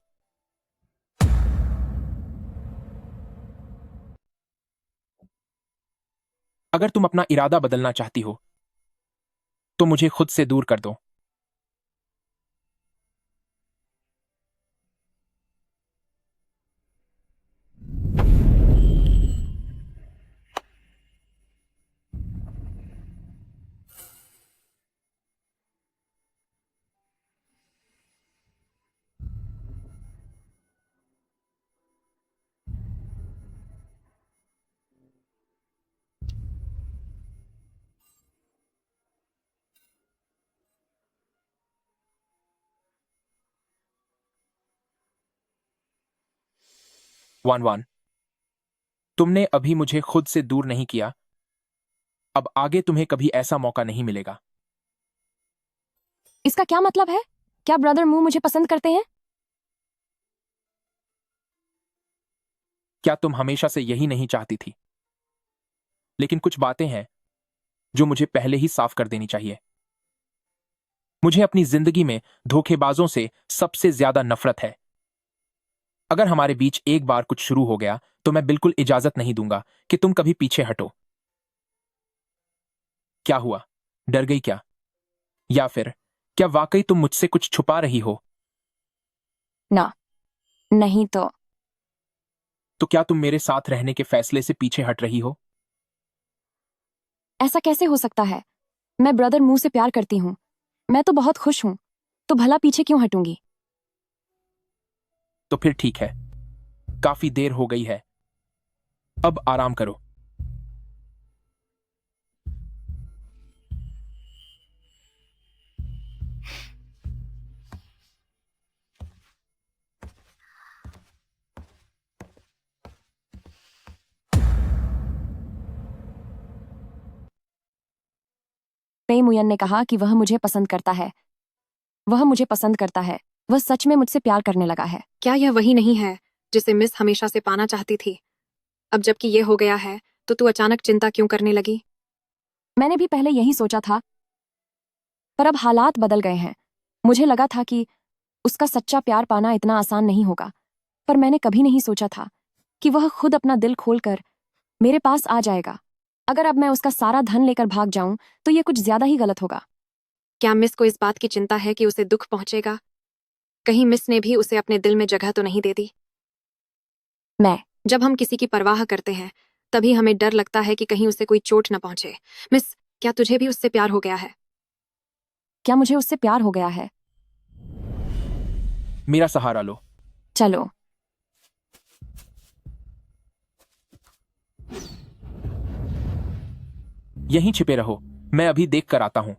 अगर तुम अपना इरादा बदलना चाहती हो तो मुझे खुद से दूर कर दो। वान वान, तुमने अभी मुझे खुद से दूर नहीं किया, अब आगे तुम्हें कभी ऐसा मौका नहीं मिलेगा। इसका क्या मतलब है? क्या ब्रदर मू मुझे पसंद करते हैं? क्या तुम हमेशा से यही नहीं चाहती थी? लेकिन कुछ बातें हैं जो मुझे पहले ही साफ कर देनी चाहिए। मुझे अपनी जिंदगी में धोखेबाजों से सबसे ज्यादा नफरत है। अगर हमारे बीच एक बार कुछ शुरू हो गया तो मैं बिल्कुल इजाजत नहीं दूंगा कि तुम कभी पीछे हटो। क्या हुआ, डर गई क्या? या फिर क्या वाकई तुम मुझसे कुछ छुपा रही हो? ना, नहीं तो क्या तुम मेरे साथ रहने के फैसले से पीछे हट रही हो? ऐसा कैसे हो सकता है? मैं ब्रदर मू से प्यार करती हूँ, मैं तो बहुत खुश हूँ, तो भला पीछे क्यों हटूंगी? तो फिर ठीक है, काफी देर हो गई है, अब आराम करो। पे मुयन ने कहा कि वह मुझे पसंद करता है। वह मुझे पसंद करता है। वह सच में मुझसे प्यार करने लगा है। क्या यह वही नहीं है जिसे मिस हमेशा से पाना चाहती थी? अब जबकि ये हो गया है तो तू अचानक चिंता क्यों करने लगी? मैंने भी पहले यही सोचा था, पर अब हालात बदल गए हैं। मुझे लगा था कि उसका सच्चा प्यार पाना इतना आसान नहीं होगा, पर मैंने कभी नहीं सोचा था कि वह खुद अपना दिल खोलकर मेरे पास आ जाएगा। अगर अब मैं उसका सारा धन लेकर भाग जाऊं तो ये कुछ ज्यादा ही गलत होगा। क्या मिस को इस बात की चिंता है कि उसे दुख पहुंचेगा? कहीं मिस ने भी उसे अपने दिल में जगह तो नहीं दे दी? जब हम किसी की परवाह करते हैं तभी हमें डर लगता है कि कहीं उसे कोई चोट न पहुंचे। मिस, क्या तुझे भी उससे प्यार हो गया है? क्या मुझे उससे प्यार हो गया है? मेरा सहारा लो। चलो। यहीं छिपे रहो, मैं अभी देख कर आता हूं।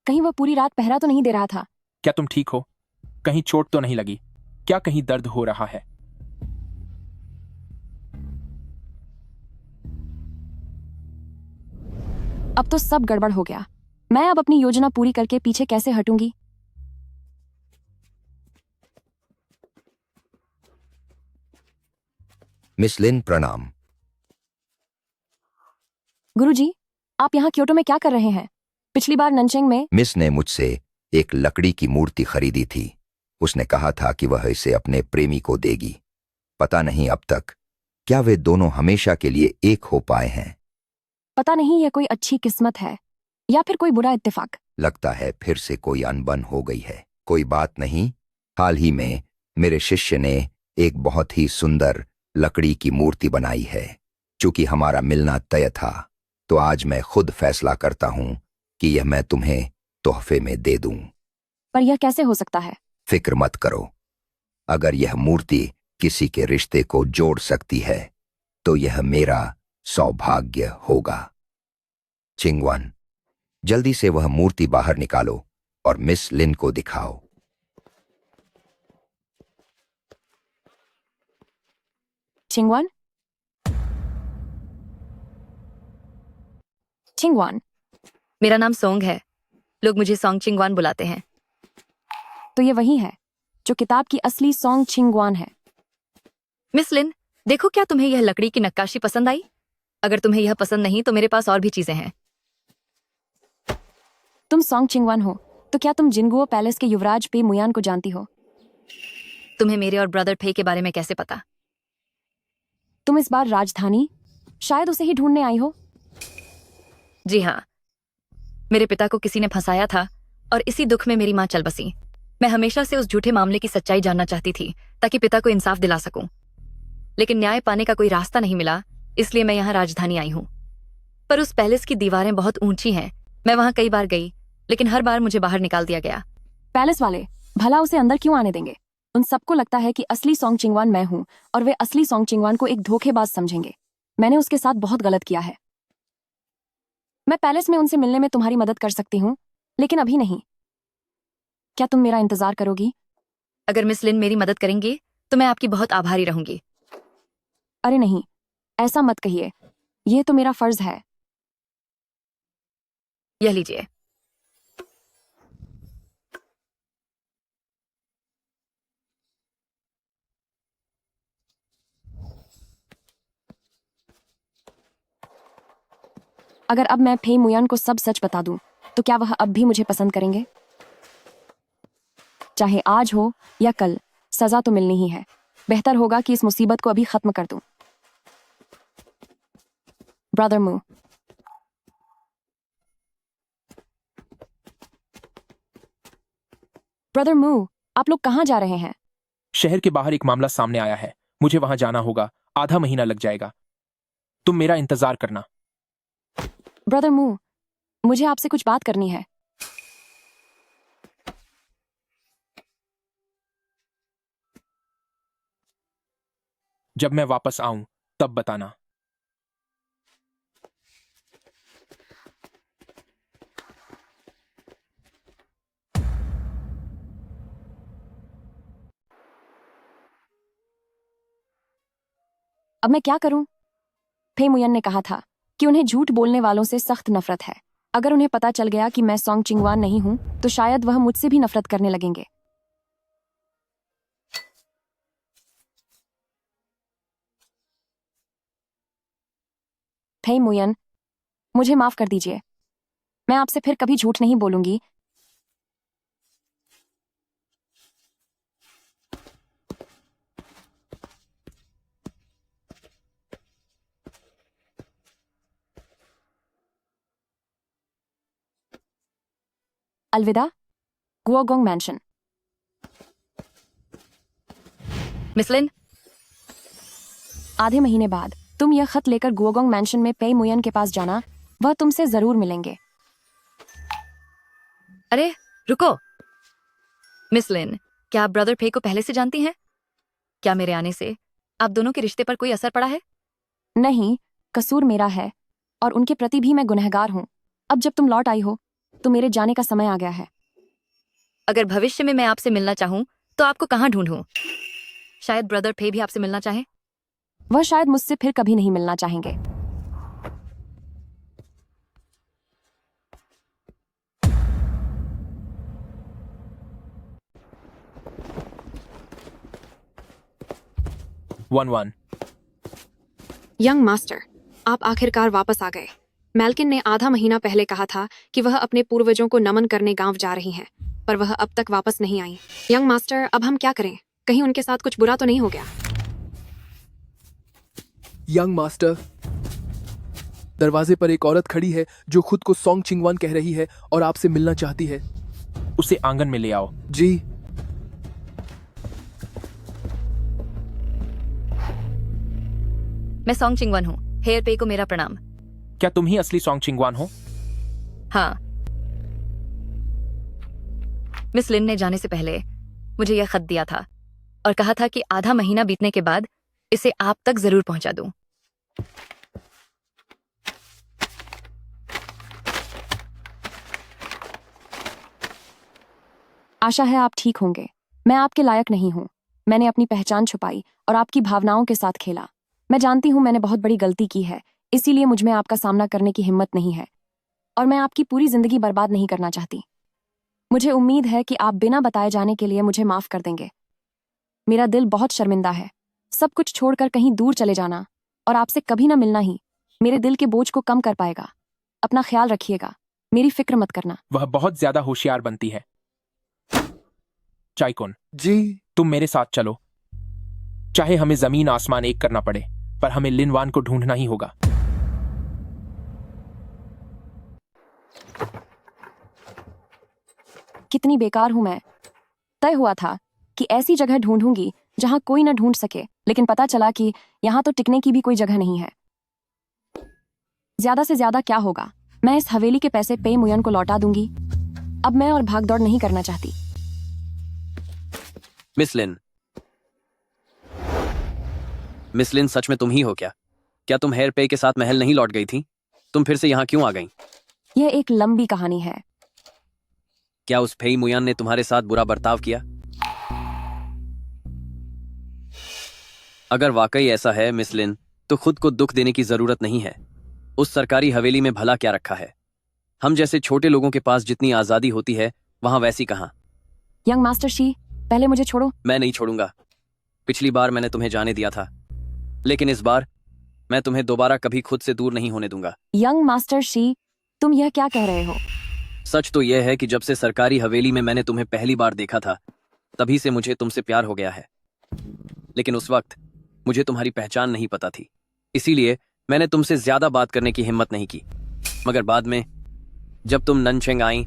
कहीं वह पूरी रात पहरा तो नहीं दे रहा था? क्या तुम ठीक हो? कहीं चोट तो नहीं लगी? क्या कहीं दर्द हो रहा है? अब तो सब गड़बड़ हो गया। मैं अब अपनी योजना पूरी करके पीछे कैसे हटूंगी? मिस लिन प्रणाम। गुरुजी, आप यहाँ क्योटो में क्या कर रहे हैं? पिछली बार ननचेंग में मिस ने मुझसे एक लकड़ी की मूर्ति खरीदी थी। उसने कहा था कि वह इसे अपने प्रेमी को देगी। पता नहीं अब तक क्या वे दोनों हमेशा के लिए एक हो पाए हैं। पता नहीं यह कोई अच्छी किस्मत है या फिर कोई बुरा इत्तेफाक। लगता है फिर से कोई अनबन हो गई है। कोई बात नहीं, हाल ही में मेरे शिष्य ने एक बहुत ही सुंदर लकड़ी की मूर्ति बनाई है। चूंकि हमारा मिलना तय था तो आज मैं खुद फैसला करता हूं कि यह मैं तुम्हें तोहफे में दे दूं। पर यह कैसे हो सकता है? फिक्र मत करो। अगर यह मूर्ति किसी के रिश्ते को जोड़ सकती है तो यह मेरा सौभाग्य होगा। चिंगवन, जल्दी से वह मूर्ति बाहर निकालो और मिस लिन को दिखाओ। चिंगवान? चिंगवान? मेरा नाम सोंग है। लोग मुझे सोंग चिंगवान बुलाते हैं। तो ये वही है जो किताब की असली सोंग चिंगवान है। मिस लिन, देखो क्या तुम्हें यह लकड़ी की नक्काशी पसंद आई? अगर तुम्हें यह पसंद नहीं तो मेरे पास और भी चीजें हैं। तुम सोंग चिंगवान हो तो क्या तुम जिनगुओ पैलेस के युवराज पे मुयान को जानती हो? तुम्हें मेरे और ब्रदर फे के बारे में कैसे पता? तुम इस बार राजधानी शायद उसे ही ढूंढने आई हो। जी हाँ, मेरे पिता को किसी ने फंसाया था और इसी दुख में मेरी माँ चल बसी। मैं हमेशा से उस झूठे मामले की सच्चाई जानना चाहती थी ताकि पिता को इंसाफ दिला सकूं, लेकिन न्याय पाने का कोई रास्ता नहीं मिला, इसलिए मैं यहाँ राजधानी आई हूँ। पर उस पैलेस की दीवारें बहुत ऊंची हैं। मैं वहां कई बार गई लेकिन हर बार मुझे बाहर निकाल दिया गया। पैलेस वाले भला उसे अंदर क्यों आने देंगे? उन सबको लगता है कि असली सोंग चिंगवान मैं हूं और वे असली सोंग चिंगवान को एक धोखेबाज समझेंगे। मैंने उसके साथ बहुत गलत किया है। मैं पैलेस में उनसे मिलने में तुम्हारी मदद कर सकती हूँ, लेकिन अभी नहीं। क्या तुम मेरा इंतजार करोगी? अगर मिस लिन मेरी मदद करेंगे तो मैं आपकी बहुत आभारी रहूंगी। अरे नहीं, ऐसा मत कहिए। यह तो मेरा फर्ज है। यह लीजिए। अगर अब मैं फे मुयान को सब सच बता दूं तो क्या वह अब भी मुझे पसंद करेंगे? चाहे आज हो या कल, सजा तो मिलनी ही है। बेहतर होगा कि इस मुसीबत को अभी खत्म कर दूं। ब्रदर मू, ब्रदर मू, आप लोग कहाँ जा रहे हैं? शहर के बाहर एक मामला सामने आया है। मुझे वहां जाना होगा। आधा महीना लग जाएगा। तुम मेरा इंतजार करना। ब्रदर मू, मुझे आपसे कुछ बात करनी है। जब मैं वापस आऊं तब बताना। अब मैं क्या करूं? फे मुयन ने कहा था कि उन्हें झूठ बोलने वालों से सख्त नफरत है। अगर उन्हें पता चल गया कि मैं सोंग चिंगवान नहीं हूं तो शायद वह मुझसे भी नफरत करने लगेंगे। फेई मुयन, मुझे माफ कर दीजिए। मैं आपसे फिर कभी झूठ नहीं बोलूंगी। अलविदा, गुओगोंग मैंशन। मिस लिन, आधे महीने बाद तुम यह खत लेकर गुओगोंग मैंशन में पेई मुयन के पास जाना, वह तुमसे जरूर मिलेंगे। अरे रुको मिस लिन, क्या आप ब्रदर पे को पहले से जानती हैं? क्या मेरे आने से आप दोनों के रिश्ते पर कोई असर पड़ा है? नहीं, कसूर मेरा है और उनके प्रति भी मैं गुनहगार हूं। अब जब तुम लौट आई हो तो मेरे जाने का समय आ गया है। अगर भविष्य में मैं आपसे मिलना चाहूं तो आपको कहाँ ढूंढूं? शायद ब्रदर पे भी आपसे मिलना चाहे। वह शायद मुझसे फिर कभी नहीं मिलना चाहेंगे। वन यंग मास्टर, आप आखिरकार वापस आ गए। मैल्किन ने आधा महीना पहले कहा था कि वह अपने पूर्वजों को नमन करने गांव जा रही हैं, पर वह अब तक वापस नहीं आई। यंग मास्टर, अब हम क्या करें? कहीं उनके साथ कुछ बुरा तो नहीं हो गया? यंग मास्टर, दरवाजे पर एक औरत खड़ी है जो खुद को सोंग चिंगवान कह रही है और आपसे मिलना चाहती है। उसे आंगन में ले आओ। जी। मैं सोंग चिंगवान हूँ। हेयर पे को मेरा प्रणाम। क्या तुम ही असली सोंग चिंगवान हो? हाँ। मिस लिन ने जाने से पहले मुझे यह खत दिया था और कहा था कि आधा महीना बीतने के बाद इसे आप तक जरूर पहुंचा दूं। आशा है आप ठीक होंगे। मैं आपके लायक नहीं हूं। मैंने अपनी पहचान छुपाई और आपकी भावनाओं के साथ खेला। मैं जानती हूं मैंने बहुत बड़ी गलती की है, इसीलिए मुझ में आपका सामना करने की हिम्मत नहीं है और मैं आपकी पूरी जिंदगी बर्बाद नहीं करना चाहती। मुझे उम्मीद है कि आप बिना बताए जाने के लिए मुझे माफ कर देंगे। मेरा दिल बहुत शर्मिंदा है। सब कुछ छोड़कर कहीं दूर चले जाना और आपसे कभी ना मिलना ही मेरे दिल के बोझ को कम कर पाएगा। अपना ख्याल रखिएगा, मेरी फिक्र मत करना। वह बहुत ज्यादा होशियार बनती है। चाइकोन जी। तुम मेरे साथ चलो। चाहे हमें जमीन आसमान एक करना पड़े, पर हमें लिनवान को ढूंढना ही होगा। कितनी बेकार हूं मैं। तय हुआ था कि ऐसी जगह ढूंढूंगी जहां कोई न ढूंढ सके, लेकिन पता चला कि यहां तो टिकने की भी कोई जगह नहीं है। ज्यादा से ज्यादा क्या होगा, मैं इस हवेली के पैसे पे मुयन को लौटा दूंगी। अब मैं और भागदौड़ नहीं करना चाहती। मिस लिन, मिस लिन, सच में तुम ही हो क्या? क्या तुम हेयर पे के साथ महल नहीं लौट गई थी? तुम फिर से यहाँ क्यों आ गई? यह एक लंबी कहानी है। क्या उस फेई मुयान ने तुम्हारे साथ बुरा बर्ताव किया? अगर वाकई ऐसा है मिस लिन, तो खुद को दुख देने की जरूरत नहीं है। उस सरकारी हवेली में भला क्या रखा है? हम जैसे छोटे लोगों के पास जितनी आजादी होती है, वहां वैसी कहां। यंग मास्टर शी, पहले मुझे छोड़ो। मैं नहीं छोड़ूंगा। पिछली बार मैंने तुम्हें जाने दिया था, लेकिन इस बार मैं तुम्हें दोबारा कभी खुद से दूर नहीं होने दूंगा। यंग मास्टर शी, तुम यह क्या कह रहे हो? सच तो यह है कि जब से सरकारी हवेली में मैंने तुम्हें पहली बार देखा था, तभी से मुझे तुमसे प्यार हो गया है। लेकिन उस वक्त मुझे तुम्हारी पहचान नहीं पता थी, इसीलिए मैंने तुमसे ज्यादा बात करने की हिम्मत नहीं की। मगर बाद में जब तुम ननचेंग आई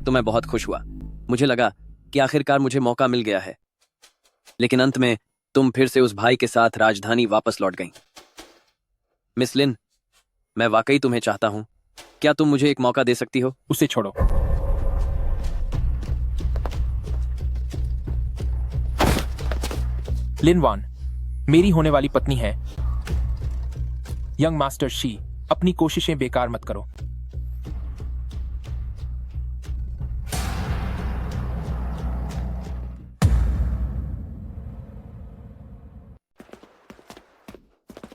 तो मैं बहुत खुश हुआ। मुझे लगा कि आखिरकार मुझे मौका मिल गया है। लेकिन अंत में तुम फिर से उस भाई के साथ राजधानी वापस लौट गईं। मिस लिन, मैं वाकई तुम्हें चाहता हूं। क्या तुम मुझे एक मौका दे सकती हो? उसे छोड़ो। लिनवान मेरी होने वाली पत्नी है। यंग मास्टर शी, अपनी कोशिशें बेकार मत करो।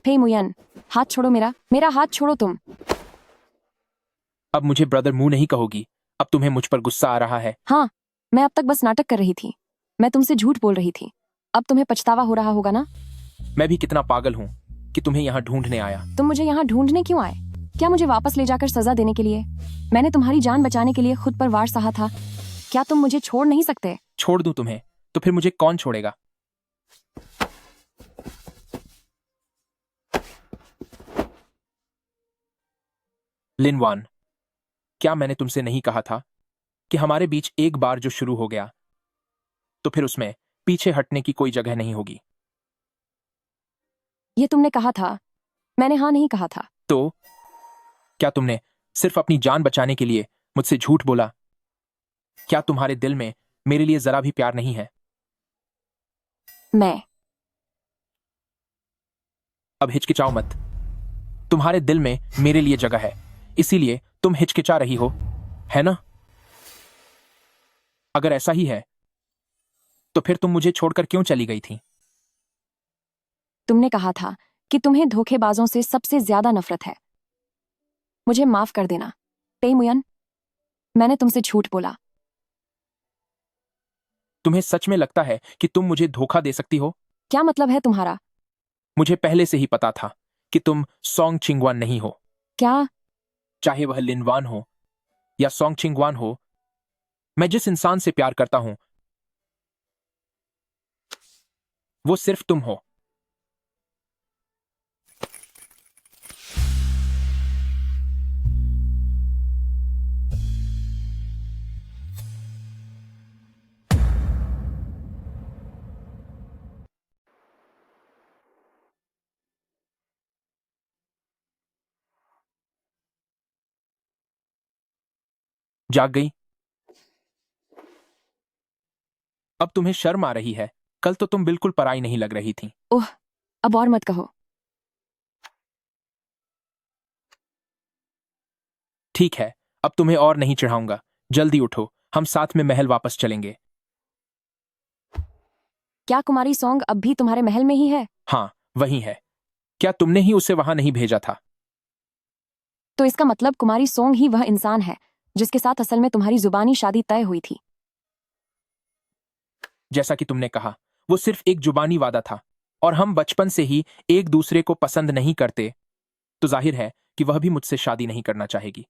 हे मुयन, हाथ छोड़ो मेरा हाथ छोड़ो तुम। अब मुझे ब्रदर मुंह नहीं कहोगी। अब तुम्हें मुझ पर गुस्सा आ रहा है। हाँ, मैं अब तक बस नाटक कर रही थी। मैं तुमसे झूठ बोल रही थी। अब तुम्हें पछतावा हो रहा होगा ना? मैं भी कितना पागल हूँ कि तुम्हें यहाँ ढूंढने आया। तुम मुझे यहाँ ढूंढने क्यों आए? क्या मुझे वापस ले जाकर सजा देने के लिए? मैंने तुम्हारी जान बचाने के लिए खुद पर वार सहा था। क्या तुम मुझे छोड़ नहीं सकते? छोड़ दूं तुम्हें तो फिर मुझे कौन छोड़ेगा? लिनवान, क्या मैंने तुमसे नहीं कहा था कि हमारे बीच एक बार जो शुरू हो गया तो फिर उसमें पीछे हटने की कोई जगह नहीं होगी? ये तुमने कहा था, मैंने हाँ नहीं कहा था। तो क्या तुमने सिर्फ अपनी जान बचाने के लिए मुझसे झूठ बोला? क्या तुम्हारे दिल में मेरे लिए जरा भी प्यार नहीं है? मैं अब हिचकिचाओ मत। तुम्हारे दिल में मेरे लिए जगह है, इसीलिए तुम हिचकिचा रही हो, है ना? अगर ऐसा ही है तो फिर तुम मुझे छोड़कर क्यों चली गई थी? तुमने कहा था कि तुम्हें धोखेबाजों से सबसे ज्यादा नफरत है। मुझे माफ कर देना पेमुयन, मैंने तुमसे झूठ बोला। तुम्हें सच में लगता है कि तुम मुझे धोखा दे सकती हो? क्या मतलब है तुम्हारा? मुझे पहले से ही पता था कि तुम सोंग चिंगवान नहीं हो। क्या? चाहे वह लिनवान हो या सोंग चिंगवान हो, मैं जिस इंसान से प्यार करता हूं वो सिर्फ तुम हो। जाग गई? अब तुम्हें शर्म आ रही है? कल तो तुम बिल्कुल पराई नहीं लग रही थी। ओह, अब और मत कहो। ठीक है, अब तुम्हें और नहीं चढ़ाऊंगा। जल्दी उठो, हम साथ में महल वापस चलेंगे। क्या कुमारी सोंग अब भी तुम्हारे महल में ही है? हाँ, वही है। क्या तुमने ही उसे वहां नहीं भेजा था? तो इसका मतलब कुमारी सोंग ही वह इंसान है जिसके साथ असल में तुम्हारी जुबानी शादी तय हुई थी। जैसा कि तुमने कहा, वो सिर्फ एक जुबानी वादा था और हम बचपन से ही एक दूसरे को पसंद नहीं करते, तो जाहिर है कि वह भी मुझसे शादी नहीं करना चाहेगी।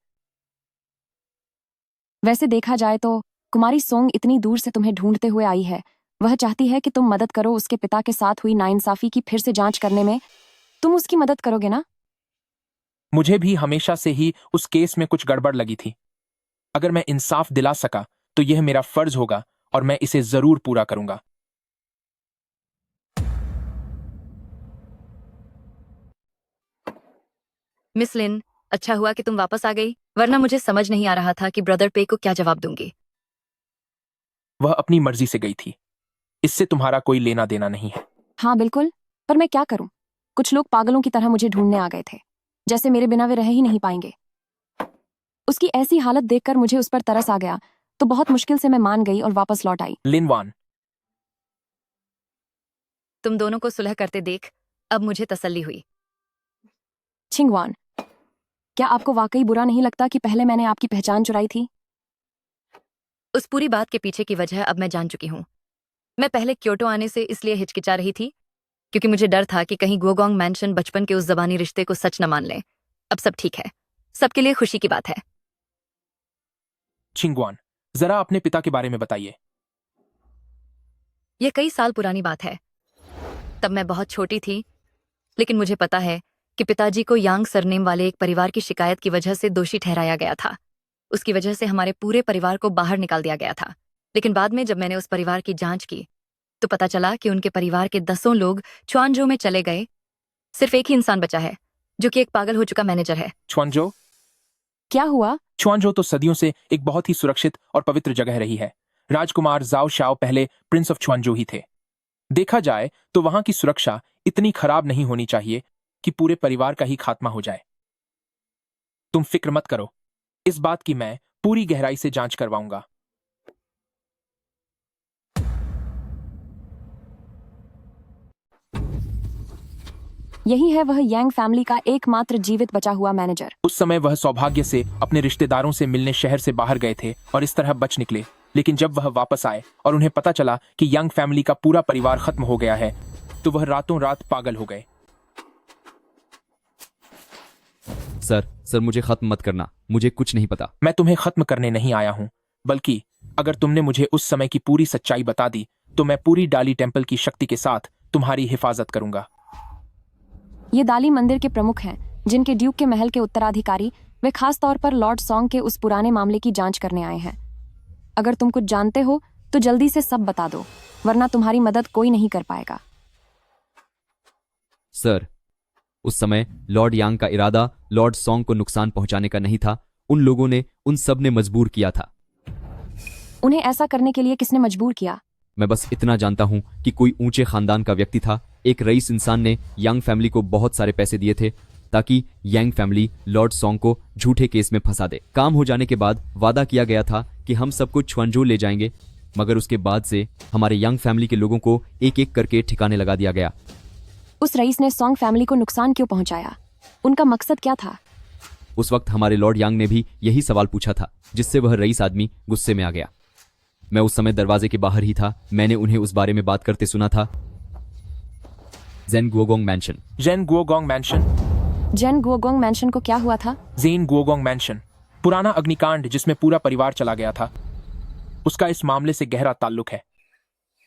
वैसे देखा जाए तो कुमारी सोंग इतनी दूर से तुम्हें ढूंढते हुए आई है। वह चाहती है कि तुम मदद करो उसके पिता के साथ हुई नाइंसाफी की फिर से जांच करने में। तुम उसकी मदद करोगे ना? मुझे भी हमेशा से ही उस केस में कुछ गड़बड़ लगी थी। अगर मैं इंसाफ दिला सका तो यह मेरा फर्ज होगा और मैं इसे जरूर पूरा करूंगा। मिस लिन, अच्छा हुआ कि तुम वापस आ गई, वरना मुझे समझ नहीं आ रहा था कि ब्रदर पे को क्या जवाब दूंगी। वह अपनी मर्जी से गई थी, इससे तुम्हारा कोई लेना देना नहीं है। हाँ बिल्कुल, पर मैं क्या करूं? कुछ लोग पागलों की तरह मुझे ढूंढने आ गए थे, जैसे मेरे बिना वे रह ही नहीं पाएंगे। उसकी ऐसी हालत देखकर मुझे उस पर तरस आ गया, तो बहुत मुश्किल से मैं मान गई और वापस लौट आई। लिनवान, तुम दोनों को सुलह करते देख अब मुझे तसल्ली हुई। छिंगवान, क्या आपको वाकई बुरा नहीं लगता कि पहले मैंने आपकी पहचान चुराई थी? उस पूरी बात के पीछे की वजह अब मैं जान चुकी हूँ। मैं पहले क्योटो आने से इसलिए हिचकिचा रही थी क्योंकि मुझे डर था कि कहीं गोगोंग मैंशन बचपन के उस जबानी रिश्ते को सच न मान ले। अब सब ठीक है, सबके लिए खुशी की बात है। छिंगवान, जरा अपने पिता के बारे में बताइए। यह कई साल पुरानी बात है। तब मैं बहुत छोटी थी, लेकिन मुझे पता है कि पिताजी को यांग सरनेम वाले एक परिवार की शिकायत की वजह से दोषी ठहराया गया था। उसकी वजह से हमारे पूरे परिवार को बाहर निकाल दिया गया था। लेकिन बाद में जब मैंने उस परिवार की जांच की तो पता चला कि उनके परिवार के 10 लोग च्वानजो में चले गए। सिर्फ एक ही इंसान बचा है, जो कि एक पागल हो चुका मैनेजर है। च्वानजो? क्या हुआ? च्वानजो तो सदियों से एक बहुत ही सुरक्षित और पवित्र जगह रही है। राजकुमार जाओ शाओ पहले प्रिंस ऑफ च्वानजो ही थे। देखा जाए तो वहां की सुरक्षा इतनी खराब नहीं होनी चाहिए कि पूरे परिवार का ही खात्मा हो जाए। तुम फिक्र मत करो, इस बात की मैं पूरी गहराई से जांच करवाऊंगा। यही है वह यांग फैमिली का एकमात्र जीवित बचा हुआ मैनेजर। उस समय वह सौभाग्य से अपने रिश्तेदारों से मिलने शहर से बाहर गए थे और इस तरह बच निकले। लेकिन जब वह वापस आए और उन्हें पता चला कि यंग फैमिली का पूरा परिवार खत्म हो गया है, तो वह रातों रात पागल हो गए। सर मुझे खत्म मत करना, मुझे कुछ नहीं पता। मैं तुम्हें खत्म करने नहीं आया हूँ, बल्कि अगर तुमने मुझे उस समय की पूरी सच्चाई बता दी तो मैं पूरी डाली टेम्पल की शक्ति के साथ तुम्हारी हिफाजत करूंगा। ये दाली मंदिर के प्रमुख हैं, जिनके ड्यूक के महल के उत्तराधिकारी वे खास तौर पर लॉर्ड सॉन्ग के उस पुराने मामले की जांच करने आए हैं। अगर तुम कुछ जानते हो तो जल्दी से सब बता दो, वरना तुम्हारी मदद कोई नहीं कर पाएगा। सर, उस समय लॉर्ड यांग का इरादा लॉर्ड सॉन्ग को नुकसान पहुंचाने का नहीं था। उन लोगों ने, उन सब ने मजबूर किया था। उन्हें ऐसा करने के लिए किसने मजबूर किया? मैं बस इतना जानता हूं कि कोई ऊंचे खानदान का व्यक्ति था। एक रईस इंसान ने यांग फैमिली को बहुत सारे पैसे दिए थे ताकि यांग फैमिली लॉर्ड सॉन्ग को झूठे केस में फंसा दे। काम हो जाने के बाद वादा किया गया था कि हम सबको छुआंजू ले जाएंगे, मगर उसके बाद से हमारे यांग फैमिली के लोगों को एक एक करके ठिकाने लगा दिया गया। उस रईस ने सॉन्ग फैमिली को नुकसान क्यों पहुंचाया? उनका मकसद क्या था? उस वक्त हमारे लॉर्ड यांग ने भी यही सवाल पूछा था, जिससे वह रईस आदमी गुस्से में आ गया। मैं उस समय दरवाजे के बाहर ही था। मैंने उन्हें उस बारे में बात करते सुना था। जेन गुओगोंग मैंशन। जेन गुओगोंग मैंशन। जेन गुओगोंग मैंशन को क्या हुआ था? जेन गुओगोंग मैंशन, पुराना अग्निकांड जिसमें पूरा परिवार चला गया था, उसका इस मामले से गहरा ताल्लुक है।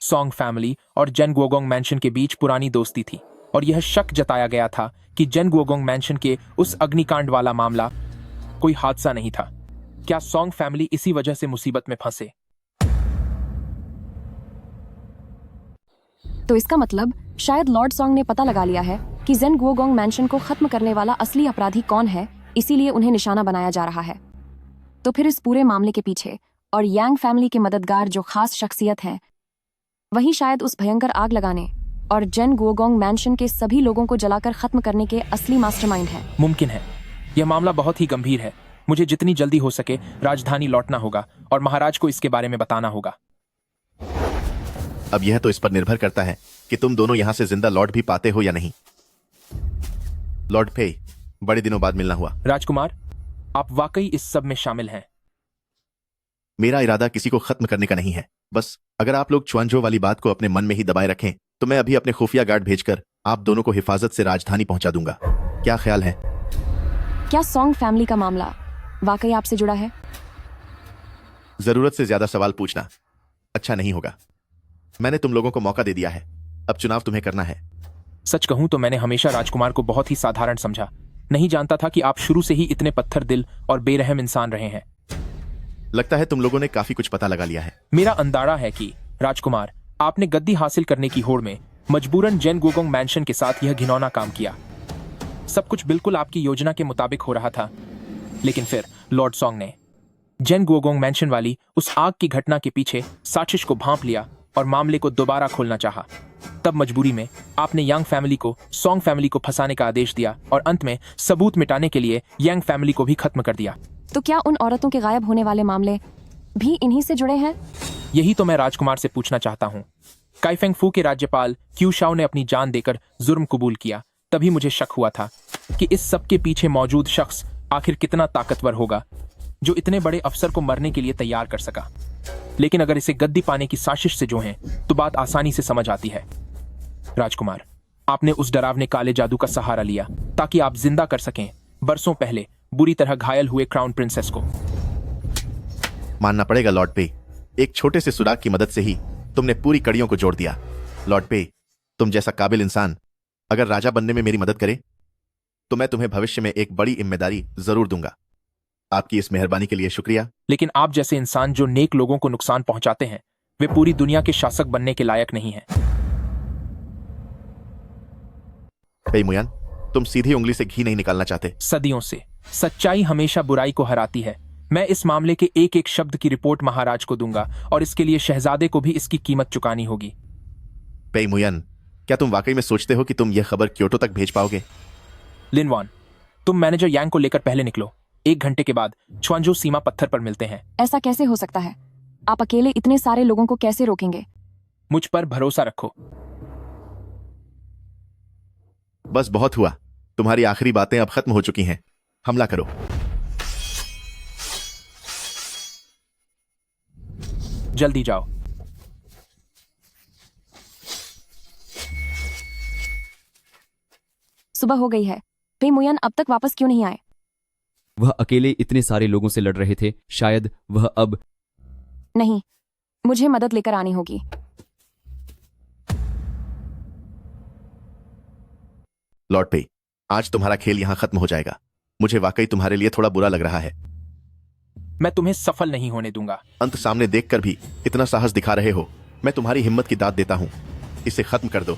सॉन्ग फैमिली और जेन गुओगोंग मैंशन के बीच पुरानी दोस्ती थी और यह शक जताया गया था कि जेन गुओगोंग मैंशन के उस अग्निकांड वाला मामला कोई हादसा नहीं था। क्या सॉन्ग फैमिली इसी वजह से मुसीबत में फंसे? तो इसका मतलब शायद लॉर्ड सॉन्ग ने पता लगा लिया है कि जेन गुओगोंग मैंशन को खत्म करने वाला असली अपराधी कौन है, इसीलिए उन्हें निशाना बनाया जा रहा है। तो फिर इस पूरे मामले के पीछे और यांग फैमिली के मददगार जो खास शख्सियत है, वही शायद उस भयंकर आग लगाने और जेन गुओगोंग मैंशन के सभी लोगों को जलाकर खत्म करने के असली मास्टरमाइंड है। मुमकिन है। यह मामला बहुत ही गंभीर है। मुझे जितनी जल्दी हो सके राजधानी लौटना होगा और महाराज को इसके बारे में बताना होगा। अब यह तो इस पर निर्भर करता है कि तुम दोनों यहां से जिंदा लौट भी पाते हो या नहीं। लॉर्ड पे, बड़े दिनों बाद मिलना हुआ। राजकुमार, आप वाकई इस सब में शामिल हैं। मेरा इरादा किसी को खत्म करने का नहीं है। बस अगर आप लोग चुआंजो वाली बात को अपने मन में ही दबाए रखें तो मैं अभी अपने खुफिया गार्ड भेजकर आप दोनों को हिफाजत से राजधानी पहुंचा दूंगा। क्या ख्याल है? क्या सॉन्ग फैमिली का मामला वाकई आपसे जुड़ा है? जरूरत से ज्यादा सवाल पूछना अच्छा नहीं होगा। मैंने तुम लोगों को मौका दे दिया है, अब चुनाव तुम्हें करना है। सच कहूं तो मैंने हमेशा राजकुमार को बहुत ही साधारण समझा। नहीं जानता था कि आप शुरू से ही इतने पत्थर दिल और बेरहम इंसान रहे हैं। लगता है तुम लोगों ने काफी कुछ पता लगा लिया है। मेरा अंदाजा है कि राजकुमार, आपने गद्दी हासिल करने की होड़ में मजबूरन जेन गुओगोंग मैंशन के साथ यह घिनौना काम किया। सब कुछ बिल्कुल आपकी योजना के मुताबिक हो रहा था, लेकिन फिर लॉर्ड सॉन्ग ने जेन गुओगोंग मैंशन वाली उस आग की घटना के पीछे साजिश को भांप लिया और मामले को दोबारा खोलना चाहा। तब मजबूरी में आपने यांग फैमिली को सॉन्ग फैमिली को फंसाने का आदेश दिया और अंत में सबूत मिटाने के लिए यांग फैमिली को भी खत्म कर दिया। तो क्या उन औरतों के गायब होने वाले मामले भी इन्हीं से जुड़े हैं? यही तो मैं राजकुमार से पूछना चाहता हूँ। काइफेंग फू के राज्यपाल क्यू शाओ ने अपनी जान देकर जुर्म कबूल किया। तभी मुझे शक हुआ था कि इस सब के पीछे मौजूद शख्स आखिर कितना ताकतवर होगा, जो इतने बड़े अफसर को मरने के लिए तैयार कर सका। लेकिन अगर इसे गद्दी पाने की साजिश से जो है तो बात आसानी से समझ आती है। राजकुमार, आपने उस डरावने काले जादू का सहारा लिया ताकि आप जिंदा कर सकें बरसों पहले बुरी तरह घायल हुए क्राउन प्रिंसेस को। मानना पड़ेगा लॉर्ड पे, एक छोटे से सुराग की मदद से ही तुमने पूरी कड़ियों को जोड़ दिया। लॉर्ड पे, तुम जैसा काबिल इंसान अगर राजा बनने में मेरी मदद करे तो मैं तुम्हें भविष्य में एक बड़ी जिम्मेदारी जरूर दूंगा। आपकी इस मेहरबानी के लिए शुक्रिया। लेकिन आप जैसे इंसान जो नेक लोगों को नुकसान पहुंचाते हैं, वे पूरी दुनिया के शासक बनने के लायक नहीं हैं। पे मुयान, तुम सीधी उंगली से घी नहीं निकालना चाहते। सदियों से सच्चाई हमेशा बुराई को हराती है। मैं इस मामले के एक एक शब्द की रिपोर्ट महाराज को दूंगा और इसके लिए शहजादे को भी इसकी कीमत चुकानी होगी। पे मुयान, क्या तुम वाकई में सोचते हो कि तुम यह खबर क्योटो तक भेज पाओगे? लिनवान, तुम मैनेजर यांग को लेकर पहले निकलो। 1 घंटे के बाद छुआंजू सीमा पत्थर पर मिलते हैं। ऐसा कैसे हो सकता है? आप अकेले इतने सारे लोगों को कैसे रोकेंगे? मुझ पर भरोसा रखो। बस बहुत हुआ, तुम्हारी आखिरी बातें अब खत्म हो चुकी हैं। हमला करो। जल्दी जाओ। सुबह हो गई है। पे मुयन अब तक वापस क्यों नहीं आए? वह अकेले इतने सारे लोगों से लड़ रहे थे, शायद वह अब। नहीं, मुझे मदद लेकर आनी होगी। लॉर्ड पे, आज तुम्हारा खेल यहां खत्म हो जाएगा। मुझे वाकई तुम्हारे लिए थोड़ा बुरा लग रहा है। मैं तुम्हें सफल नहीं होने दूंगा। अंत सामने देखकर भी इतना साहस दिखा रहे हो। मैं तुम्हारी हिम्मत की दाद देता हूं। इसे खत्म कर दो।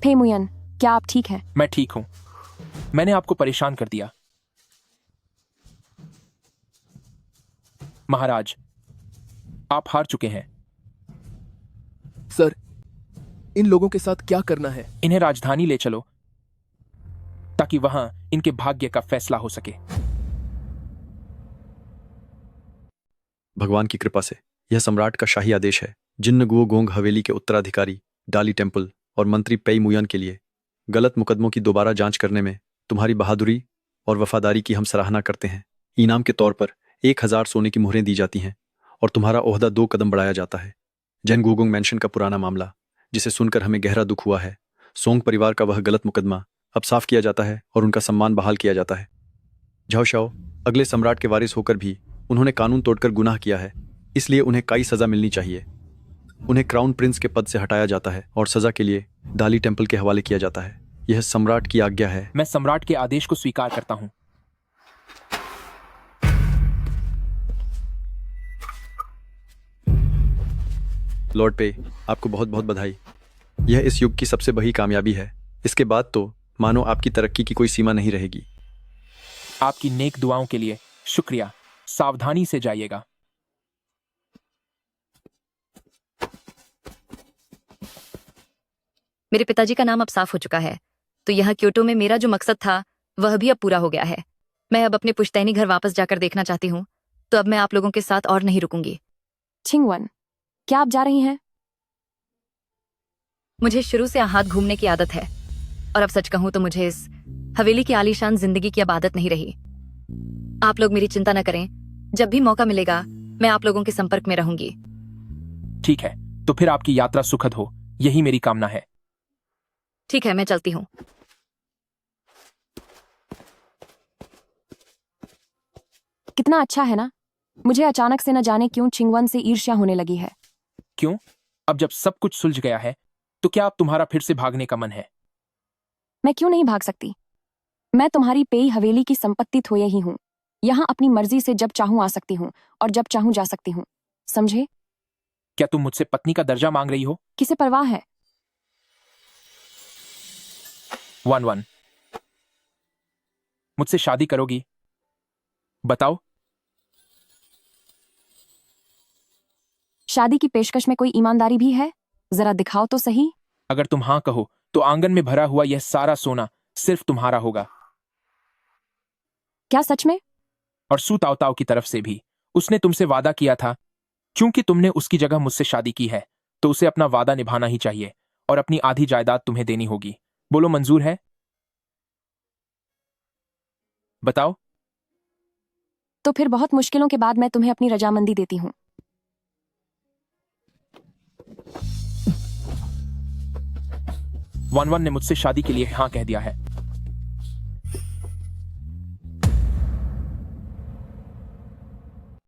पे मुयन, क्या आप ठीक हैं? मैं ठीक हूं। मैंने आपको परेशान कर दिया। महाराज, आप हार चुके हैं। सर, इन लोगों के साथ क्या करना है? इन्हें राजधानी ले चलो ताकि वहां इनके भाग्य का फैसला हो सके। भगवान की कृपा से यह सम्राट का शाही आदेश है। जिन्न गुओगोंग हवेली के उत्तराधिकारी डाली टेम्पल और मंत्री पेई मुयन के लिए गलत मुकदमों की दोबारा जांच करने में तुम्हारी बहादुरी और वफादारी की हम सराहना करते हैं। इनाम के तौर पर 1000 सोने की मुहरें दी जाती हैं और तुम्हारा ओहदा 2 कदम बढ़ाया जाता है। जैन गुओगोंग मैंशन का पुराना मामला, जिसे सुनकर हमें गहरा दुख हुआ है। सोंग परिवार का वह गलत मुकदमा अब साफ किया जाता है और उनका सम्मान बहाल किया जाता है। झाओ शाओ अगले सम्राट के वारिस होकर भी उन्होंने कानून तोड़कर गुनाह किया है, इसलिए उन्हें कई सजा मिलनी चाहिए। उन्हें क्राउन प्रिंस के पद से हटाया जाता है और सजा के लिए डाली टेम्पल के हवाले किया जाता है। यह सम्राट की आज्ञा है। मैं सम्राट के आदेश को स्वीकार करता हूं। लॉर्ड पे, आपको बहुत बहुत बधाई। यह इस युग की सबसे बड़ी कामयाबी है। इसके बाद तो मानो आपकी तरक्की की कोई सीमा नहीं रहेगी। आपकी नेक दुआओं के लिए शुक्रिया। सावधानी से जाइएगा। मेरे पिताजी का नाम अब साफ हो चुका है, तो यहाँ क्योटो में मेरा जो मकसद था वह भी अब पूरा हो गया है। मैं अब अपने पुश्तैनी घर वापस जाकर देखना चाहती हूँ, तो अब मैं आप लोगों के साथ और नहीं रुकूंगी। छिंगवन, क्या आप जा रही हैं? मुझे शुरू से हाथ घूमने की आदत है, और अब सच कहूं तो मुझे इस हवेली की आलीशान जिंदगी की अब आदत नहीं रही। आप लोग मेरी चिंता न करें, जब भी मौका मिलेगा मैं आप लोगों के संपर्क में रहूंगी। ठीक है, तो फिर आपकी यात्रा सुखद हो, यही मेरी कामना है। ठीक है, मैं चलती हूँ। कितना अच्छा है ना। मुझे अचानक से न जाने क्यों छिंगवन से ईर्ष्या होने लगी है। क्यों? अब जब सब कुछ सुलझ गया है तो क्या अब तुम्हारा फिर से भागने का मन है? मैं क्यों नहीं भाग सकती? मैं तुम्हारी पेई हवेली की संपत्ति थोए ही हूँ। यहाँ अपनी मर्जी से जब चाहूं आ सकती हूँ और जब चाहूं जा सकती हूँ, समझे? क्या तुम मुझसे पत्नी का दर्जा मांग रही हो? किसे परवाह है? 1-1 मुझसे शादी करोगी? बताओ। शादी की पेशकश में कोई ईमानदारी भी है? जरा दिखाओ तो सही। अगर तुम हाँ कहो तो आंगन में भरा हुआ यह सारा सोना सिर्फ तुम्हारा होगा। क्या सच में? और सू ताओ ताओ की तरफ से भी। उसने तुमसे वादा किया था, क्योंकि तुमने उसकी जगह मुझसे शादी की है तो उसे अपना वादा निभाना ही चाहिए और अपनी आधी जायदाद तुम्हें देनी होगी। बोलो, मंजूर है? बताओ। तो फिर बहुत मुश्किलों के बाद मैं तुम्हें अपनी रजामंदी देती हूँ। वन ने मुझसे शादी के लिए हाँ कह दिया है।